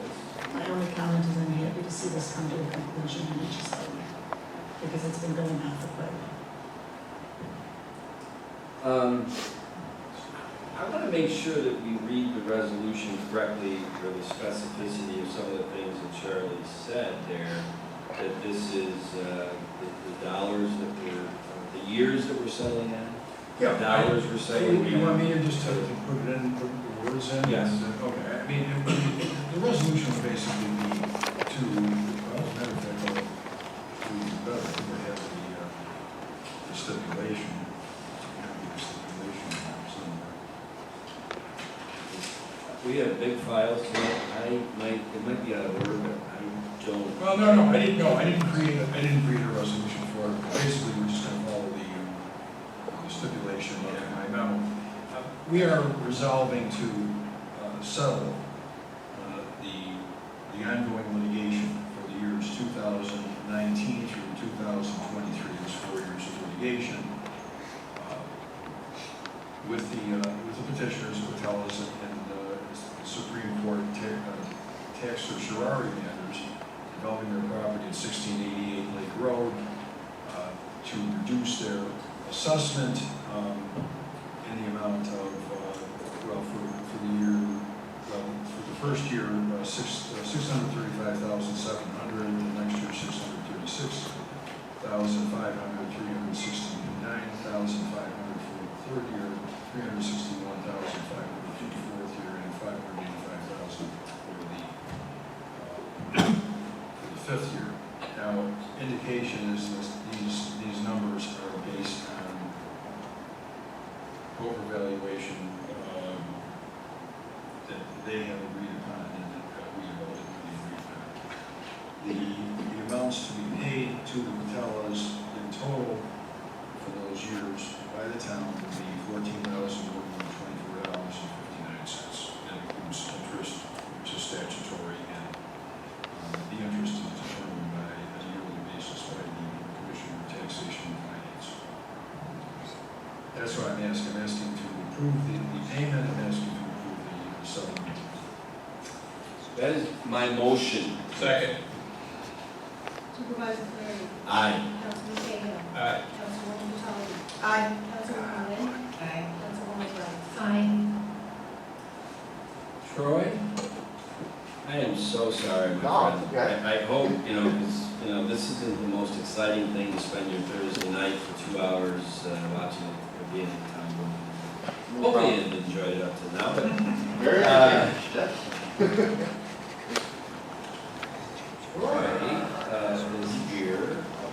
this? My only comment is I'm happy to see this come to a conclusion and it's just over, because it's been going on for quite a while. I want to make sure that we read the resolution correctly for the specificity of some of the things that Charlie said there, that this is the dollars that we're, the years that we're selling in, Yeah. the dollars we're selling You in. want me to just put it in, put the words in? Yes. Okay, I mean, the resolution would basically be to, well, as a matter of fact, to better, we have the stipulation. We have big files tonight. I it might be out of order, but I don't. Well, no, I didn't create a resolution for it. Basically, we're just gonna follow the stipulation of my memo. We are resolving to settle the ongoing litigation for the years 2019 through 2023. There's 4 years of litigation with the petitioners, Patellas, and the Supreme Court tax certiorari matters involving their property at 1688 Lake Road to reduce their assessment in the amount of, well, for the year, well, for the first year, $635,700, and the next year, $636,500, $369,500 for the third year, $361,500 for the fourth year, and $585,000 for the fifth year. Now, indication is that these numbers are based on overvaluation that they have agreed upon and that we have ultimately agreed upon. The amounts to be paid to the Patellas in total for those years by the town would be $14,124.59. That includes interest, which is statutory, and the interest is determined by a yearly basis by the Commissioner of Taxation and Finance. That's what I'm asking. I'm asking to approve the payment. I'm asking to approve the settlement. That is my motion. Second. Supervisor Cleary. Aye. Councilman Cahill. Aye. Councilwoman Detalli. Aye. Councilwoman Wynn. Aye. Councilwoman Wright. Aye. Troy, I am so sorry, my friend. I hope, because, this isn't the most exciting thing to spend your Thursday night for 2 hours watching it being in town. Hopefully you enjoyed it up to now, but. Very Troy is here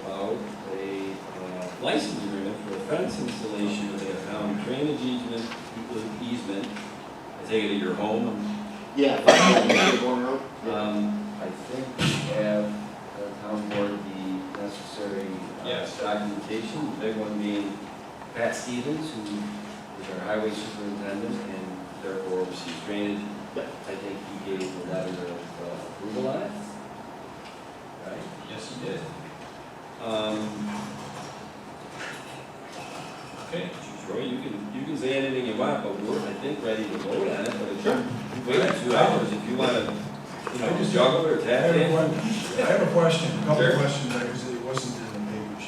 about a license agreement for a fence installation with a town drainage easement. I take it at your home. Yeah. I think we have the town board the necessary documentation, the big one being Pat Stevens, who is our highway superintendent and therefore oversees drainage. I think he gave the letter of approval on it. Right? Yes, you did. Okay. Troy, you can say anything you want, but we're, I think, ready to vote on it, but it's wait 2 hours if you want to, juggle or tap in. I have a question, a couple of questions, because it wasn't in the papers.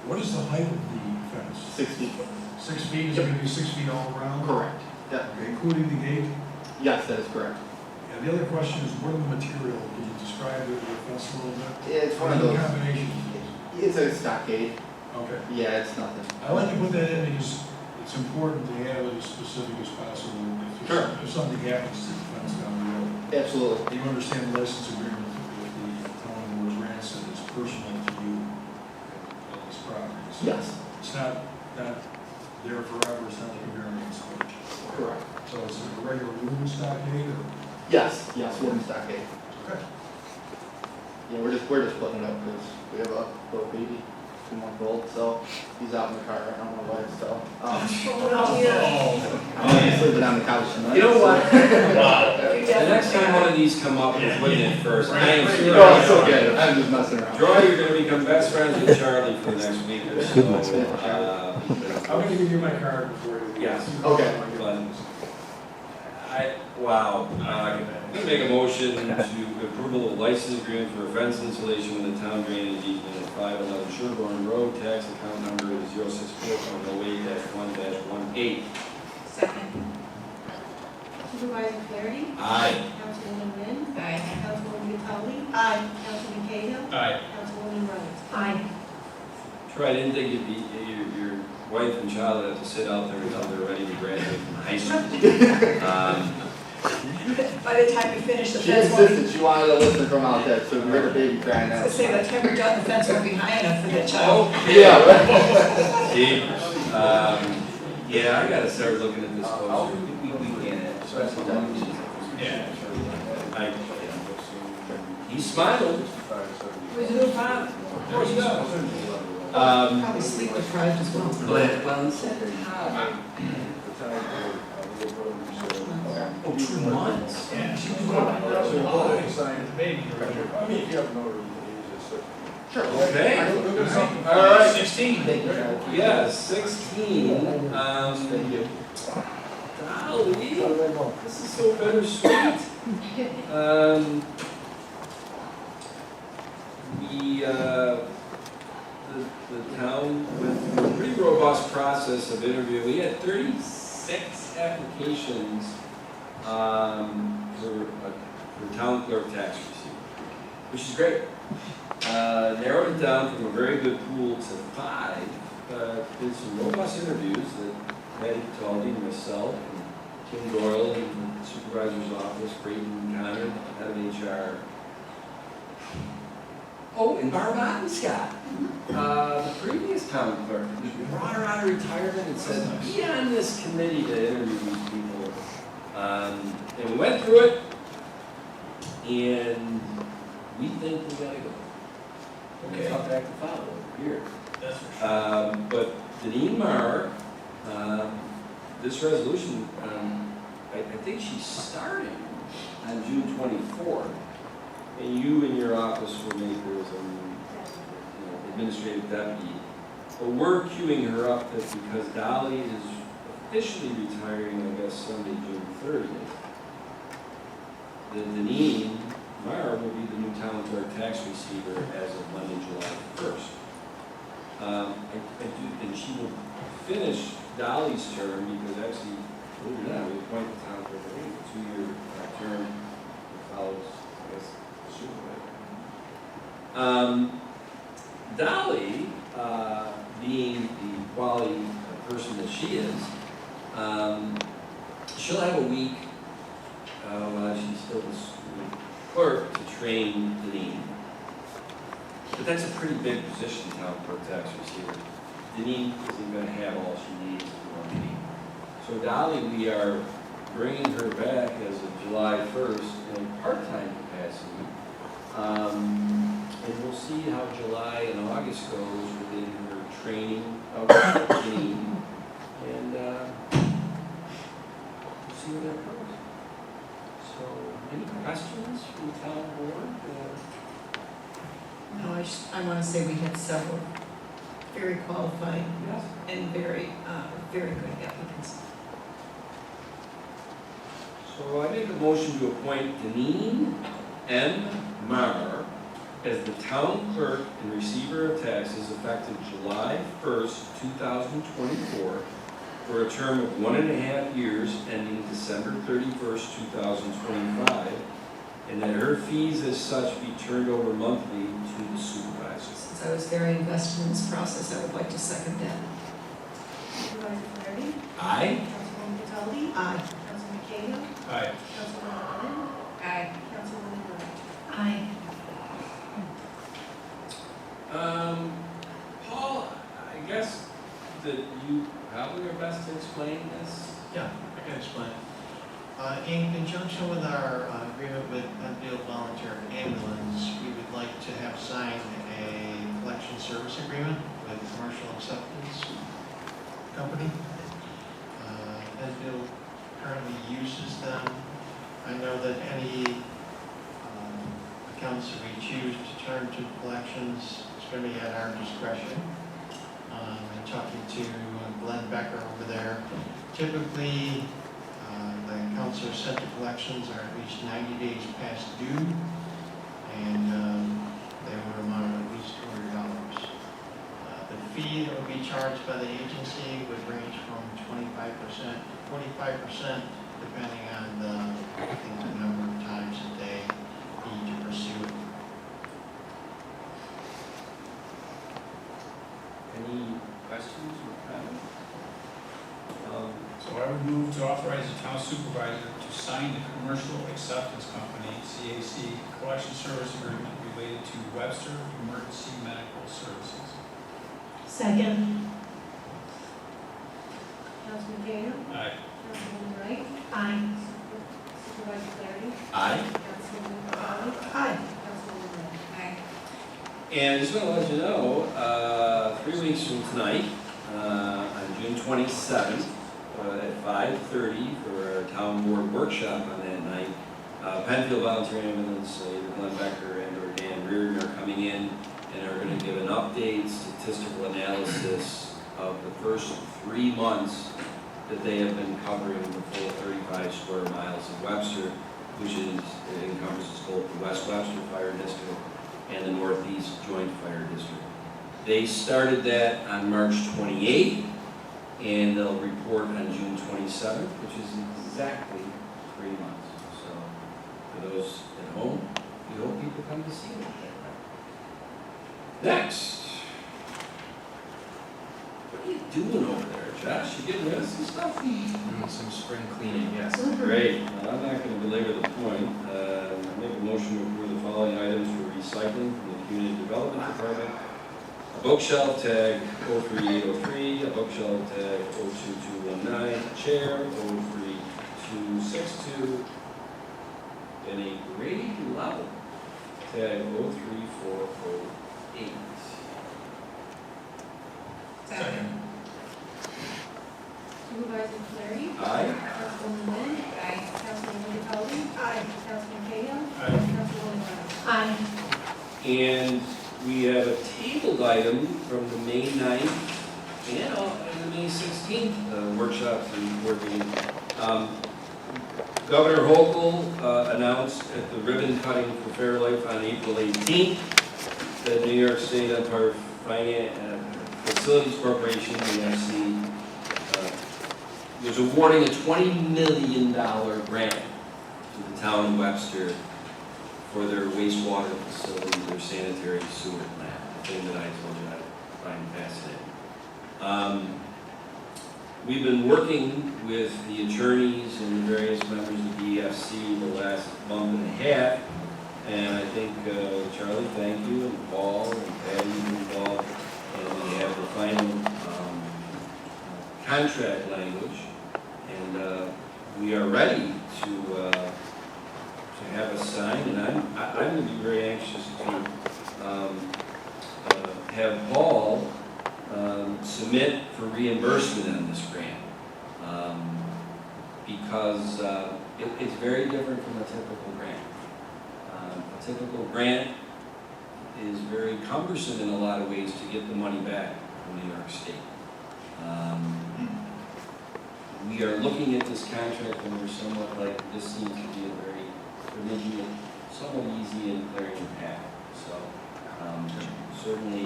What is the height of the fence? 6 feet. 6 feet, is it going to be 6 feet all around? Correct. Yeah. Okay, including the gate? Yes, that is correct. And the other question is, what are the material? Can you describe the fence a little bit? Yeah, it's one of those. Combination. It's a stockade. Okay. Yeah, it's nothing. I like to put that in because it's important to have it as specific as possible. If something happens to the fence down the road. Absolutely. You understand the license agreement with the town board's ransom is personal to you and this property. So Yes. it's not there forever, it's not like a variance. Correct. So it's a regular wooden stockade or? Yes, wooden stockade. Okay. Yeah, we're just putting it up because we have a little baby, 2-month-old, so he's out in the car right now, my wife, so. He's sleeping on the couch tonight. You know what? Wow. The next time one of these come up, we'll put it in first. I am sure. No, it's okay, I'm just messing around. Troy, you're going to become best friends with Charlie for the next week or so. I'm going to give you my card before you. Yes. Okay. Wow. I'm going to make a motion to approval of license agreement for a fence installation with the town drainage easement at 511 Sherborne Road, tax account number 064.08-1-18. Second. Supervisor Cleary. Aye. Councilwoman Wynn. Aye. Councilwoman Detalli. Aye. Councilman Cahill. Aye. Councilwoman Wright. Aye. Troy, I didn't think you'd be, your wife and child would have to sit out there until they're ready to graduate from high school. By the time we finish, the She fence won't be, insisted she wanted to listen from out there, so we heard the baby crying I out. was gonna say, by the time we're done, the fence won't be high enough for that child. Yeah. See, yeah, I gotta start looking at this closer. We can, especially. Yeah. He's smiling. He's a new father. Of course he does. Probably sleep deprived as well. Well, he said oh, 2 months? Yeah, she was the baby. I mean, if you have no Sure. Okay. All All right. 16. Yeah, 16. Dolly, this is so bittersweet. The town went through a pretty robust process of interview. We had 36 applications for town clerk tax receipt, which is great. Narrowed it down from a very good pool to 5. Did some robust interviews that Patty Taldi and myself and Kim Doyle in the supervisor's office, Brayden Connor, head of HR. Oh, and Barb Ottenscott, the previous town clerk, we brought her out of retirement and said, be on this committee to interview these people. And we went through it, and we think we gotta go. Okay. I'll back to follow over here. That's for sure. But Deneen Marr, this resolution, I think she's starting on June 24th. And you in your office will make her as an administrative deputy. But we're queuing her up because Dolly is officially retiring, I guess, Sunday, June 30th. The Deneen Marr will be the new town clerk tax receiver as of Monday, July 1st. And she will finish Dolly's term because actually, believe it or not, we appoint the town clerk, I think, a 2-year term that follows, I guess, the supervisor. Dolly, being the quality person that she is, she'll have a week while she's still the clerk to train Deneen. But that's a pretty big position, town clerk tax receiver. Deneen isn't going to have all she needs in 1 week. So Dolly, we are bringing her back as of July 1st in a part-time capacity. And we'll see how July and August goes within her training of Deneen. And we'll see where that goes. So, any questions from the town board? No, I want to say we had several very qualified and very good applicants. So I make a motion to appoint Deneen M. Marr as the town clerk and receiver of taxes effective July 1st, 2024, for a term of 1.5 years ending December 31st, 2025, and that her fees as such be turned over monthly to the supervisor. Since I was very invested in this process, I would like to second that. Supervisor Flaherty? Aye. Councilwoman Cataldi? Aye. Councilman Cahill? Aye. Councilwoman Lennon? Aye. Councilwoman Wright? Aye. Paul, I guess that you probably are best to explain this. Yeah, I can explain. In conjunction with our agreement with Penfield Volunteer Ambulance, we would like to have signed a collection service agreement with a commercial acceptance company. Penfield currently uses them. I know that any accounts that we choose to turn to collections, it's going to be at our discretion. And talking to Glenn Becker over there, typically the accounts that are sent to collections are at least 90 days past due, and they would amount to at least $200. The fee that would be charged by the agency would range from 25% to 45%, depending on the number of times that they need to pursue it. Any questions or comments? So I would move to authorize the town supervisor to sign the commercial acceptance company, CAC, collection service agreement related to Webster Emergency Medical Services. Second. Councilman Cahill? Aye. Councilwoman Wright? Aye. Supervisor Flaherty? Aye. Councilman And I just want to let you know, 3 weeks from tonight, on June 27th, at 5:30 for our town board workshop on that night, Penfield Volunteer Ambulance, either Glenn Becker and or Dan Reardon are coming in and are going to give an update, statistical analysis of the first 3 months that they have been covering the full 35 square miles of Webster, which encompasses both the West Webster Fire District and the Northeast Joint Fire District. They started that on March 28th, and they'll report on June 27th, which is exactly 3 months. So, for those at home, we hope people come to see it. Next. What are you doing over there, Josh? You getting rid of some stuff? Doing some spring cleaning, yes. Great. Well, I'm not going to belabor the point. I make a motion to approve the following items for recycling from the Community Development Department. A bookshelf tag 03803, a bookshelf tag 02219, a chair 03262, and a grade level tag 03408. Second. Supervisor Clary? Aye. Councilwoman Wynn? Aye. Councilwoman Cody? Aye. Councilman Cahill? Aye. Councilwoman Brown? Aye. And we have a tabled item from the May 9th and the May 16th workshops and board meeting. Governor Hochul announced at the ribbon cutting for Fairlife on April 18th that New York State Empire Facilities Corporation, EFC, was awarding a $20 million grant to the town of Webster for their wastewater facilities, their sanitary sewer plant, the thing that I told you I find fascinating. We've been working with the attorneys and the various members of the EFC the last month and a half, and I think, Charlie, thank you, and Paul, and Patty involved, and we have the final contract language, and we are ready to have a sign, and I'm going to be very anxious to have Paul submit for reimbursement on this grant, because it's very different from a typical grant. A typical grant is very cumbersome in a lot of ways to get the money back from New York State. We are looking at this contract and we're somewhat like, this seems to be making it somewhat easy and clearing the path. So certainly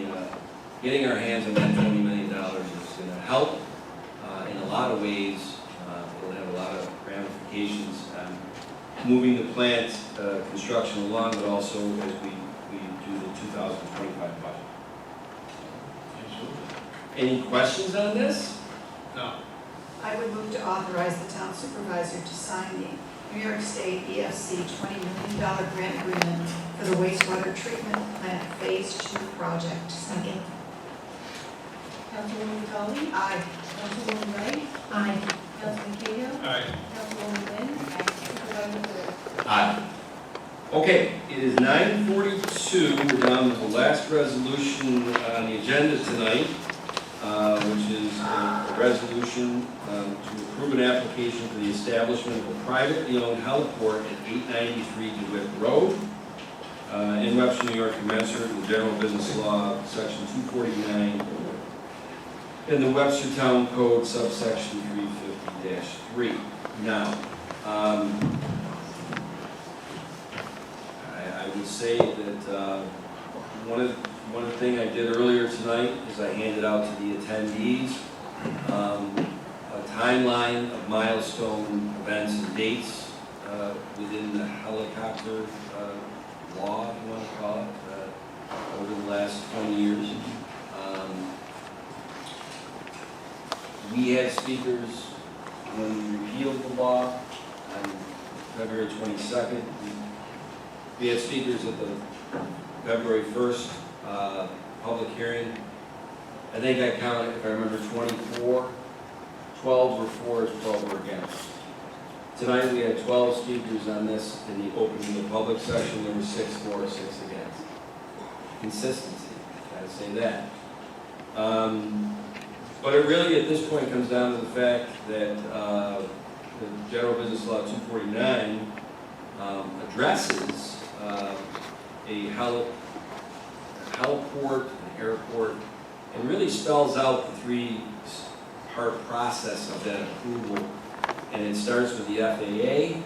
getting our hands on that $20 million is going to help in a lot of ways. It'll have a lot of ramifications on moving the plant construction along, but also as we do the 2025 budget. Any questions on this? No. I would move to authorize the town supervisor to sign the New York State EFC $20 million grant agreement for the wastewater treatment plant Phase 2 project. Second. Councilwoman Cody? Aye. Councilwoman Wright? Aye. Councilman Cahill? Aye. Councilwoman Wynn? Supervisor Clary? Aye. Okay, it is 9:42. We're down to the last resolution on the agenda tonight, which is a resolution to approve an application for the establishment of a privately owned heliport at 893 DeWitt Road in Webster, New York, commensurate with General Business Law, Section 249, and the Webster Town Code, subsection 350-3. Now, I would say that one thing I did earlier tonight is I handed out to the attendees a timeline of milestone events and dates within the helicopter law, if you want to call it, over the last 20 years. We had speakers when we repealed the law on February 22nd. We had speakers at the February 1st public hearing. I think I counted, if I remember, 24. 12 were for, 12 were against. Tonight we had 12 speakers on this in the open to the public section. There were 6 for, 6 against. consistency, gotta say that. But it really, at this point, comes down to the fact that the General Business Law 249 addresses a heliport, an airport, and really spells out the three-part process of that approval. And it starts with the FAA,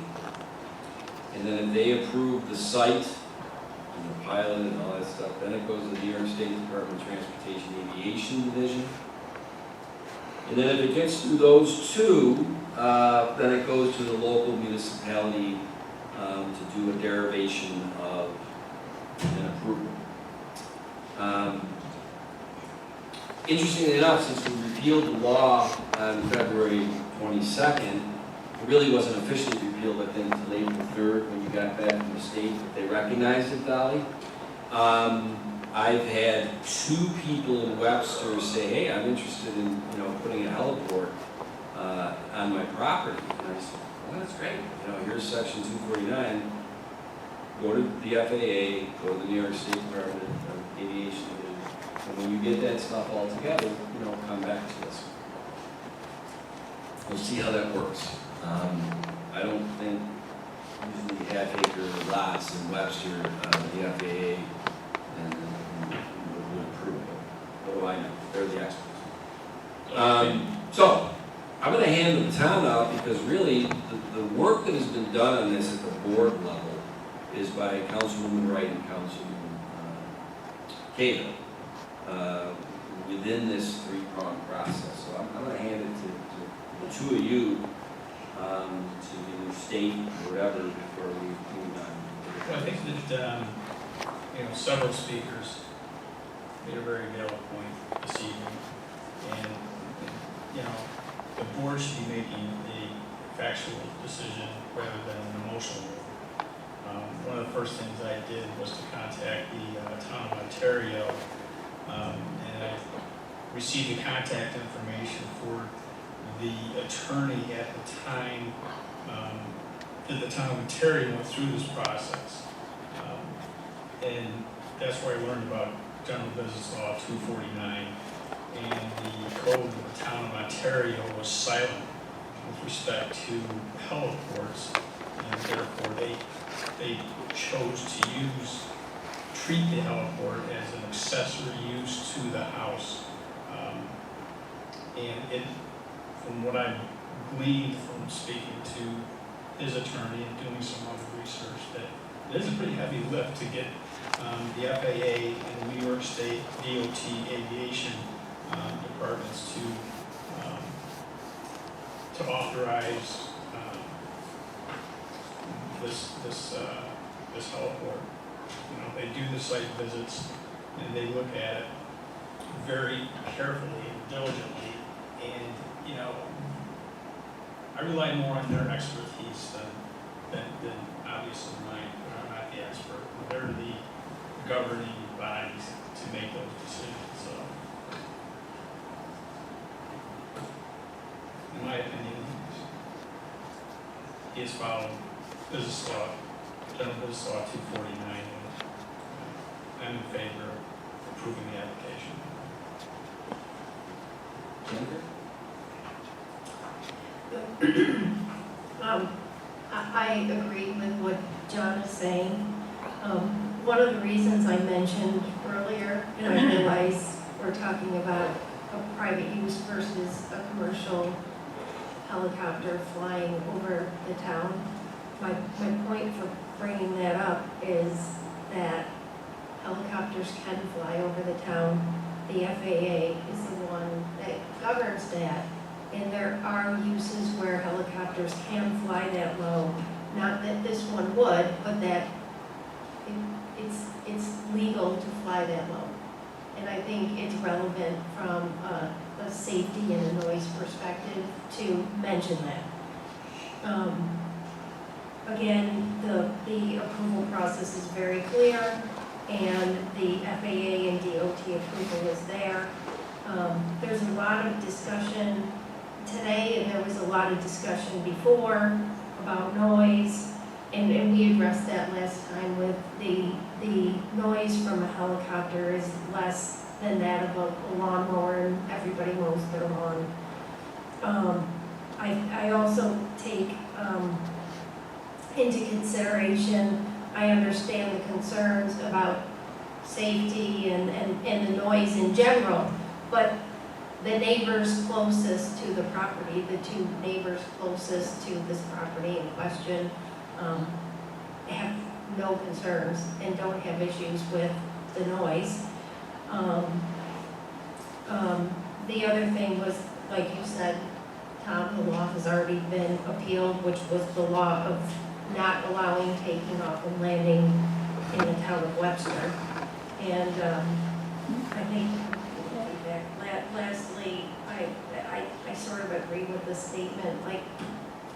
and then if they approve the site, and the pilot and all that stuff, then it goes to the New York State Department of Transportation Aviation Division. And then if it gets through those two, then it goes to the local municipality to do a derivation of an approval. Interestingly enough, since we repealed the law on February 22nd, it really wasn't officially repealed, I think, until April 3rd when you got back from the state that they recognized it, Dolly. I've had 2 people in Webster say, hey, I'm interested in, putting a heliport on my property. And I said, well, that's great. Here's section 249. Go to the FAA, go to the New York State Department of Aviation. And when you get that stuff all together, come back to us. We'll see how that works. I don't think usually half-acre lots in Webster, the FAA and would approve it. What do I know? They're the experts. So, I'm going to hand the baton out because really the work that has been done on this at the board level is by Councilwoman Wright and Councilman Cahill within this 3-pronged process. So I'm going to hand it to the 2 of you to either state or whatever before we move on. Well, I think that, several speakers made a very valid point this evening. And, the board should be making a factual decision rather than an emotional one. One of the first things I did was to contact the town of Ontario, and I received the contact information for the attorney at the time that the town of Ontario went through this process. And that's where I learned about General Business Law 249, and the code of the town of Ontario was silent with respect to heliports, and therefore they chose to treat the heliport as an accessory use to the house. And from what I've gleaned from speaking to his attorney and doing some other research, that it is a pretty heavy lift to get the FAA and the New York State DOT aviation departments to authorize this heliport. They do the site visits and they look at it very carefully and diligently. And I rely more on their expertise than obviously mine. I'm not the expert. They're the governing bodies to make those decisions. So, in my opinion, he has followed business law, General Business Law 249, and I'm in favor of approving the application. I agree with what John is saying. One of the reasons I mentioned earlier, and I realize we're talking about a private use versus a commercial helicopter flying over the town. My point for bringing that up is that helicopters can fly over the town. The FAA is the one that governs that. And there are uses where helicopters can fly that low. Not that this one would, but that it's legal to fly that low. And I think it's relevant from a safety and a noise perspective to mention that. Again, the approval process is very clear, and the FAA and DOT approval is there. There's a lot of discussion today, and there was a lot of discussion before about noise. and we addressed that last time with the noise from a helicopter is less than that of a lawnmower, and everybody mows their lawn. I also take into consideration, I understand the concerns about safety and the noise in general, but the neighbors closest to the property, the two neighbors closest to this property in question, have no concerns and don't have issues with the noise. The other thing was, like you said, Tom, the law has already been appealed, which was the law of not allowing taking off and landing in the town of Webster. And I think, lastly, I sort of agree with the statement, like,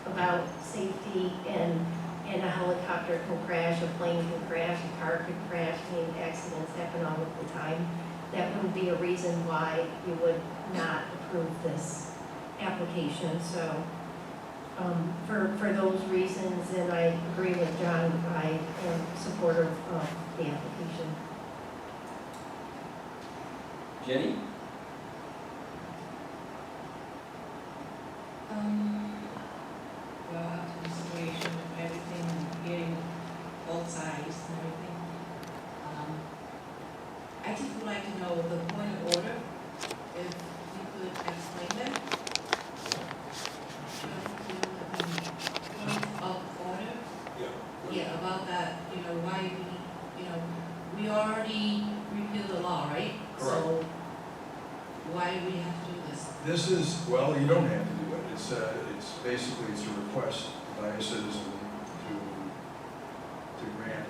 about safety and a helicopter can crash, a plane can crash, a car could crash. I mean, accidents happen all of the time. That wouldn't be a reason why you would not approve this application. So for those reasons, and I agree with John, I am supportive of the application. Jenny? Well, after the situation, everything, getting both sides and everything, I just would like to know the point of order, if you could explain that. Point of order? Yeah, about that, why we already repealed the law, right? Correct. So, why do we have to do this? This is, well, you don't have to do it. It's basically, it's a request by a citizen to grant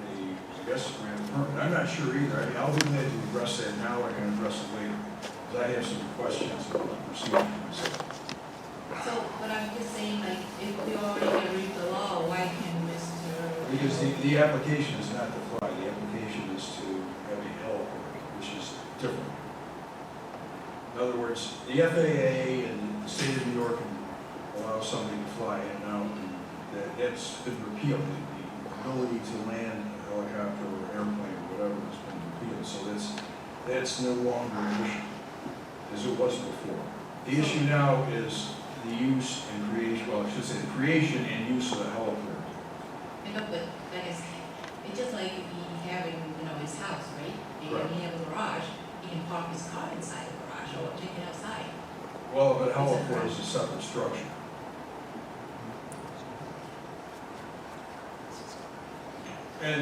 grant a permit. I'm not sure either. I mean, I'll be glad to address that now, I can address it later, because I have some questions about the procedure myself. So, but I'm just saying, like, if we already read the law, why can't Mr. Because the application is not to fly, the application is to have a heliport, which is different. In other words, the FAA and the state of New York can allow somebody to fly in and out, and that's been repealed. The ability to land a helicopter or airplane or whatever has been repealed, so that's no longer an issue, as it was before. The issue now is the use and creation, well, I should say, the creation and use of the heliport. But it's just like if he having, his house, right? And he have a garage, he can park his car inside the garage or take it outside. Well, but heliport is a separate structure. And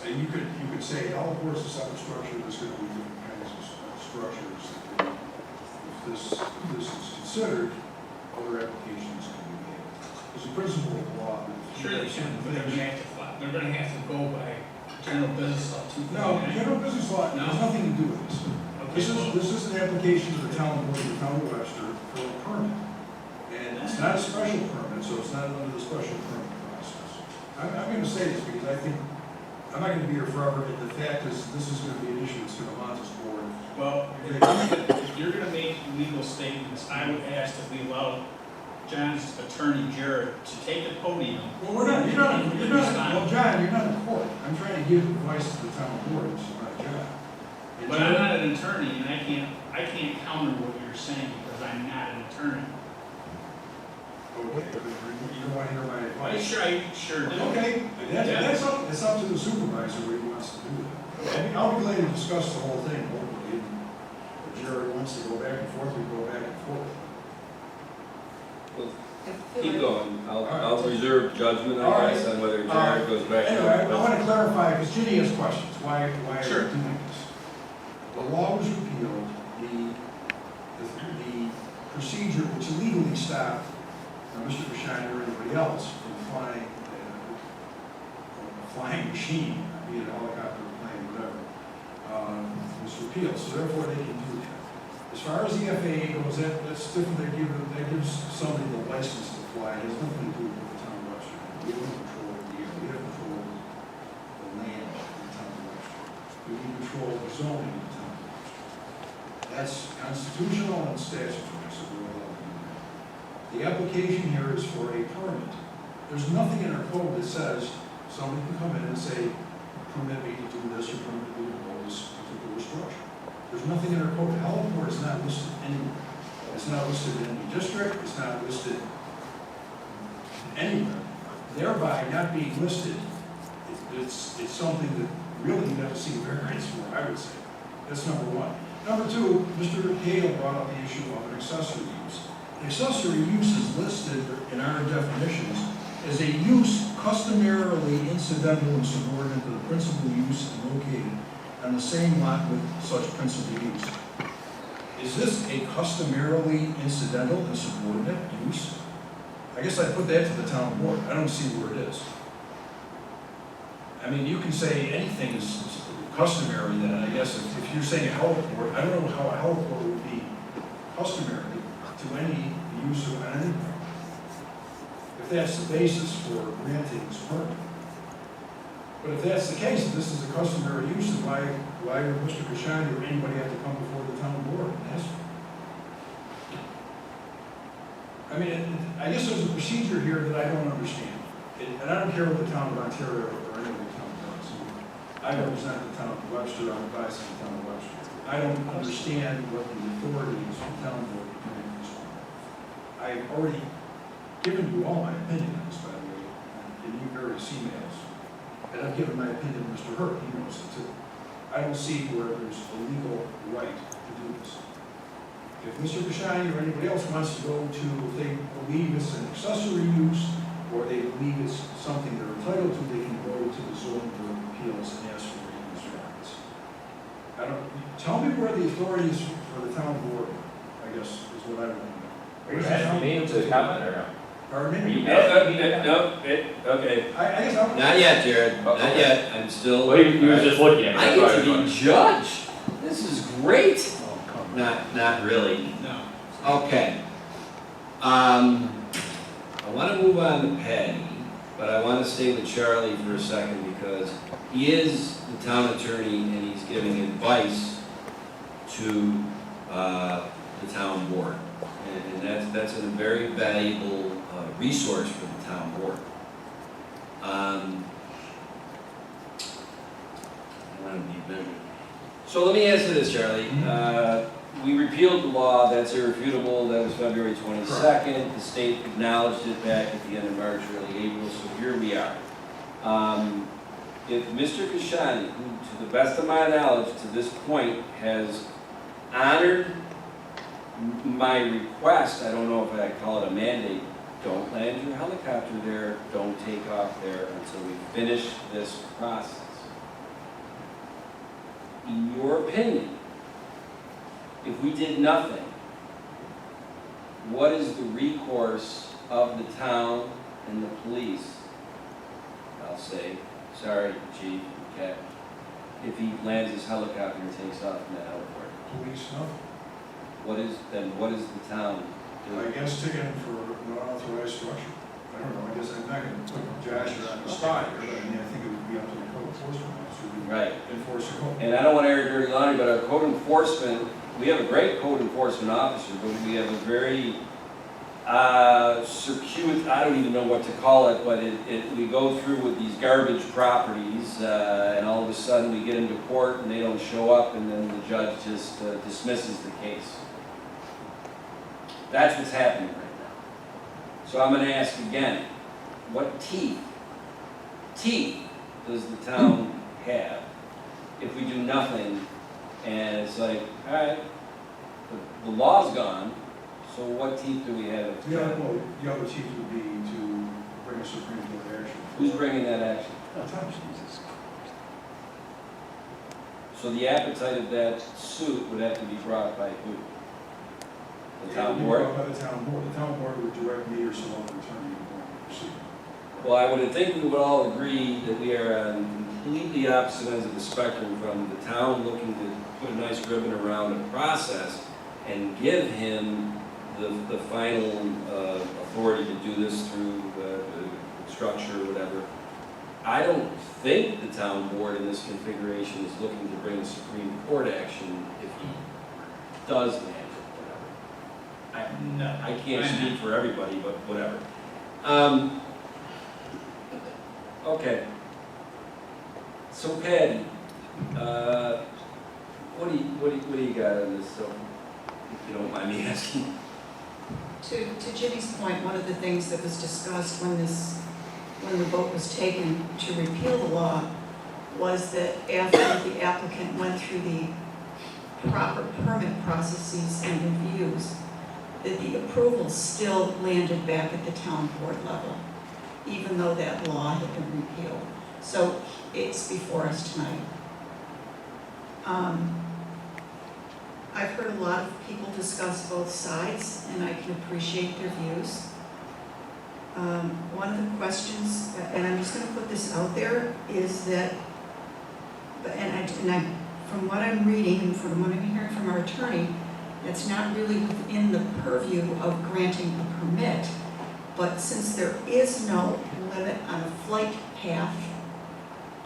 you could say heliport is a separate structure, there's going to be different kinds of structures. If this is considered, other applications can be made. There's a principle of law. Sure they can, but they're gonna have to go by general business law too. No, general business law has nothing to do with this. This is an application to the town board of the town of Webster for a permit. And it's not a special permit, so it's not under the special permit process. I'm going to say this because I think, I'm not going to be here forever, but the fact is, this is going to be an issue that's going to haunt this board. Well, if you're gonna make legal statements, I would ask that we allow John's attorney, Jared, to take the podium. Well, you're not, well, John, you're not in court. I'm trying to give advice to the town board, it's my job. But I'm not an attorney, and I can't counter what you're saying because I'm not an attorney. Okay, but you don't want to hear my advice? I sure do. Okay, that's up to the supervisor where he wants to do that. I'll be glad to discuss the whole thing openly. If Jared wants to go back and forth, we go back and forth. Keep going. I'll reserve judgment, I guess, on whether Jared goes back. Anyway, I want to clarify, because Ginny has questions. Why are we doing this? The law was repealed, the procedure which legally stopped Mr. Bashine or anybody else from flying a flying machine, be it a helicopter, a plane, whatever, was repealed. So therefore, they can do that. As far as the FAA goes, that's different. That gives somebody the license to fly. It has nothing to do with the town of Webster. We don't control the air. We have control of the land in the town of Webster. We can control the zoning in the town of Webster. That's constitutional and statutory, so we're allowed to do that. The application here is for a permit. There's nothing in our code that says somebody can come in and say, permit me to do this or permit me to build this particular structure. There's nothing in our code. The heliport is not listed anywhere. It's not listed in any district, it's not listed anywhere. Thereby not being listed, it's something that really you never see variance for, I would say. That's number one. Number two, Mr. Hale brought up the issue of an accessory use. An accessory use is listed in our definitions as a use customarily incidental and subordinate to the principal use and located on the same lot with such principal use. Is this a customarily incidental and subordinate use? I guess I put that to the town board. I don't see where it is. I mean, you can say anything is customary then, I guess, if you're saying a heliport, I don't know how a heliport would be customary to any use of anything. If that's the basis for granting this permit. But if that's the case, if this is a customary use, then why would Mr. Kashani or anybody have to come before the town board and ask for it? I mean, I guess there's a procedure here that I don't understand. And I don't care what the town of Ontario or any other town does. I represent the town of Webster, I'm advising the town of Webster. I don't understand what the authority is for the town board to do this. I've already given you all my opinion on this, by the way, in you various emails. And I've given my opinion to Mr. Hurt, he knows it too. I don't see where there's a legal right to do this. If Mr. Kashani or anybody else wants to go to, if they believe it's an accessory use, or they believe it's something they're entitled to, they can go to the zoning board of appeals and ask for use variance. Tell me where the authority is for the town board, I guess, is what I want to know. Are you asking me to comment or no? Pardon me? Okay. I guess I'm. Not yet, Jared, not yet, I'm still. Well, he was just looking at me. I That's get to why I be was judge, this is great. Not really. No. Okay. I want to move on to Patty, but I want to stay with Charlie for a second because he is the town attorney and he's giving advice to the town board. And that's a very valuable resource for the town board. I want to be measured. So let me answer this, Charlie. We repealed the law, that's irrefutable, that was February 22nd. The state acknowledged it back at the end of March, early April, so here we are. If Mr. Kashani, who to the best of my knowledge to this point has honored my request, I don't know if I call it a mandate, don't land your helicopter there, don't take off there until we finish this process. In your opinion, if we did nothing, what is the recourse of the town and the police? I'll say, sorry, chief, okay, if he lands his helicopter and takes off from that heliport. Police, nothing. What is the town doing? I guess ticketing for an unauthorized structure. I don't know, I guess I'm not gonna put Josh on the spot here, but I mean, I think it would be up to the code enforcement officer to enforce the code. And I don't want to air dirty laundry, but our code enforcement, we have a great code enforcement officer, but we have a very circuitous, I don't even know what to call it, but we go through with these garbage properties, and all of a sudden we get into court and they don't show up, and then the judge just dismisses the case. That's what's happening right now. So I'm going to ask again, what teeth does the town have if we do nothing and it's like, all right, the law's gone, so what teeth do we have? The other teeth would be to bring a Supreme Court action. Who's bringing that action? Jesus. So the appetite of that suit would have to be brought by who? The town board? By the town board. The town board would direct me or some other attorney to proceed. Well, I would think we would all agree that we are on completely opposite ends of the spectrum from the town looking to put a nice ribbon around a process and give him the final authority to do this through structure or whatever. I don't think the town board in this configuration is looking to bring a Supreme Court action if he does land it, whatever. I can't speak for everybody, but whatever. Okay. So Patty, what do you got on this, so, if you don't mind me asking? To Jimmy's point, one of the things that was discussed when the vote was taken to repeal the law was that after the applicant went through the proper permit processes and reviews, that the approval still landed back at the town board level, even though that law had been repealed. So it's before us tonight. I've heard a lot of people discuss both sides, and I can appreciate their views. One of the questions, and I'm just going to put this out there, is that, from what I'm reading and from what I'm hearing from our attorney, it's not really within the purview of granting a permit, but since there is no limit on a flight path,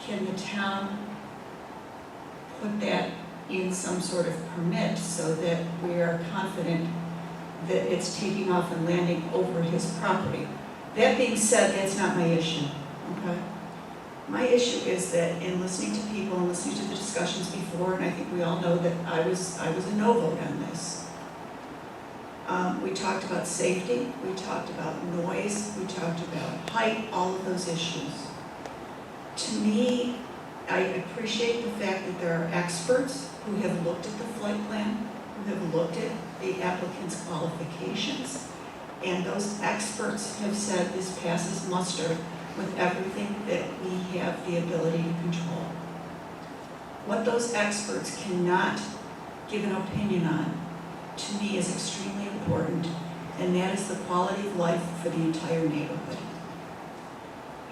can the town put that in some sort of permit so that we are confident that it's taking off and landing over his property? That being said, that's not my issue, okay? My issue is that in listening to people and listening to the discussions before, and I think we all know that I was a no vote on this. We talked about safety, we talked about noise, we talked about height, all of those issues. To me, I appreciate the fact that there are experts who have looked at the flight plan, who have looked at the applicant's qualifications, and those experts have said this passes muster with everything that we have the ability to control. What those experts cannot give an opinion on, to me, is extremely important, and that is the quality of life for the entire neighborhood.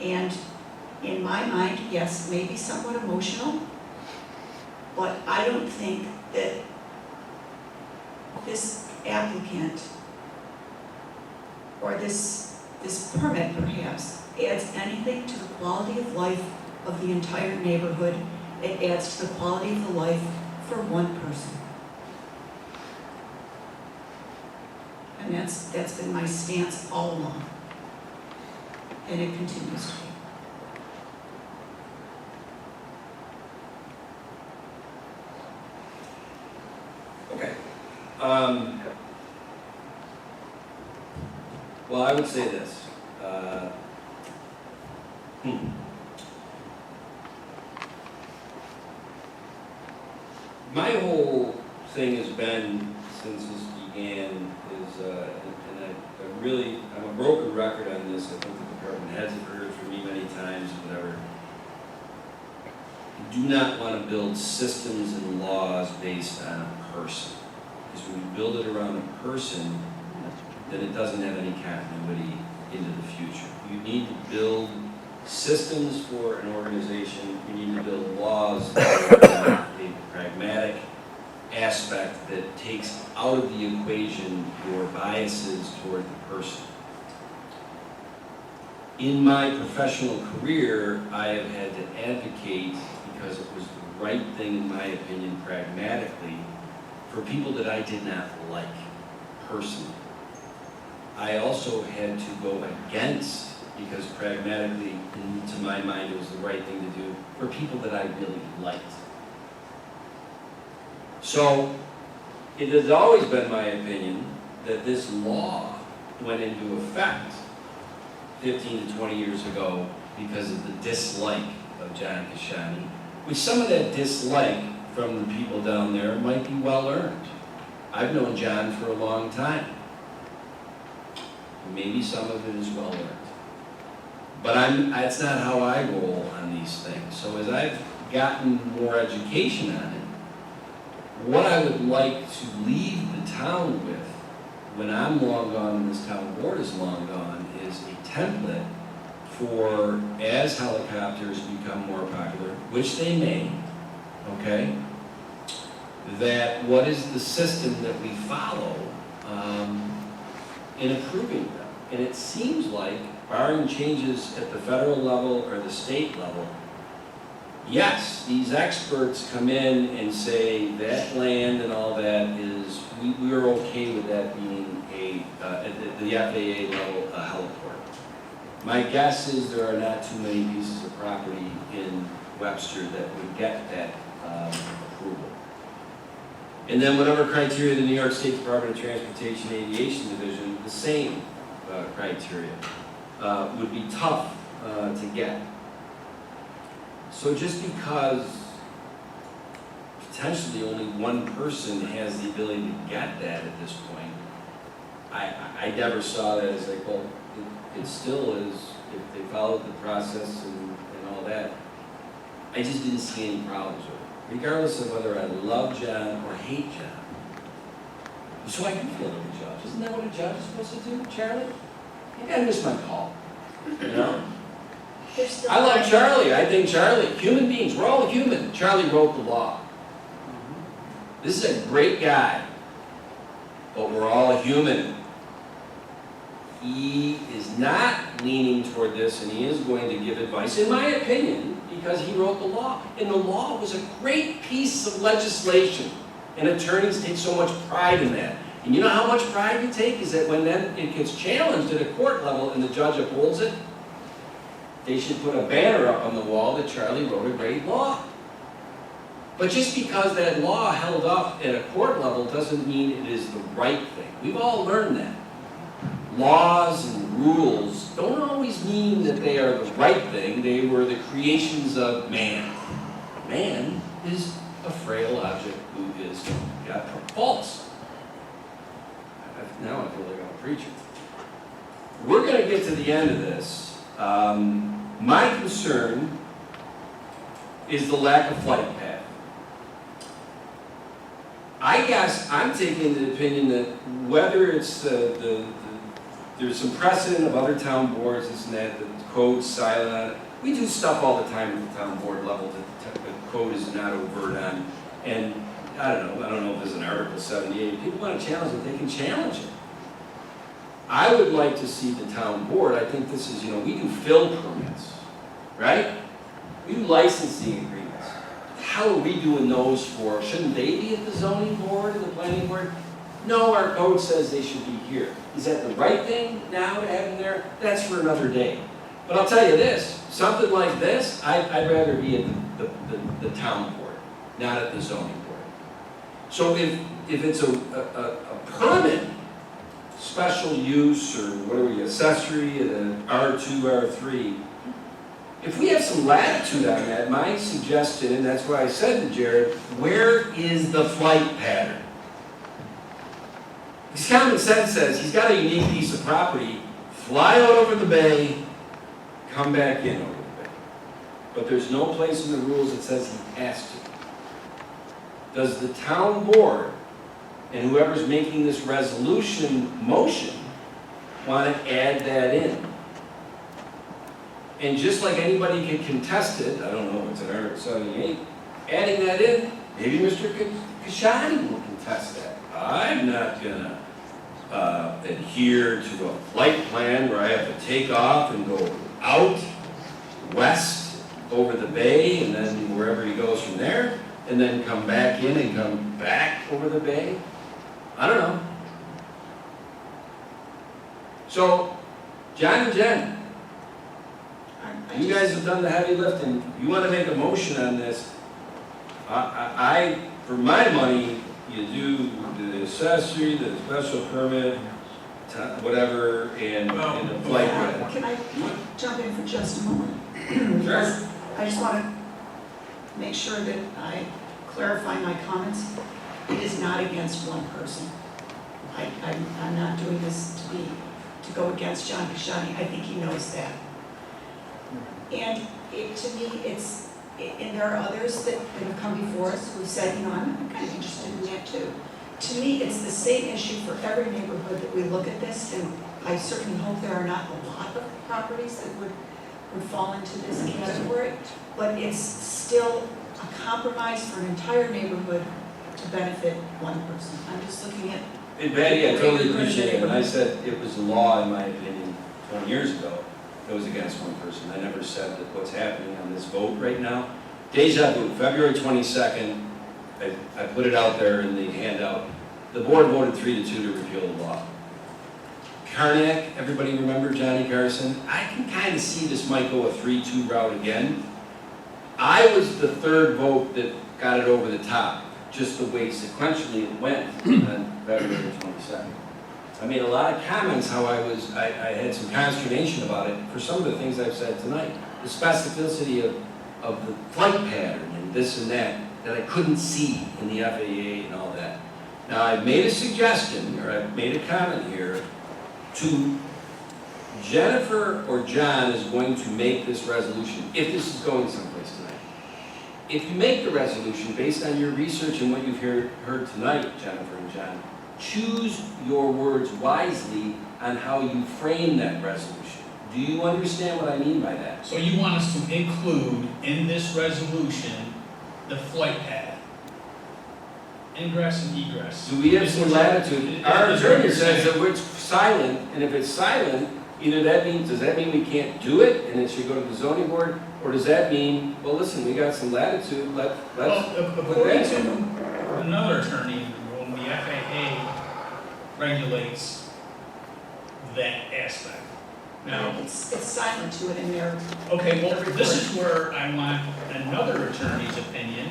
And in my mind, yes, maybe somewhat emotional, but I don't think that this applicant or this permit perhaps adds anything to the quality of life of the entire neighborhood. It adds to the quality of the life for one person. And that's been my stance all along. And it continues to be. Okay. Well, I would say this. My whole thing has been, since this began, is, and I'm a broken record on this. I think the department heads have heard it from me many times, whatever. I do not want to build systems and laws based on a person. Because when you build it around a person, then it doesn't have any continuity into the future. You need to build systems for an organization. You need to build laws that have a pragmatic aspect that takes out of the equation your biases toward the person. In my professional career, I have had to advocate, because it was the right thing in my opinion pragmatically, for people that I did not like personally. I also had to go against, because pragmatically, to my mind, it was the right thing to do, for people that I really liked. So, it has always been my opinion that this law went into effect 15 to 20 years ago because of the dislike of John Kashani, which some of that dislike from the people down there might be well earned. I've known John for a long time. Maybe some of it is well earned. But that's not how I roll on these things. So as I've gotten more education on it, what I would like to leave the town with, when I'm long gone and this town board is long gone, is a template for, as helicopters become more popular, which they may, okay, that what is the system that we follow in approving them. And it seems like, barring changes at the federal level or the state level, yes, these experts come in and say that land and all that is, we're okay with that being at the FAA level, a heliport. My guess is there are not too many pieces of property in Webster that would get that approval. And then whatever criteria the New York State Department of Transportation Aviation Division, the same criteria, would be tough to get. So just because potentially only one person has the ability to get that at this point, I never saw that as like, well, it still is, if they followed the process and all that. I just didn't see any problems with it, regardless of whether I love John or hate John. So I do feel like a judge. Isn't that what a judge is supposed to do, Charlie? You gotta miss my call, you know? I love Charlie. I think Charlie, human beings, we're all human. Charlie wrote the law. This is a great guy, but we're all human. He is not leaning toward this, and he is going to give advice, in my opinion, because he wrote the law. And the law was a great piece of legislation, and attorneys take so much pride in that. And you know how much pride you take is that when then it gets challenged at a court level and the judge upholds it, they should put a banner up on the wall that Charlie wrote a great law. But just because that law held up at a court level doesn't mean it is the right thing. We've all learned that. Laws and rules don't always mean that they are the right thing. They were the creations of man. Man is a frail object who is got faults. Now I feel like I'm a preacher. We're going to get to the end of this. My concern is the lack of flight path. I guess I'm taking the opinion that whether it's there's some precedent of other town boards, this and that, the code's silent on it. We do stuff all the time at the town board level that the code is not overt on. And I don't know if there's an Article 78. People want to challenge it, they can challenge it. I would like to see the town board, I think this is, we do fill permits, right? We do licensing agreements. How are we doing those for? Shouldn't they be at the zoning board and the planning board? No, our code says they should be here. Is that the right thing now to have them there? That's for another day. But I'll tell you this, something like this, I'd rather be at the town board, not at the zoning board. So if it's a permit, special use, or what are we, accessory, R2, R3, if we have some latitude on that, my suggestion, and that's why I said to Jared, where is the flight pattern? Because common sense says he's got a unique piece of property, fly out over the bay, come back in over the bay. But there's no place in the rules that says he has to. Does the town board and whoever's making this resolution motion want to add that in? And just like anybody can contest it, I don't know if it's an Article 78, adding that in, maybe Mr. Kashani will contest that. I'm not going to adhere to a flight plan where I have to take off and go out west over the bay and then wherever he goes from there, and then come back in and come back over the bay. I don't know. So, John and Jen, you guys have done the heavy lifting. You want to make a motion on this. For my money, you do the accessory, the special permit, whatever, and the flight plan. Can I jump in for just a moment? Sure. I just want to make sure that I clarify my comments. It is not against one person. I'm not doing this to go against John Kashani. I think he knows that. And to me, and there are others that have come before us who've said, I'm kind of interested in that too. To me, it's the same issue for every neighborhood that we look at this, and I certainly hope there are not a lot of properties that would fall into this category, but it's still a compromise for an entire neighborhood to benefit one person. I'm just looking at... And Patty, I totally appreciate it. When I said it was the law, in my opinion, 20 years ago, it was against one person. I never said that what's happening on this vote right now. Deja vu, February 22nd, I put it out there in the handout. The board voted 3-2 to repeal the law. Karnak, everybody remember Johnny Carson? I can kind of see this might go a 3-2 route again. I was the third vote that got it over the top, just the way sequentially it went on February 22nd. I made a lot of comments how I had some consternation about it for some of the things I've said tonight. The specificity of the flight pattern and this and that I couldn't see in the FAA and all that. Now, I've made a suggestion, or I've made a comment here, to Jennifer or John is going to make this resolution, if this is going someplace tonight. If you make the resolution based on your research and what you've heard tonight, Jennifer and John, choose your words wisely on how you frame that resolution. Do you understand what I mean by that? So you want us to include in this resolution the flight path? Ingress and egress. Do we have some latitude? Our attorney says that it's silent, and if it's silent, either does that mean we can't do it and it should go to the zoning board, or does that mean, well, listen, we got some latitude, let's according to another attorney, when the FAA regulates that aspect. Now, It's silent to it in there. okay, well, this is where I want another attorney's opinion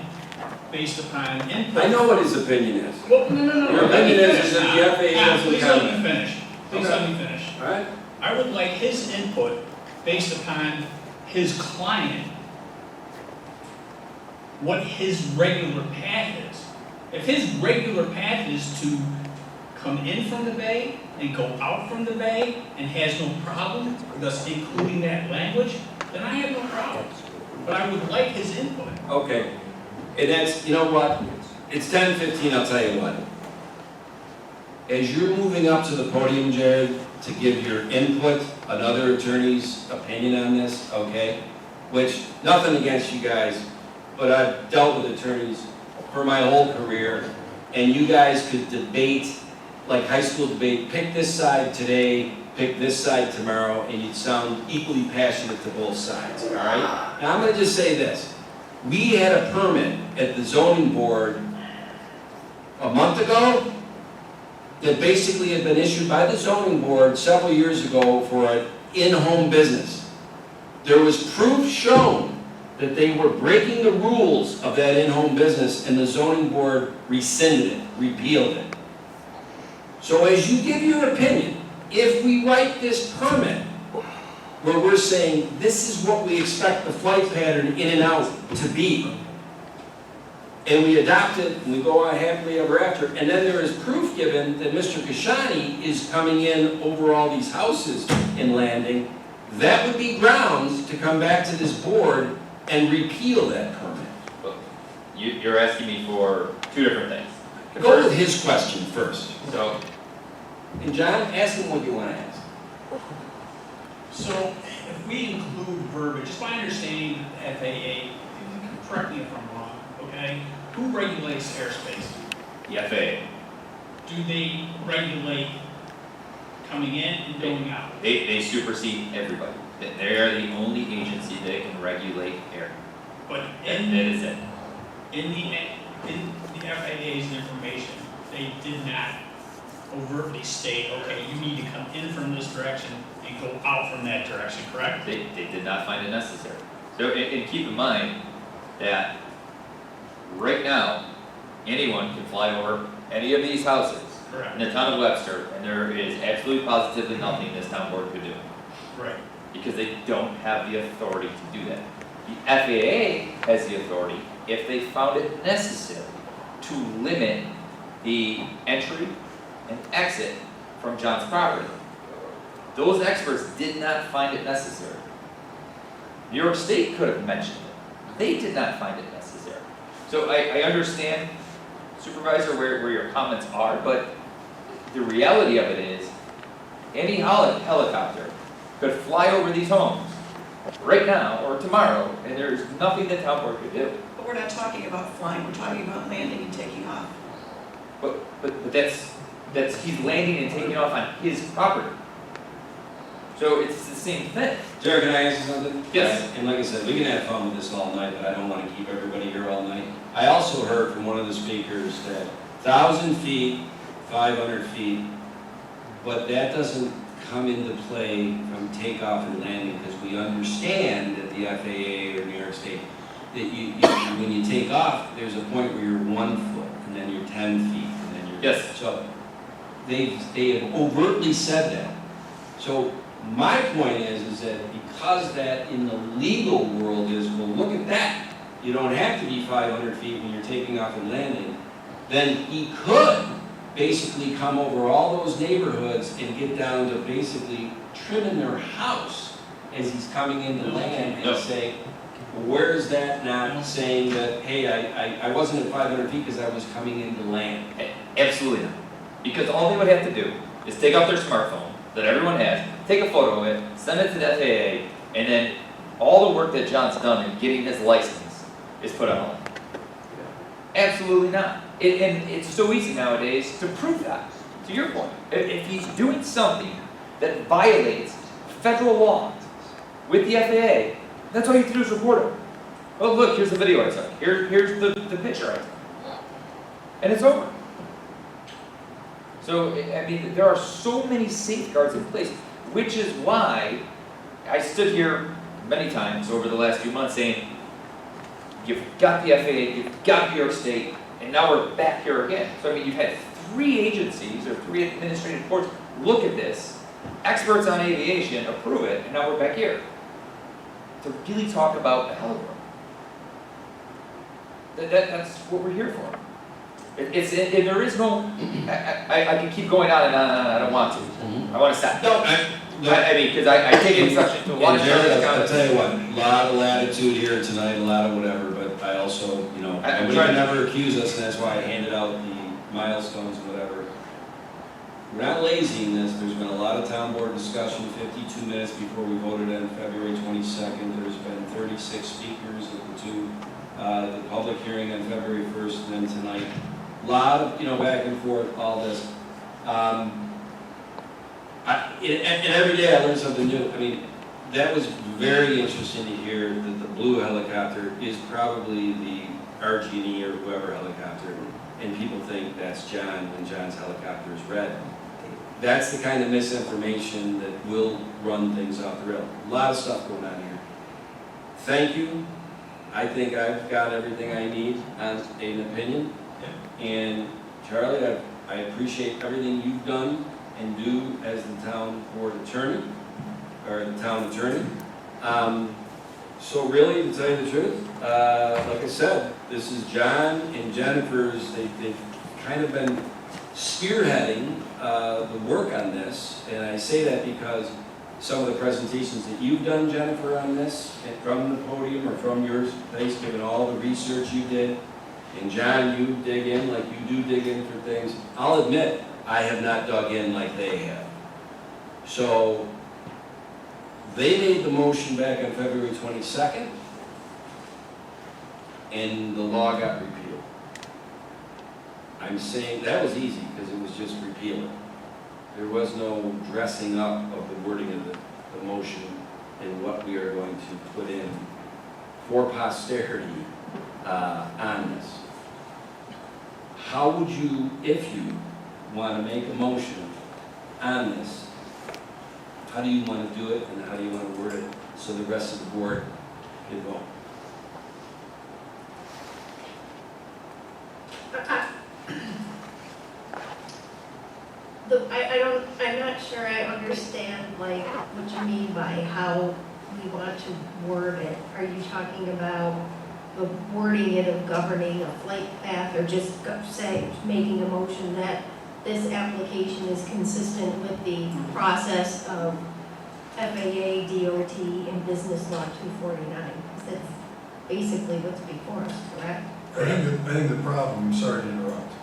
based upon input. I know what his opinion is. Well, no. Your opinion is that the FAA doesn't Please let me finish. Please Okay. let me finish. All right? I would like his input based upon his client, what his regular path is. If his regular path is to come in from the bay and go out from the bay and has no problem with us including that language, then I have no problem. But I would like his input. Okay. And that's, you know what? It's 10:15, I'll tell you what. As you're moving up to the podium, Jared, to give your input, another attorney's opinion on this, okay? Which, nothing against you guys, but I've dealt with attorneys for my whole career, and you guys could debate, like high school debate, pick this side today, pick this side tomorrow, and you'd sound equally passionate to both sides, all right? Now, I'm gonna just say this. We had a permit at the zoning board a month ago that basically had been issued by the zoning board several years ago for an in-home business. There was proof shown that they were breaking the rules of that in-home business, and the zoning board rescinded it, repealed it. So as you give your opinion, if we write this permit where we're saying this is what we expect the flight pattern in and out to be, and we adopt it, and we go on happily ever after, and then there is proof given that Mr. Kashani is coming in over all these houses in Landing, that would be grounds to come back to this board and repeal that permit. You're asking me for two different things. Go with his question first. So, And John, ask him what you want to ask. So if we include verbiage, just my understanding of the FAA, correct me if I'm wrong, okay? Who regulates airspace? the FAA, Do they regulate coming in and going out? they supersede everybody. They are the only agency that can regulate air. But That in is it. in the FAA's information, they did not overtly state, okay, you need to come in from this direction and go out from that direction, correct? They did not find it necessary. So, and keep in mind that right now, anyone can fly over any of these houses Correct. in the town of Webster, and there is absolutely positively nothing this town board could do. Right. Because they don't have the authority to do that. The FAA has the authority, if they found it necessary, to limit the entry and exit from John's property. Those experts did not find it necessary. New York State could have mentioned it. They did not find it necessary. So I understand, Supervisor, where your comments are, but the reality of it is, any helicopter could fly over these homes right now or tomorrow, and there's nothing that town board could do. But we're not talking about flying, we're talking about landing and taking off. But that's he's landing and taking off on his property. So it's the same thing. Jared, can I ask you something? Yes. And like I said, we can have fun with this all night, but I don't want to keep everybody here all night. I also heard from one of the speakers that 1,000 feet, 500 feet, but that doesn't come into play from takeoff and landing, because we understand that the FAA or New York State, that you when you take off, there's a point where you're 1 foot, and then you're 10 feet, and then you're... Yes. So they have overtly said that. So my point is that because that in the legal world is, well, look at that, you don't have to be 500 feet when you're taking off and landing, then he could basically come over all those neighborhoods and get down to basically trimming their house as he's coming into land and say, where is that not saying that, hey, I wasn't at 500 feet because I was coming into land? Absolutely not. Because all they would have to do is take out their smartphone that everyone has, take a photo of it, send it to the FAA, and then all the work that John's done in getting his license is put on hold. Absolutely not. And it's so easy nowadays to prove that, to your point. If he's doing something that violates federal law with the FAA, that's all you have to do is report it. Oh, look, here's the video I took. Here's the picture I took. And it's over. So, I mean, there are so many safeguards in place, which is why I stood here many times over the last few months saying, you've got the FAA, you've got New York State, and now we're back here again. So, I mean, you've had 3 agencies or 3 administrative boards look at this, experts on aviation approve it, and now we're back here to really talk about the heliport. That's what we're here for. There is no, I can keep going on and on and on, I don't want to. I want to stop. No, I mean, because I take exception to a lot of Jared, I'll comments. tell you what, a lot of latitude here tonight, a lot of whatever, but I also, you know, I'm I would trying to- never accuse us, and that's why I handed out the milestones and whatever. We're not lazy in this. There's been a lot of town board discussion, 52 minutes before we voted on February 22nd. There's been 36 speakers at the public hearing on February 1st, and then tonight. A lot of, back and forth, all this. And every day I learn something new. I mean, that was very interesting to hear that the blue helicopter is probably the RG&E or whoever helicopter, and people think that's John when John's helicopter is red. That's the kind of misinformation that will run things off the rail. A lot of stuff going on here. Thank you. I think I've got everything I need as an opinion. And Charlie, I appreciate everything you've done and do as the town board attorney, or the town attorney. So really, to tell you the truth, like I said, this is John and Jennifer's, they've kind of been spearheading the work on this, and I say that because some of the presentations that you've done, Jennifer, on this, and from the podium or from your place, given all the research you did, and John, you dig in like you do dig in for things. I'll admit, I have not dug in like they have. So, they made the motion back on February 22nd, and the law got repealed. I'm saying that was easy because it was just repeal it. There was no dressing up of the wording of the motion and what we are going to put in for posterity on this. How would you, if you want to make a motion on this, how do you want to do it and how do you want to word it so the rest of the board can vote? I'm not sure I understand, like, what you mean by how we want to word it. Are you talking about the wording it of governing a flight path, or just making a motion that this application is consistent with the process of FAA, DOT, and Business Law 249? Because that's basically what's before us, correct? I think the problem, sorry to interrupt,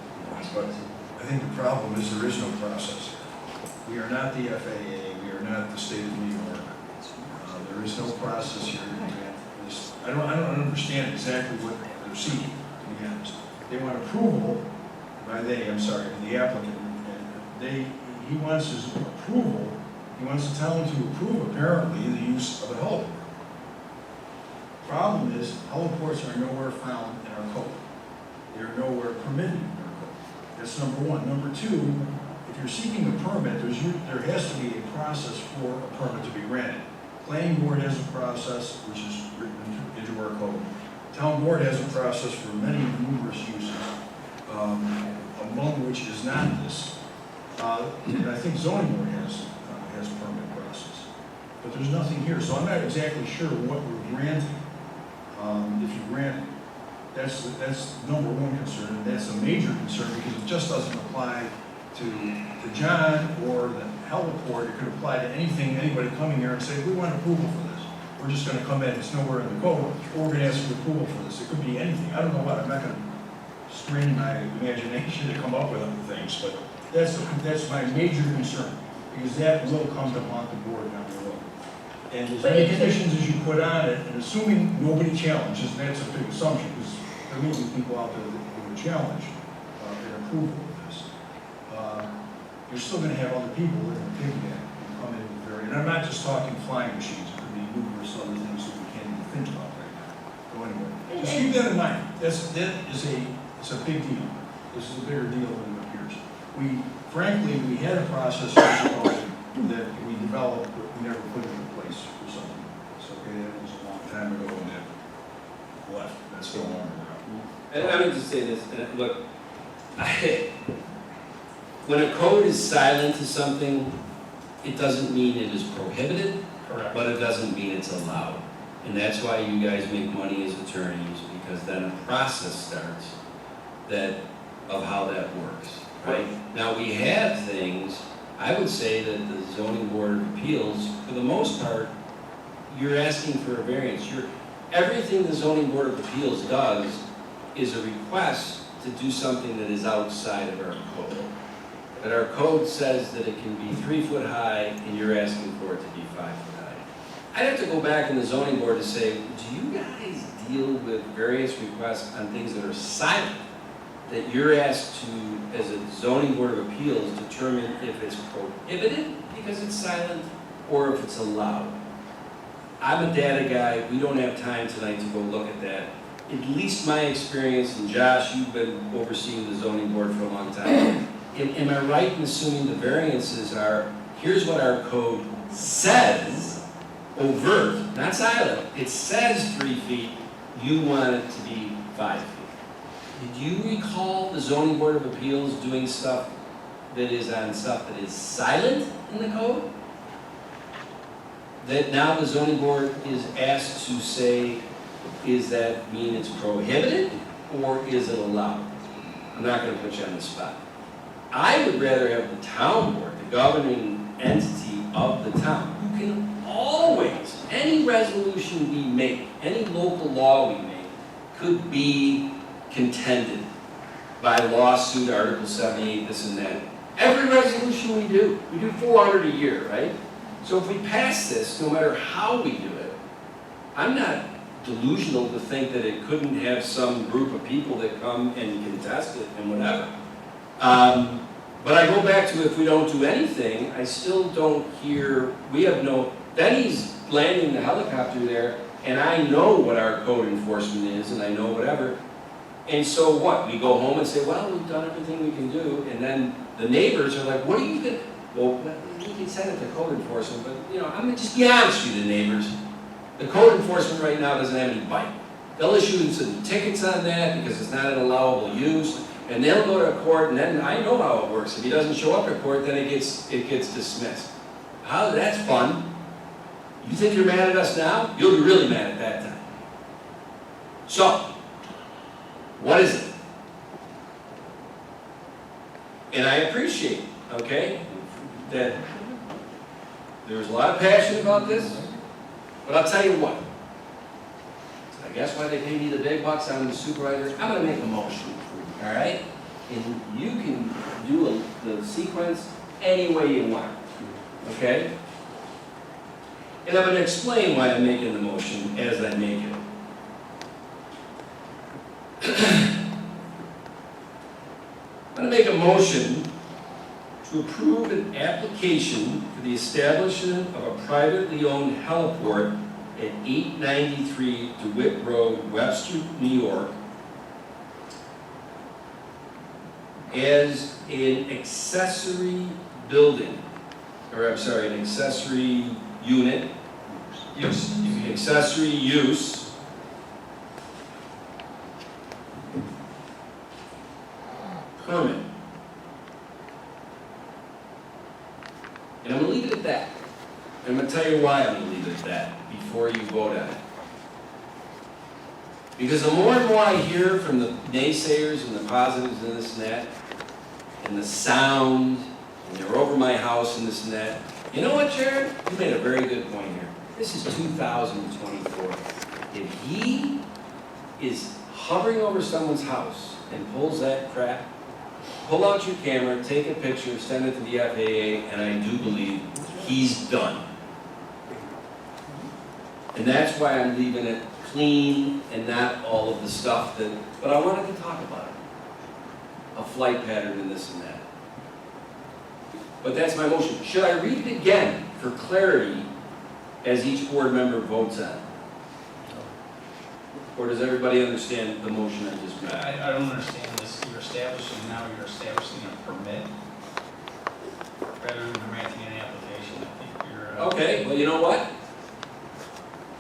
but I think the problem is there is no process. We are not the FAA, we are not the state of New York. There is no process here. I don't understand exactly what they're seeking, to be honest. They want approval by the applicant. And he wants his approval, he wants the town to approve apparently the use of a heliport. Problem is, heliports are nowhere found in our code. They are nowhere permitted in our code. That's number one. Number two, if if you're seeking a permit, there has to be a process for a permit to be granted. Planning board has a process, which is written into our code. Town board has a process for many numerous uses, among which is not this. And I think zoning board has permit process. But there's nothing here, so I'm not exactly sure what we're granting. If you grant it. That's number one concern, and that's a major concern because it just doesn't apply to John or the heliport. It could apply to anybody coming here and say, we want approval for this. We're just gonna come in, it's nowhere in the code, or we're gonna ask for approval for this. It could be anything. I don't know what, I'm not gonna strain my imagination to come up with other things, but that's my major concern, because that will come to haunt the board down the road. And as many conditions as you put on it, and assuming nobody challenges, and that's a big assumption, because there may be people out there that would challenge an approval of this. You're still going to have other people that are going to piggyback and come in with very, and I'm not just talking flying machines, it could be numerous other things that we can't even think about right now. So anyway, just keep that in mind. It's a big deal. This is a bigger deal than it appears. Frankly, we had a process that we developed, but we never put it in place for something. It's okay, that was a long time ago and that left. That's still on around. And I would just say this, and look, when a code is silent to something, it doesn't mean it is prohibited, but it doesn't mean it's allowed. And that's why you guys make money as attorneys, because then a process starts of how that works, right? Now, we have things, I would say that the zoning board of appeals, for the most part, you're asking for a variance. Everything the zoning board of appeals does is a request to do something that is outside of our code. But our code says that it can be 3 foot high, and you're asking for it to be 5 foot high. I'd have to go back in the zoning board to say, do you guys deal with various requests on things that are silent, that you're asked to, as a zoning board of appeals, determine if it's prohibited because it's silent, or if it's allowed? I'm a data guy, we don't have time tonight to go look at that. At least my experience, and Josh, you've been overseeing the zoning board for a long time. Am I right in assuming the variances are, here's what our code says, overt, not silent, it says 3 feet, you want it to be 5 feet. Did you recall the zoning board of appeals doing stuff that is on stuff that is silent in the code? That now the zoning board is asked to say, is that mean it's prohibited or is it allowed? I'm not going to put you on the spot. I would rather have the town board, the governing entity of the town, who can always, any resolution we make, any local law we make, could be contended by lawsuit, Article 78, this and that. Every resolution we do 400 a year, right? So if we pass this, no matter how we do it, I'm not delusional to think that it couldn't have some group of people that come and contest it and whatever. But I go back to, if we don't do anything, I still don't hear, Benny's landing the helicopter there, and I know what our code enforcement is, and I know whatever. And so what? We go home and say, well, we've done everything we can do, and then the neighbors are like, what are you going to, well, you can send it to code enforcement, but, I'm going to just be honest with you, the neighbors. The code enforcement right now doesn't have any bite. They'll issue some tickets on that because it's not an allowable use, and they'll go to court, and then I know how it works. If he doesn't show up at court, then it gets dismissed. That's fun. You think you're mad at us now? You'll be really mad at that time. So, what is it? And I appreciate, okay, that there's a lot of passion about this, but I'll tell you what. I guess why they pay me the big bucks, I'm the supervisor. I'm going to make a motion, all right? And you can do the sequence any way you want, okay? And I'm going to explain why I'm making the motion as I make it. I'm going to make a motion to approve an application for the establishment of a privately owned heliport at 893 DeWitt Road, Webster, New York. as an accessory building, or I'm sorry, an accessory unit, accessory use, permit. And I'm gonna leave it at that. I'm gonna tell you why I'm gonna leave it at that before you vote on it. Because the more and more I hear from the naysayers and the positives and this and that, and the sound, and they're over my house and this and that, you know what, Jared? You made a very good point here. This is 2024. If he is hovering over someone's house and pulls that crap, pull out your camera, take a picture, send it to the FAA, and I do believe he's done. And that's why I'm leaving it clean and not all of the stuff that, but I wanted to talk about it. A flight pattern and this and that. But that's my motion. Should I read it again for clarity as each board member votes on it? Or does everybody understand the motion I just made? I don't understand this. You're establishing a permit rather than granting an application. I think you're. Okay, well, you know what?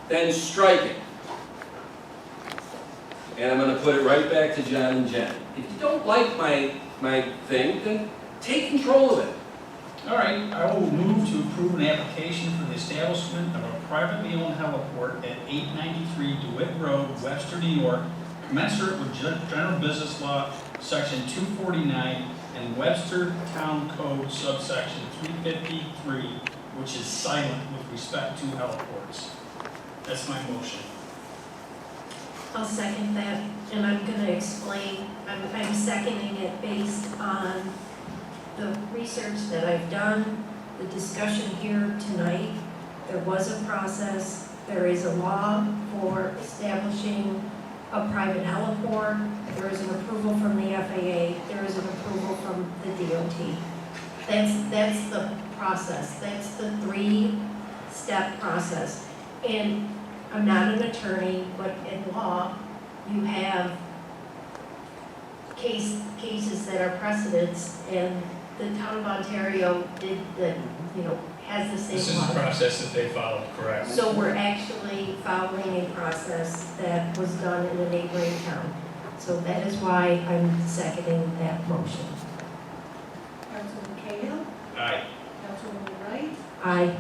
Then strike it. And I'm gonna put it right back to John and Jen. If you don't like my thing, then take control of it. All right, I will move to approve an application for the establishment of a privately owned heliport at 893 DeWitt Road, Webster, New York, commensurate with General Business Law, Section 249, and Webster Town Code, subsection 353, which is silent with respect to heliports. That's my motion. I'll second that, and I'm gonna explain, I'm seconding it based on the research that I've done, the discussion here tonight. There was a process, there is a law for establishing a private heliport, there is an approval from the FAA, there is an approval from the DOT. That's the process, that's the three-step process. And I'm not an attorney, but in law, you have cases that are precedents, and the town of Ontario did the, has the same law. This is the process that they followed, correct? So we're actually following a process that was done in a neighboring town. So that is why I'm seconding that motion. Councilman Cahill? Aye. Councilwoman Wright? Aye.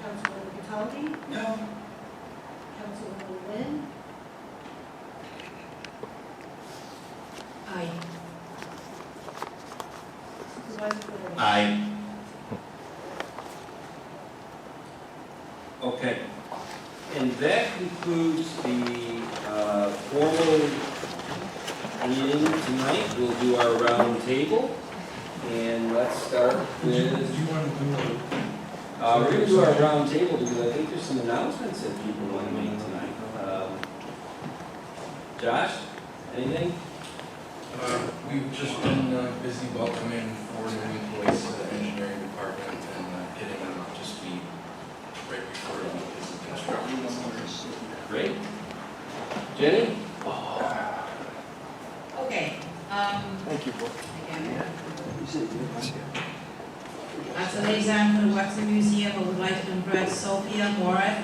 Councilwoman Cataldi? No. Councilwoman Wynn? Aye. Supervisor Finley? Aye. Okay. And that concludes the formal meeting tonight. We'll do our round table. And let's start with... Do you want to do we're going to do our round table because I think there's some announcements that people want to make tonight. Josh, anything? We've just been busy welcoming 4 new employees to the engineering department and getting them up to speed right before the busy construction. Great. Jenny? Okay, Thank you, Board. as a liaison for the Webster Museum, I would like to congratulate Sophia Morat,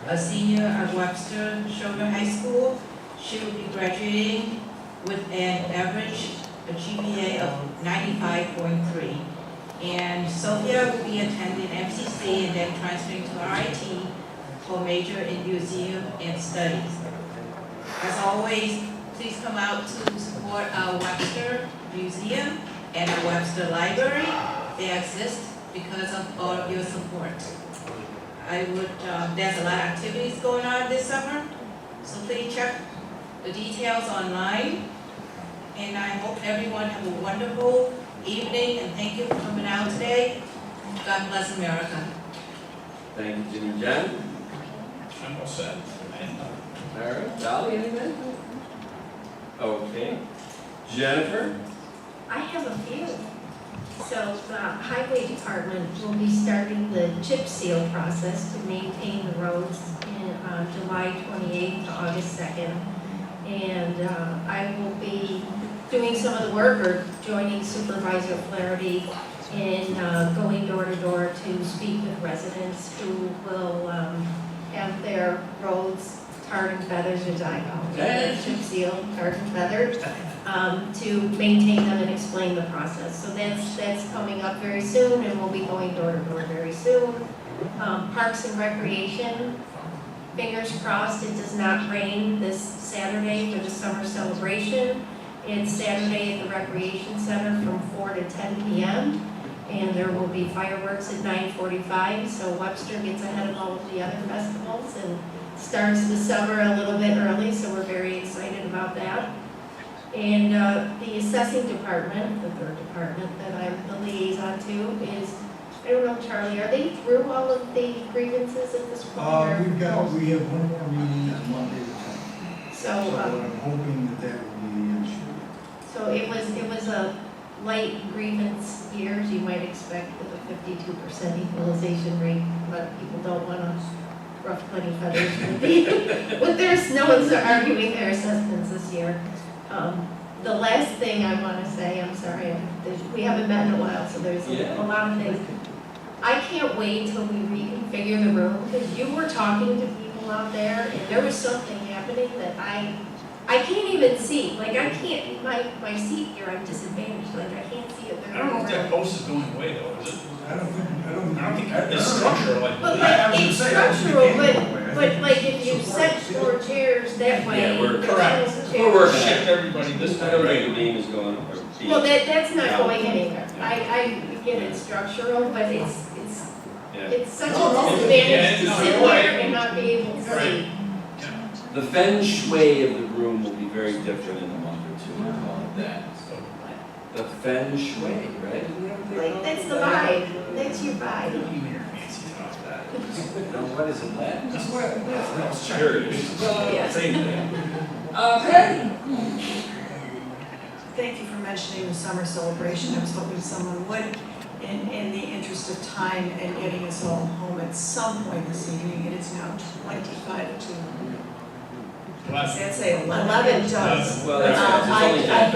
a senior at Webster Shoulder High School. She will be graduating with an average GPA of 95.3. And Sophia will be attending MCC and then transferring to RIT for major in museum and studies. As always, please come out to support our Webster Museum and our Webster Library. They exist because of all of your support. There's a lot of activities going on this summer, so please check the details online. And I hope everyone have a wonderful evening, and thank you for coming out today. God bless America. Thank you, Jimmy. Jen? I'm all set. All right. Dolly, anything? Okay. Jennifer? I have a few. So the highway department will be starting the chip seal process to maintain the roads on July 28th to August 2nd. And I will be doing some of the work or joining Supervisor Flaherty in going door to door to speak with residents who will have their roads tarred and feathered, as I call it, chip seal, tarred and feathered, to maintain them and explain the process. So that's coming up very soon, and we'll be going door to door very soon. Parks and Recreation, fingers crossed it does not rain this Saturday for the summer celebration. It's Saturday at the Recreation Center from 4 to 10 p.m. And there will be fireworks at 9:45, so Webster gets ahead of all of the other festivals and starts the summer a little bit early, so we're very excited about that. And the assessing department, the third department that I'm the liaison to, is, I don't know, Charlie, are they through all of the grievances at this point? or- We have one more meeting on Monday the 10th. So, I'm hoping that will be the issue. so it was a light grievance year, as you might expect with a 52% equalization rate, but people don't want to rough plenty feathers with their, no one's arguing their assessments this year. The last thing I want to say, I'm sorry, we haven't met in a while, so there's a lot of things. I can't wait till we reconfigure the room, because you were talking to people out there, and there was something happening that I can't even see. Like, I can't, my seat here, I'm disadvantaged, like, I can't see it. I don't know if that post is going away though, is it? I don't think It's structural, I But believe. like, it's structural, but like, if you set four chairs that way, Yeah, we're there's correct. no We're working chairs. on Shift everybody this I don't way. think the beam is going, or beam. Well, that's not Yeah. going anywhere. I get it's structural, but Yeah. it's such No, no, a disadvantage to yeah, no, sit you're right. there and not be able to Right. see. The feng shui of the room will be very different in a month or two, we'll call it that. The feng shui, right? Isn't that what they Like, call that's it? the vibe, that's your vibe. No, what is it, Latin? That's what I was Curious. Yeah. Same thing. Patty? Thank you for mentioning the summer celebration. I was hoping someone would, in the interest of time and getting us all home at some point this evening. It is now 25 to, I'd say 11 does. Well, that's I only I have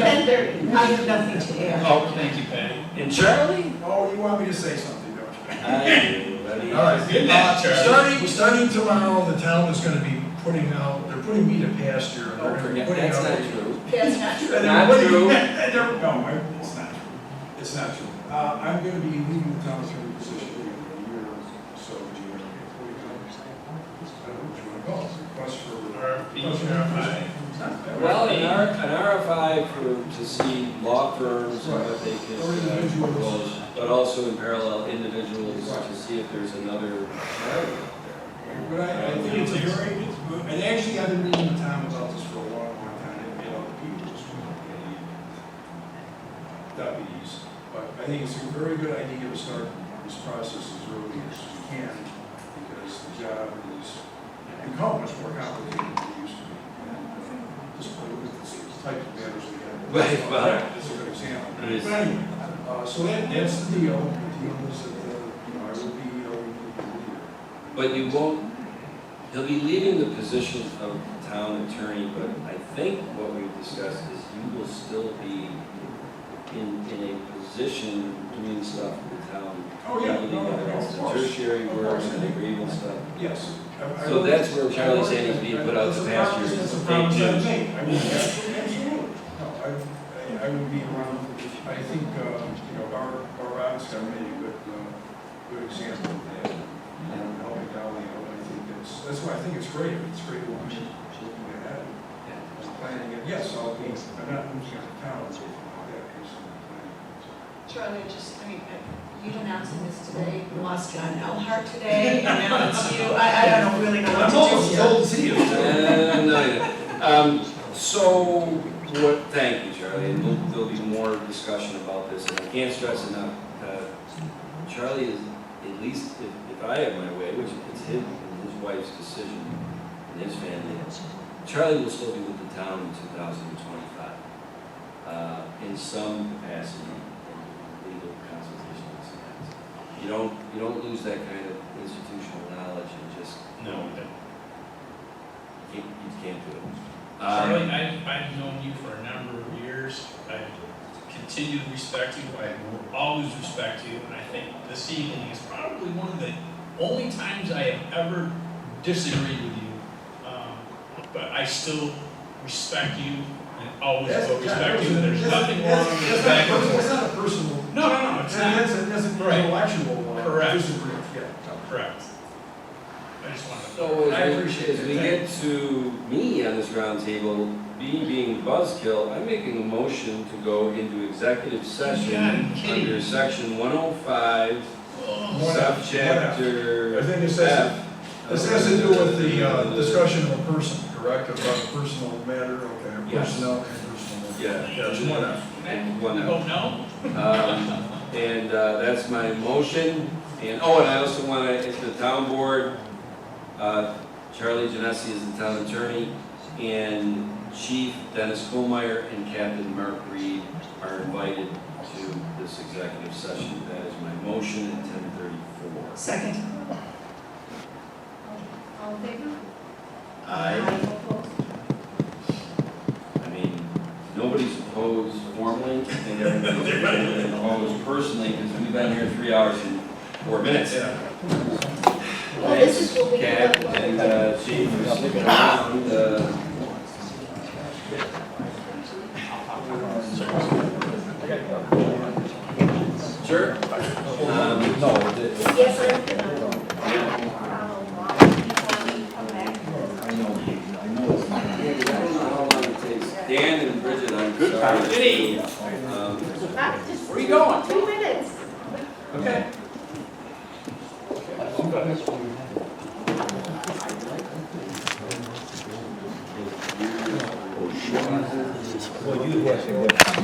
nothing to add. Oh, thank you, Patty. And Charlie? Oh, you want me to say something, don't you? I do, buddy. All right, Good night, Charlie. starting tomorrow, the town is gonna be putting out, they're putting meat at pasture. and they're Don't gonna be forget, putting that's out- not true. That's not true. And Not they're putting- true. No, it's not true. It's not true. I'm gonna be leaving the town attorney position in a year or so, June. What do you call it? I don't know what you wanna call it. Request for. RFI. Well, an RFI to see law firms and what they could propose, but also in parallel individuals to see if there's another charity out there. But I think it's a very, and actually I've been reading the town about this for a long, long time, and people just want to get deputies. But I think it's a very good idea to start this process as early as you can, because the job is become much more complicated than it used to be. Just look at the type of matters we have. Right, well, That's a good example. it is. But anyway, so that's the deal. The deal is that, I will be, leader. But you won't, he'll be leaving the position of town attorney, but I think what we've discussed is you will still be in a position doing stuff with the town. Oh, yeah. Dealing No, with of course. tertiary Of work course. and the grievance stuff. Yes. So that's where Charlie's saying he's being put out to pasture. That's a Fake promise I've news. made. I will, absolutely. No, I will be around. I think, our Rob's got made a good example of that. And helping Dolly out, I think that's why I think it's great. It's great to watch it. Looking ahead and planning it. Yes, I'm not losing the town. Charlie, you announcing this today, we lost John Elhart today, and now it's you. I don't really know what to do. I'm almost as old as he is. So, thank you, Charlie, and there'll be more discussion about this, and I can't stress enough, Charlie is, at least if I have my way, which it's his and his wife's decision, and his family, Charlie will still be with the town in 2025, in some capacity, in legal consultation. You don't lose that kind of institutional knowledge and just, No. you can't do it. Charlie, I've known you for a number of years. I continue to respect you. I will always respect you. And I think this evening is probably one of the only times I have ever disagreed with you. But I still respect you and always will respect you. There's nothing wrong with back and forth. It's not a personal. No, it's not. That's an Right. intellectual Correct. disagreement, yeah. Correct. I just wanted to. So I appreciate as we it. get to me on this roundtable, me being buzzkill, I'm making a motion to go into executive session God, kidding. under section 105, One F. subchapter I think it says, F. this has to do with the discussion of a person, correct? About a personal matter, okay, Yes. personnel and personal. Yeah. Yes, one F. One F. Oh, no? And that's my motion. And I also want to, if the town board, Charlie Genesi is the town attorney, and Chief Dennis Kohlmeyer and Captain Mark Reed are invited to this executive session. That is my motion at 10:34. Second. All in favor? I mean, nobody's opposed formally, I think everybody's opposed personally, because we've been here 3 hours and 4 minutes. Well, this is what we Cap have. and Chief for sticking around. Sure. Yes, I'm gonna. Dan and Bridget, I'm sorry. Where are you going? 2 minutes. Okay. Well, you have